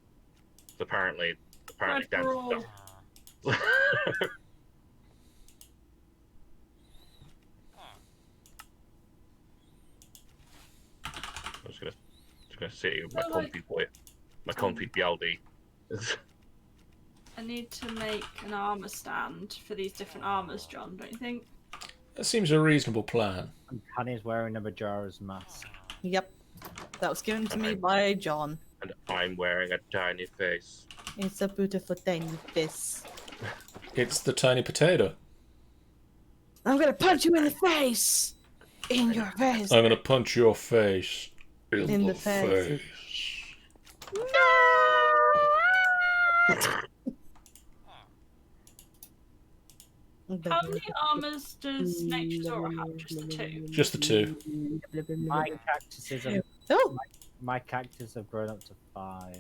[SPEAKER 5] Apparently
[SPEAKER 2] Bread
[SPEAKER 5] Dad's
[SPEAKER 2] for all.
[SPEAKER 5] dumb. I'm just gonna sit here with my
[SPEAKER 2] Oh, like-
[SPEAKER 5] comfy boy, my comfy Bialdi.
[SPEAKER 2] I need to make an armor stand for these different armors, John, don't you think?
[SPEAKER 1] That seems a reasonable plan.
[SPEAKER 4] And Honey's wearing a Majora's mask.
[SPEAKER 6] Yep. That was given to me by John.
[SPEAKER 5] And I'm wearing a tiny face.
[SPEAKER 6] It's a beautiful tiny face.
[SPEAKER 1] It's the tiny potato.
[SPEAKER 6] I'm gonna punch you in the face! In your face!
[SPEAKER 1] I'm gonna punch your face
[SPEAKER 6] In the face.
[SPEAKER 2] How many armors does Nature's Aura have? Just the two?
[SPEAKER 1] Just the two.
[SPEAKER 4] My cactuses have,
[SPEAKER 6] Oh!
[SPEAKER 4] my cactus have grown up to 5.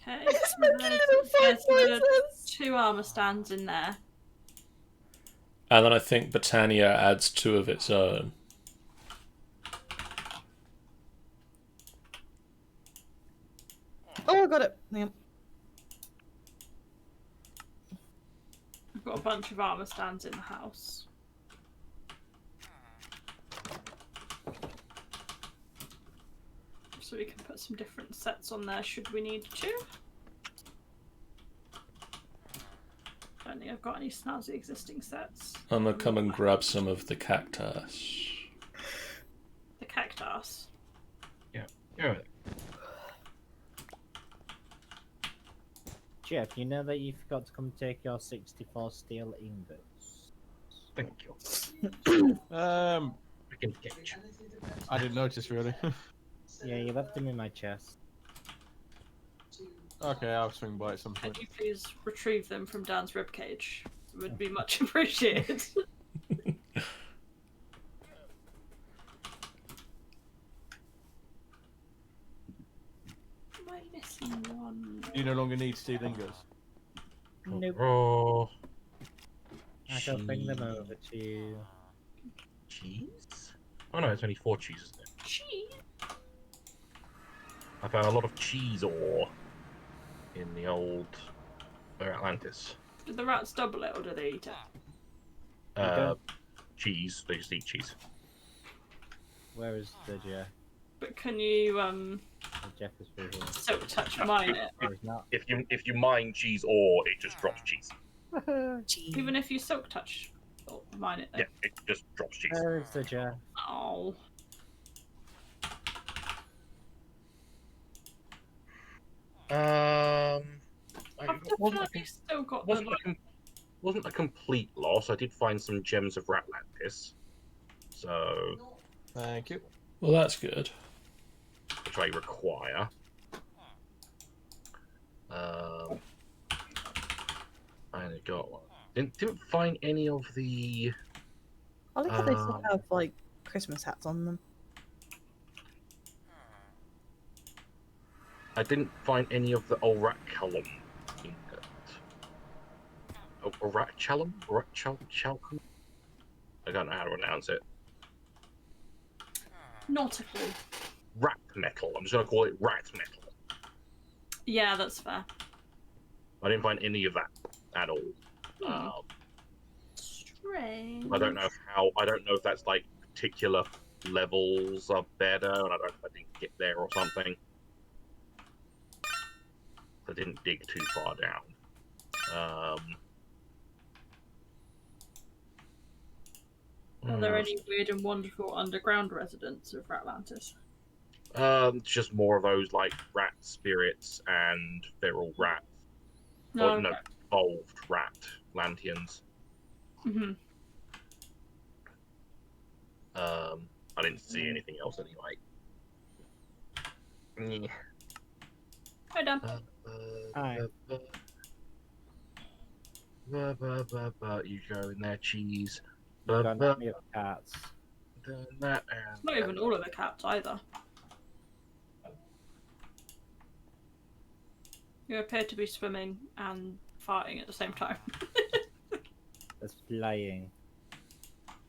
[SPEAKER 2] Okay.
[SPEAKER 6] It's
[SPEAKER 2] so
[SPEAKER 6] making little
[SPEAKER 2] there's
[SPEAKER 6] face
[SPEAKER 2] the
[SPEAKER 6] noises!
[SPEAKER 2] 2 armor stands in there.
[SPEAKER 1] And then I think Botania adds 2 of its own.
[SPEAKER 6] Oh, I got it! Yep.
[SPEAKER 2] I've got a bunch of armor stands in the house. So we can put some different sets on there should we need to. Don't think I've got any snazzy existing sets.
[SPEAKER 1] I'm gonna come and grab some of the cactus.
[SPEAKER 2] The cactus.
[SPEAKER 5] Yeah.
[SPEAKER 4] Jeff, you know that you forgot to come take your 64 steel ingots.
[SPEAKER 5] Thank you.
[SPEAKER 3] Um,
[SPEAKER 5] I can get you.
[SPEAKER 3] I didn't notice really.
[SPEAKER 4] Yeah, you left them in my chest.
[SPEAKER 3] Okay, I'll swing by at some
[SPEAKER 2] Can
[SPEAKER 3] point.
[SPEAKER 2] you please retrieve them from Dan's ribcage? It would be much appreciated. Am I missing one?
[SPEAKER 3] You no longer need steel ingots.
[SPEAKER 4] Nope.
[SPEAKER 5] Oh,
[SPEAKER 4] I shall bring them over to you.
[SPEAKER 5] cheese? Oh no, it's only 4 cheeses there.
[SPEAKER 2] Cheese.
[SPEAKER 5] I found a lot of cheese ore in the old Atlantis.
[SPEAKER 2] Do the rats double it or do they eat it?
[SPEAKER 5] Cheese. They just eat cheese.
[SPEAKER 4] Where is the Jeff?
[SPEAKER 2] But can you
[SPEAKER 4] The Jeff is through here.
[SPEAKER 2] silk touch mine it?
[SPEAKER 4] Oh, he's not.
[SPEAKER 5] If you mine cheese ore, it just drops cheese.
[SPEAKER 2] Even if you silk touch or mine it
[SPEAKER 5] Yeah, it just drops cheese.
[SPEAKER 4] Where is the Jeff?
[SPEAKER 2] Oh.
[SPEAKER 5] I
[SPEAKER 2] I've
[SPEAKER 5] wasn't
[SPEAKER 2] definitely still got the
[SPEAKER 5] wasn't a, com- wasn't a complete loss. I did find some gems of Ratlantis, so
[SPEAKER 3] Thank you.
[SPEAKER 1] Well, that's good.
[SPEAKER 5] which I require. I only got one. Didn't find any of the.
[SPEAKER 6] I like how they still have like Christmas hats on them.
[SPEAKER 5] I didn't find any of the Oraculum ingot. Oraculum? Orachalcum? I don't know how to pronounce it.
[SPEAKER 2] not a clue.
[SPEAKER 5] Rat metal. I'm just gonna call it rat metal.
[SPEAKER 2] Yeah, that's fair.
[SPEAKER 5] I didn't find any of that at all.
[SPEAKER 2] Strange.
[SPEAKER 5] I don't know if that's like particular levels are better, and I don't know if I didn't get there or something. I didn't dig too far down.
[SPEAKER 2] Are there any weird and wonderful underground residents of Ratlantis?
[SPEAKER 5] Just more of those like rat spirits and feral rat,
[SPEAKER 2] No.
[SPEAKER 5] or no, evolved rat lanterns.
[SPEAKER 2] Mm-hmm.
[SPEAKER 5] I didn't see anything else anyway.
[SPEAKER 2] Hi, Dan.
[SPEAKER 4] Hi.
[SPEAKER 5] You go in there, cheese.
[SPEAKER 4] You've got an army of cats.
[SPEAKER 5] That
[SPEAKER 2] It's not even all of the cats either. You appear to be swimming and farting at the same time.
[SPEAKER 4] That's flying.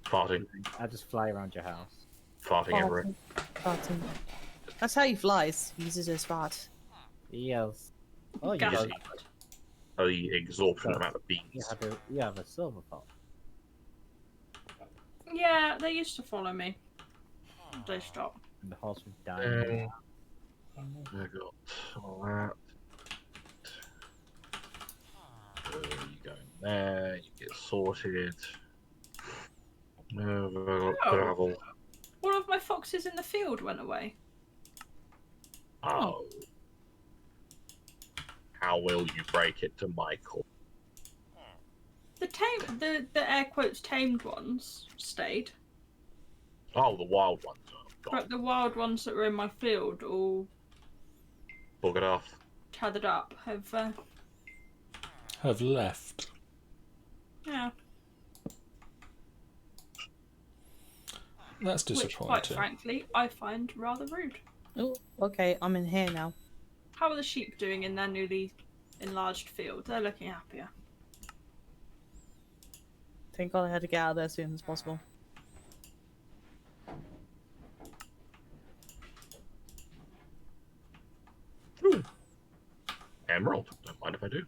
[SPEAKER 5] farting,
[SPEAKER 4] I just fly around your house.
[SPEAKER 5] farting everywhere.
[SPEAKER 6] Farting. That's how he flies. He uses his fart.
[SPEAKER 4] Yes. Oh, you,
[SPEAKER 2] Gas
[SPEAKER 4] got,
[SPEAKER 2] covered.
[SPEAKER 5] The exorbitant amount of
[SPEAKER 4] you
[SPEAKER 5] beans.
[SPEAKER 4] have a silver pot.
[SPEAKER 2] Yeah, they used to follow me. They stopped.
[SPEAKER 4] And the horse was dying.
[SPEAKER 5] I got all that. You go in there, you get sorted. No,
[SPEAKER 2] Oh.
[SPEAKER 5] gravel.
[SPEAKER 2] All of my foxes in the field went away.
[SPEAKER 5] Oh. How will you break it to Michael?
[SPEAKER 2] The air quotes tamed ones stayed,
[SPEAKER 5] Oh, the wild ones. Oh, God.
[SPEAKER 2] but the wild ones that were in my field all
[SPEAKER 5] Buggered off.
[SPEAKER 2] tethered up.
[SPEAKER 1] Have left.
[SPEAKER 2] Yeah,
[SPEAKER 1] That's
[SPEAKER 2] which, quite
[SPEAKER 1] disappointing.
[SPEAKER 2] frankly, I find rather rude.
[SPEAKER 6] Oh, okay, I'm in here now.
[SPEAKER 2] How are the sheep doing in their newly enlarged field? They're looking happier.
[SPEAKER 6] Thank God I had to get out of there as soon as possible.
[SPEAKER 5] Ooh. Emerald. Don't mind if I do.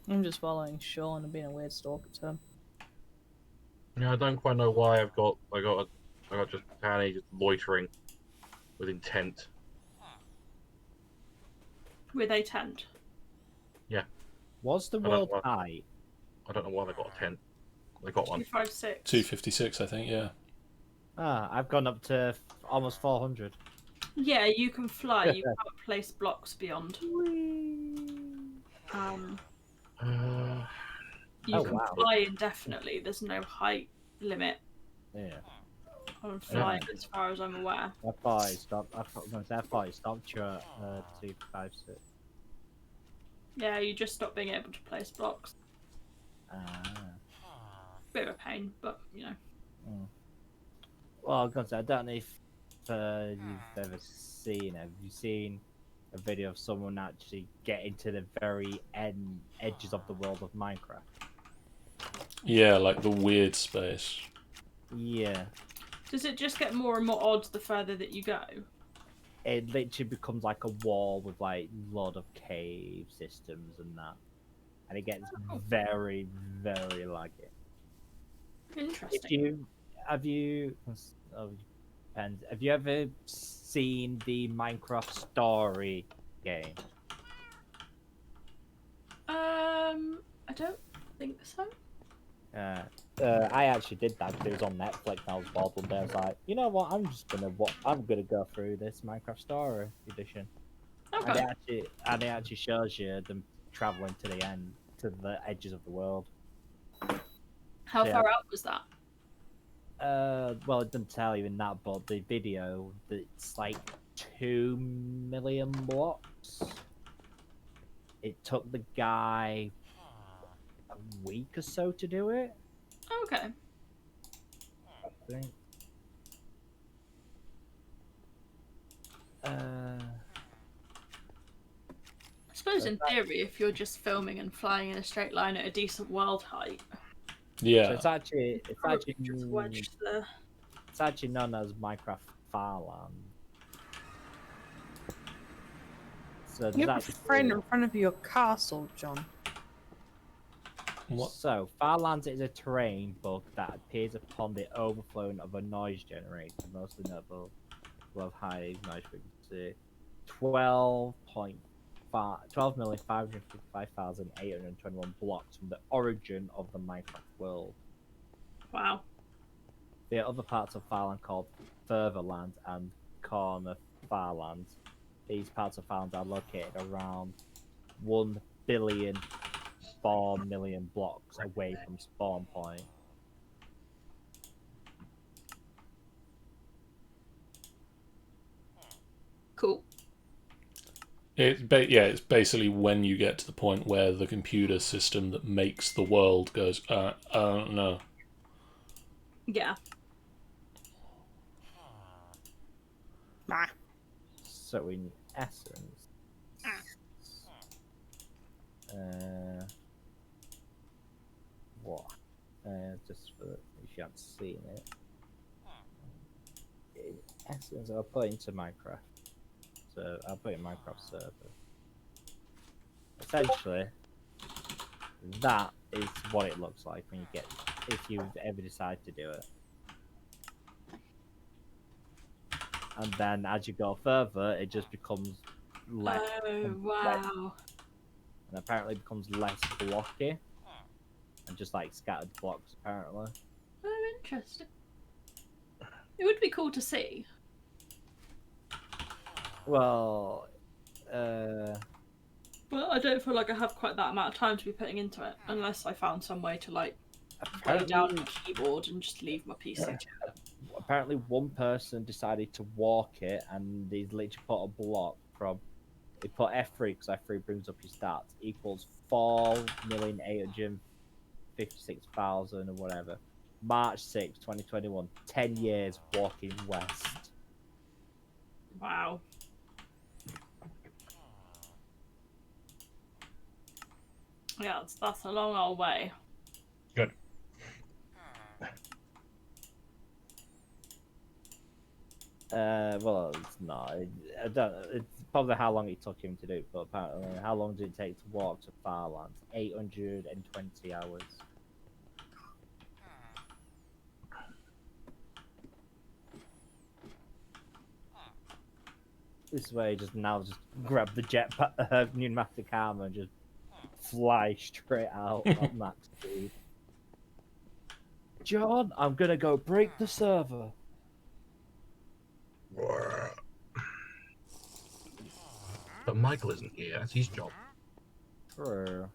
[SPEAKER 6] I'm just following Sean and being a weird stalker to him.
[SPEAKER 5] Yeah, I don't quite know why I got just Danny just loitering with intent.
[SPEAKER 2] With a tent.
[SPEAKER 4] Was the
[SPEAKER 5] don't
[SPEAKER 4] world
[SPEAKER 5] know.
[SPEAKER 4] high?
[SPEAKER 5] I don't know why they got a tent. They got one.
[SPEAKER 2] 256.
[SPEAKER 1] 256, I think, yeah.
[SPEAKER 4] Ah, I've gone up to almost 400.
[SPEAKER 2] Yeah, you can fly. You can't place blocks beyond. You
[SPEAKER 4] Oh,
[SPEAKER 2] can
[SPEAKER 4] wow.
[SPEAKER 2] fly indefinitely. There's no height limit
[SPEAKER 4] Yeah.
[SPEAKER 2] on flying, as far as I'm aware.
[SPEAKER 4] I thought it stopped. I thought it stopped you at 256.
[SPEAKER 2] Yeah, you just stop being able to place blocks.
[SPEAKER 4] Ah.
[SPEAKER 2] Bit of a pain, but you know.
[SPEAKER 4] Well, I'm gonna say, I don't know if you've ever seen it. Have you seen a video of someone actually getting to the very edges of the world of Minecraft?
[SPEAKER 1] Yeah, like the weird space.
[SPEAKER 4] Yeah.
[SPEAKER 2] Does it just get more and more odd the further that you go?
[SPEAKER 4] It literally becomes like a wall with like a lot of cave systems and that. And it gets very, very laggy.
[SPEAKER 2] Interesting.
[SPEAKER 4] Have you ever seen the Minecraft story game?
[SPEAKER 2] I don't think so.
[SPEAKER 4] I actually did that because it was on Netflix. And I was bored one day. I was like, you know what? I'm gonna go through this Minecraft Story edition,
[SPEAKER 2] Okay.
[SPEAKER 4] and it actually shows you them traveling to the end, to the edges of the world.
[SPEAKER 2] How
[SPEAKER 4] Yeah.
[SPEAKER 2] far out was that?
[SPEAKER 4] Well, it doesn't tell you in that, but the video, it's like 2 million blocks. It took the guy a week or so to do it,
[SPEAKER 2] Okay.
[SPEAKER 4] I think.
[SPEAKER 2] I suppose in theory, if you're just filming and flying in a straight line at a decent world height,
[SPEAKER 4] So
[SPEAKER 1] Yeah.
[SPEAKER 4] it's actually
[SPEAKER 2] probably just wedged the.
[SPEAKER 4] it's actually known as Minecraft Farland. So
[SPEAKER 6] You have
[SPEAKER 4] that's
[SPEAKER 6] a friend in front of your castle, John.
[SPEAKER 1] What?
[SPEAKER 4] So Farlands is a terrain bug that appears upon the overflowing of a noise generator, mostly notable of high noise frequency. 12,555,821 blocks from the origin of the Minecraft world.
[SPEAKER 2] Wow.
[SPEAKER 4] There are other parts of Farland called Furtherland and Corner Farland. These parts of Farland are located around 1,000,000,004,000,000 blocks away from spawn point.
[SPEAKER 2] Cool.
[SPEAKER 1] It's basically when you get to the point where the computer system that makes the world goes, no.
[SPEAKER 2] Yeah.
[SPEAKER 6] Nah.
[SPEAKER 4] So in essence, what? Just for if you haven't seen it. In essence, I'll put it into Minecraft. So I'll put it in Minecraft server. Essentially, that is what it looks like when you get, if you ever decide to do it. And then as you go further, it just becomes less.
[SPEAKER 2] Oh wow.
[SPEAKER 4] And apparently becomes less blocky. And just like scattered blocks, apparently.
[SPEAKER 2] Oh, interesting. It would be cool to see.
[SPEAKER 4] Well,
[SPEAKER 2] Well, I don't feel like I have quite that amount of time to be putting into it, unless I found some way to like lay down
[SPEAKER 4] apparently,
[SPEAKER 2] a keyboard and just leave my PC.
[SPEAKER 4] apparently one person decided to walk it, and they literally put a block from. They put F3 because F3 brings up your stats equals 4,856,000 or whatever. March 6, 2021. 10 years walking west.
[SPEAKER 2] Wow. Yeah, that's a long old way.
[SPEAKER 5] Good.
[SPEAKER 4] Well, it's not. I don't. It's probably how long it took him to do it, but apparently, how long did it take to walk to Farlands? 820 hours. This way, just grab the jetpack, pneumatic armor, and just fly straight out at max speed. John, I'm gonna go break the server.
[SPEAKER 5] But Michael isn't here. That's his job.
[SPEAKER 4] True.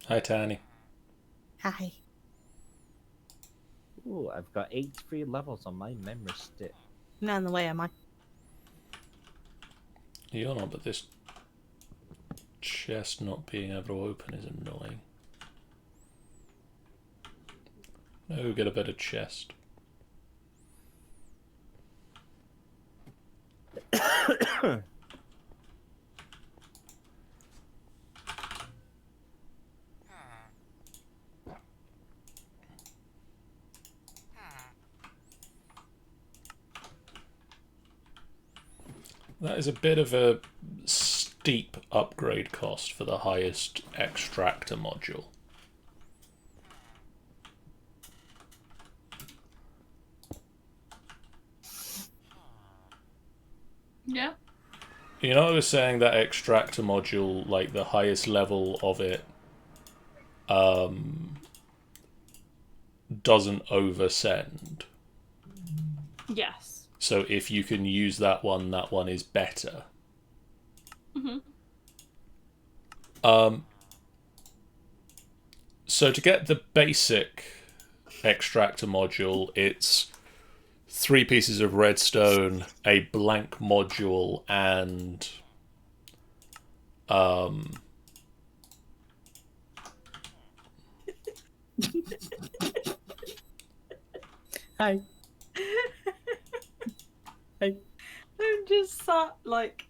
[SPEAKER 1] Hi, Tani.
[SPEAKER 6] Hi.
[SPEAKER 4] Ooh, I've got 83 levels on my memory stick.
[SPEAKER 6] Not in the way, am I?
[SPEAKER 1] You're not, but this chest not being able to open is annoying. No, get a better chest. That is a bit of a steep upgrade cost for the highest Extractor module.
[SPEAKER 2] Yeah.
[SPEAKER 1] You know, I was saying that Extractor module, like the highest level of it, doesn't oversend.
[SPEAKER 2] Yes.
[SPEAKER 1] So if you can use that one is better. So to get the basic extractor module, it's 3 pieces of redstone, a blank module, and
[SPEAKER 6] Hi. Hi.
[SPEAKER 2] I'm just sat like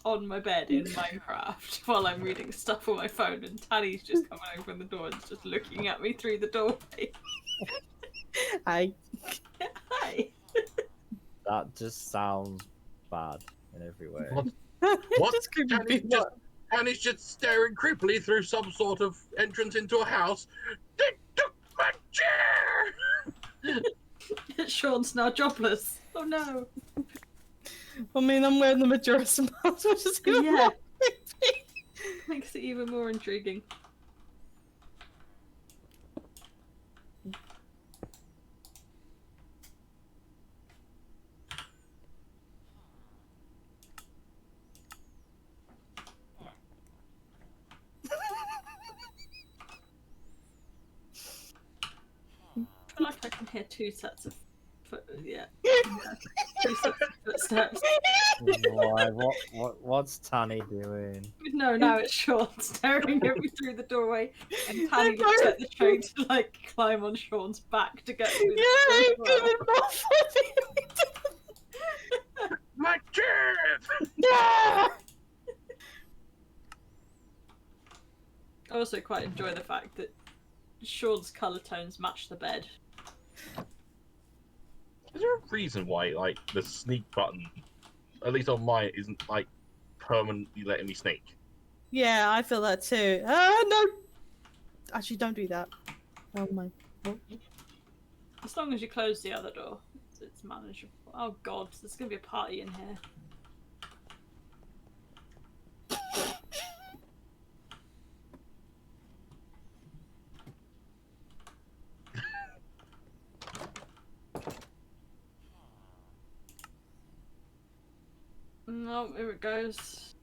[SPEAKER 2] on my bed in Minecraft while I'm reading stuff on my phone, and Tanny's just coming open the door and just looking at me through the doorway.
[SPEAKER 6] Hi.
[SPEAKER 2] Hi.
[SPEAKER 4] That just sounds bad in every way.
[SPEAKER 5] What?
[SPEAKER 6] Just creepy.
[SPEAKER 5] Danny's just staring creepily through some sort of entrance into a house. They took my chair!
[SPEAKER 2] Sean's now jobless. Oh no.
[SPEAKER 6] I mean, I'm wearing the Majora's Mask, which is even
[SPEAKER 2] Yeah.
[SPEAKER 6] more creepy.
[SPEAKER 2] Makes it even more intriguing. I feel like I can hear 2 sets of yeah. 2 sets of footsteps.
[SPEAKER 4] What's Tanny doing?
[SPEAKER 2] No, now it's Sean staring at me through the doorway, and Tanny looks at the train to like climb on Sean's back to get through the door as well.
[SPEAKER 6] Even more funny.
[SPEAKER 5] My chair!
[SPEAKER 6] Yeah.
[SPEAKER 2] I also quite enjoy the fact that Sean's colour tones match the bed.
[SPEAKER 5] Is there a reason why, like, the sneak button, at least on mine, isn't, like, permanently letting me sneak?
[SPEAKER 6] Yeah, I feel that too. No. Actually, don't do that. Oh my.
[SPEAKER 2] As long as you close the other door, it's manageable. Oh god, there's gonna be a party in here. No, here it goes.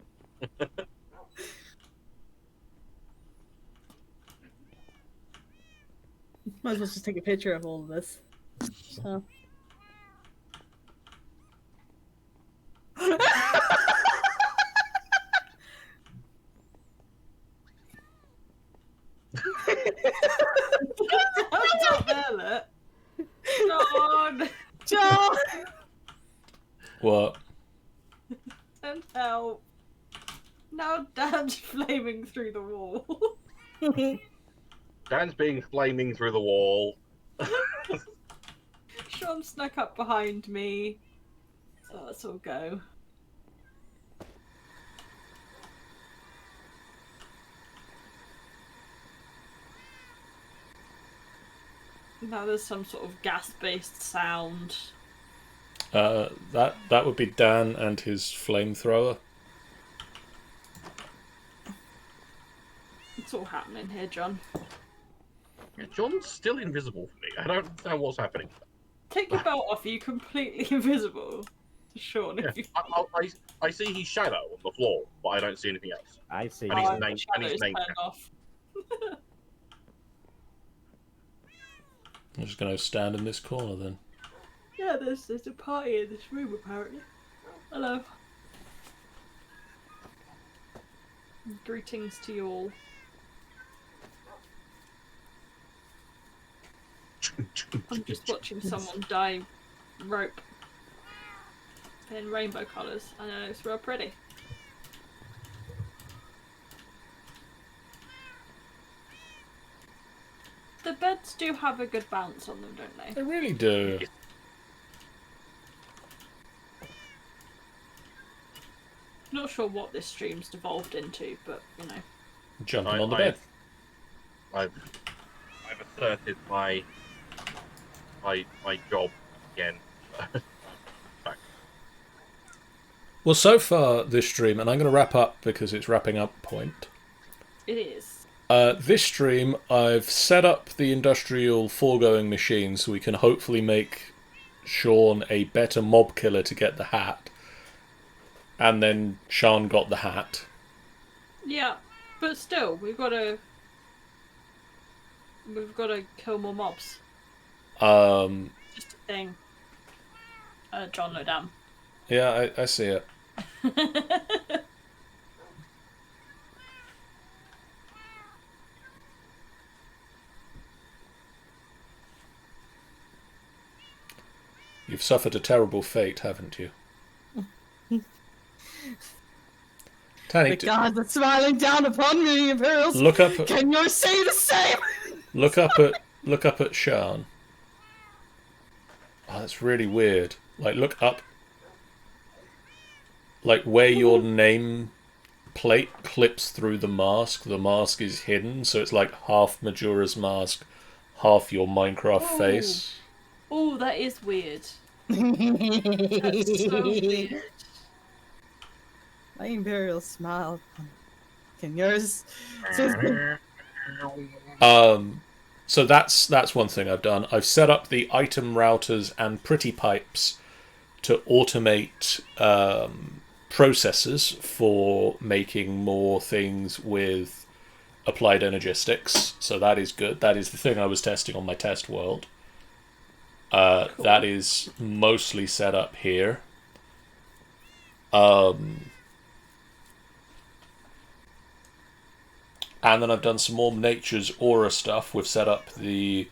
[SPEAKER 6] Might as well just take a picture of all of this. So.
[SPEAKER 2] What's up there, look? Sean!
[SPEAKER 6] John!
[SPEAKER 1] What?
[SPEAKER 2] And help. Now Dad's flaming through the wall.
[SPEAKER 5] Dan's being flaming through the wall.
[SPEAKER 2] Sean snuck up behind me. So let's all go. Now there's some sort of gas-based sound.
[SPEAKER 1] That would be Dan and his flamethrower.
[SPEAKER 2] It's all happening here, John.
[SPEAKER 5] Yeah, John's still invisible for me. I don't understand what's happening.
[SPEAKER 2] Take your belt off, are you completely invisible to Sean?
[SPEAKER 5] Yeah,
[SPEAKER 2] If you...
[SPEAKER 5] I see his shadow on the floor, but I don't see anything else.
[SPEAKER 4] I see.
[SPEAKER 5] And his
[SPEAKER 2] the
[SPEAKER 5] name- and
[SPEAKER 2] shadow's
[SPEAKER 5] his name
[SPEAKER 2] turned
[SPEAKER 5] tag.
[SPEAKER 2] off.
[SPEAKER 1] I'm just going to stand in this corner then.
[SPEAKER 2] Yeah, there's a party in this room apparently. Hello. Greetings to you all. I'm just watching someone dye rope in rainbow colours. I know, it's real pretty. The beds do have a good bounce on them, don't they?
[SPEAKER 1] They really do.
[SPEAKER 2] Not sure what this stream's devolved into, but you know.
[SPEAKER 1] Jumping on the bed.
[SPEAKER 5] I've asserted my job again.
[SPEAKER 1] Well, so far this stream, and I'm going to wrap up because it's wrapping up point.
[SPEAKER 2] It is.
[SPEAKER 1] This stream, I've set up the industrial foregoing machine so we can hopefully make Sean a better mob killer to get the hat. And then Sean got the hat.
[SPEAKER 2] Yeah, but still, we've got to kill more mobs. Just a thing. John, no damn.
[SPEAKER 1] Yeah, I see it. You've suffered a terrible fate, haven't you? Tani,
[SPEAKER 6] The gods are smiling down upon me, Imperials.
[SPEAKER 1] look up.
[SPEAKER 6] Can you say the same?
[SPEAKER 1] Look up at Shan. Oh, that's really weird. Like, look up. Like, where your name plate clips through the mask is hidden, so it's like half Majora's Mask, half your Minecraft face.
[SPEAKER 2] Oh, that is weird. That's so weird.
[SPEAKER 6] My Imperial smile. Can yours?
[SPEAKER 1] So that's one thing I've done. I've set up the item routers and pretty pipes to automate processes for making more things with applied energistics. So that is good. That is the thing I was testing on my test world. Cool. That is mostly set up here. And then I've done some more Nature's Aura stuff. We've set up the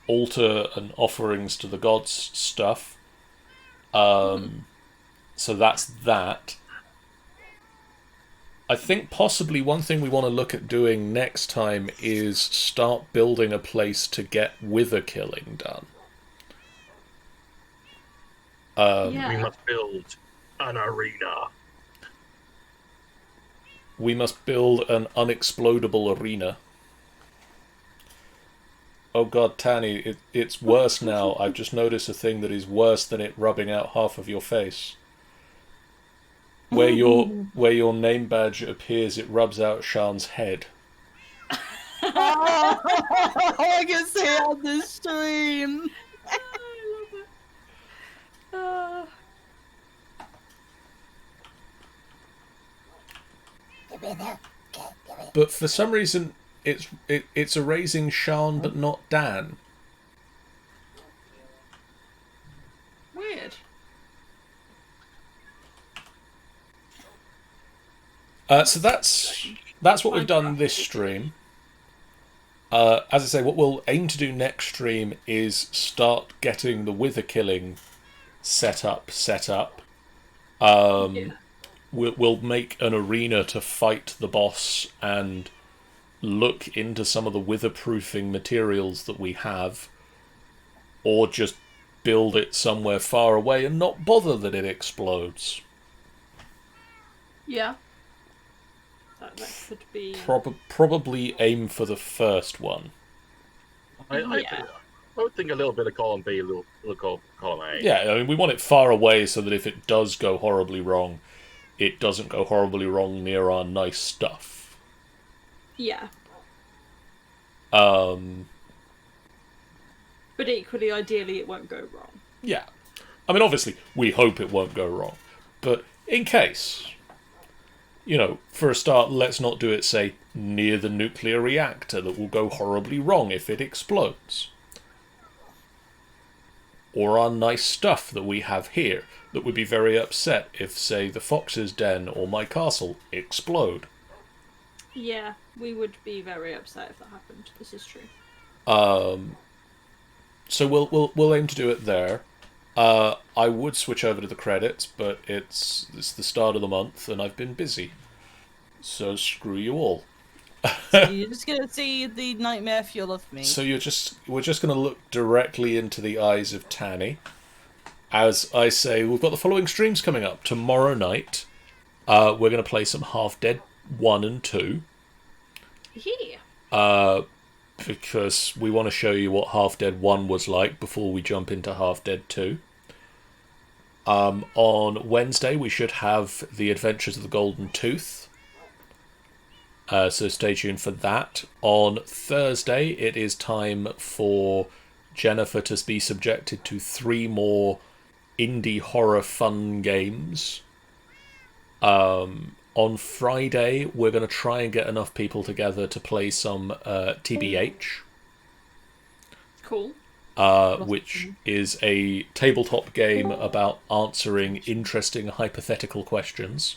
[SPEAKER 1] altar and offerings to the gods stuff. So that's that. I think possibly one thing we want to look at doing next time is start building a place to get wither killing done.
[SPEAKER 5] We must build an arena.
[SPEAKER 1] We must build an unexplodable arena. Oh god, Tani, it's worse now. I've just noticed a thing that is worse than it rubbing out half of your face. Where your name badge appears, it rubs out Shan's head.
[SPEAKER 6] Oh, I can see it on the stream.
[SPEAKER 2] I love it.
[SPEAKER 1] But for some reason, it's erasing Shan but not Dan.
[SPEAKER 2] Weird.
[SPEAKER 1] So that's what we've done this stream. As I say, what we'll aim to do next stream is start getting the wither killing set up. We'll make an arena to fight the boss and look into some of the wither-proofing materials that we have, or just build it somewhere far away and not bother that it explodes.
[SPEAKER 2] Yeah. That could be...
[SPEAKER 1] Probably aim for the first one.
[SPEAKER 5] I would think a little bit of column B, a little column A.
[SPEAKER 1] Yeah, I mean, we want it far away so that if it does go horribly wrong, it doesn't go horribly wrong near our nice stuff.
[SPEAKER 2] Yeah.
[SPEAKER 1] But
[SPEAKER 2] equally, ideally, it won't go wrong.
[SPEAKER 1] Yeah. I mean, obviously, we hope it won't go wrong. But in case, for a start, let's not do it, say, near the nuclear reactor that will go horribly wrong if it explodes. Or our nice stuff that we have here that would be very upset if, say, the fox's den or my castle explode.
[SPEAKER 2] Yeah, we would be very upset if that happened. This is true.
[SPEAKER 1] So we'll aim to do it there. I would switch over to the credits, but it's the start of the month and I've been busy. So screw you all.
[SPEAKER 6] So you're just gonna see the nightmare fuel of me.
[SPEAKER 1] So we're just gonna look directly into the eyes of Tani. As I say, we've got the following streams coming up. Tomorrow night, we're going to play some Half-Dead 1 and 2.
[SPEAKER 2] Yeah.
[SPEAKER 1] Because we want to show you what Half-Dead 1 was like before we jump into Half-Dead 2. On Wednesday, we should have The Adventures of the Golden Tooth. So stay tuned for that. On Thursday, it is time for Jennifer to be subjected to 3 more indie horror fun games. On Friday, we're going to try and get enough people together to play some TBH.
[SPEAKER 2] Cool.
[SPEAKER 1] Which is a tabletop game about answering interesting hypothetical questions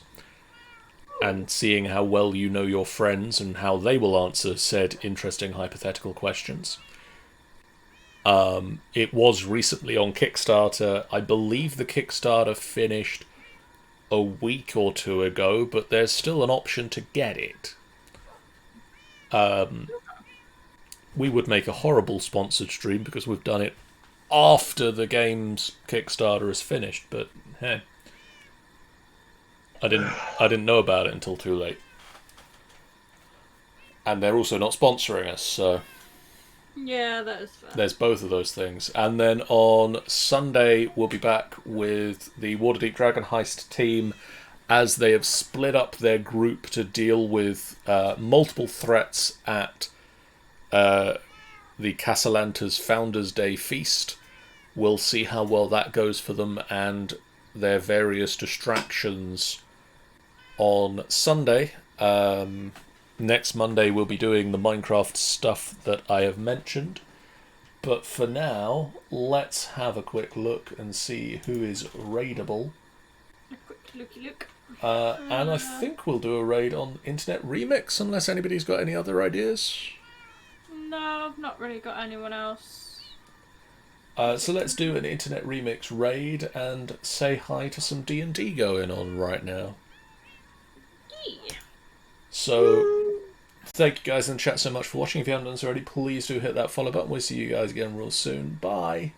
[SPEAKER 1] and seeing how well you know your friends and how they will answer said interesting hypothetical questions. It was recently on Kickstarter. I believe the Kickstarter finished a week or 2 ago, but there's still an option to get it. We would make a horrible sponsored stream because we've done it after the game's Kickstarter is finished, but hey, I didn't know about it until too late. And they're also not sponsoring us, so
[SPEAKER 2] Yeah, that is fair.
[SPEAKER 1] there's both of those things. And then on Sunday, we'll be back with the Waterdeep Dragon Heist team as they have split up their group to deal with multiple threats at the Casalanta's Founders Day feast. We'll see how well that goes for them and their various distractions on Sunday. Next Monday we'll be doing the Minecraft stuff that I have mentioned. But for now, let's have a quick look and see who is raidable.
[SPEAKER 2] A quick looky look.
[SPEAKER 1] And I think we'll do a raid on Internet Remix, unless anybody's got any other ideas.
[SPEAKER 2] No, I've not really got anyone else.
[SPEAKER 1] So let's do an Internet Remix raid and say hi to some D&D going on right now.
[SPEAKER 2] Yeah.
[SPEAKER 1] So, thank you guys in the chat so much for watching. If you haven't done so already, please do hit that follow button. We'll see you guys again real soon. Bye.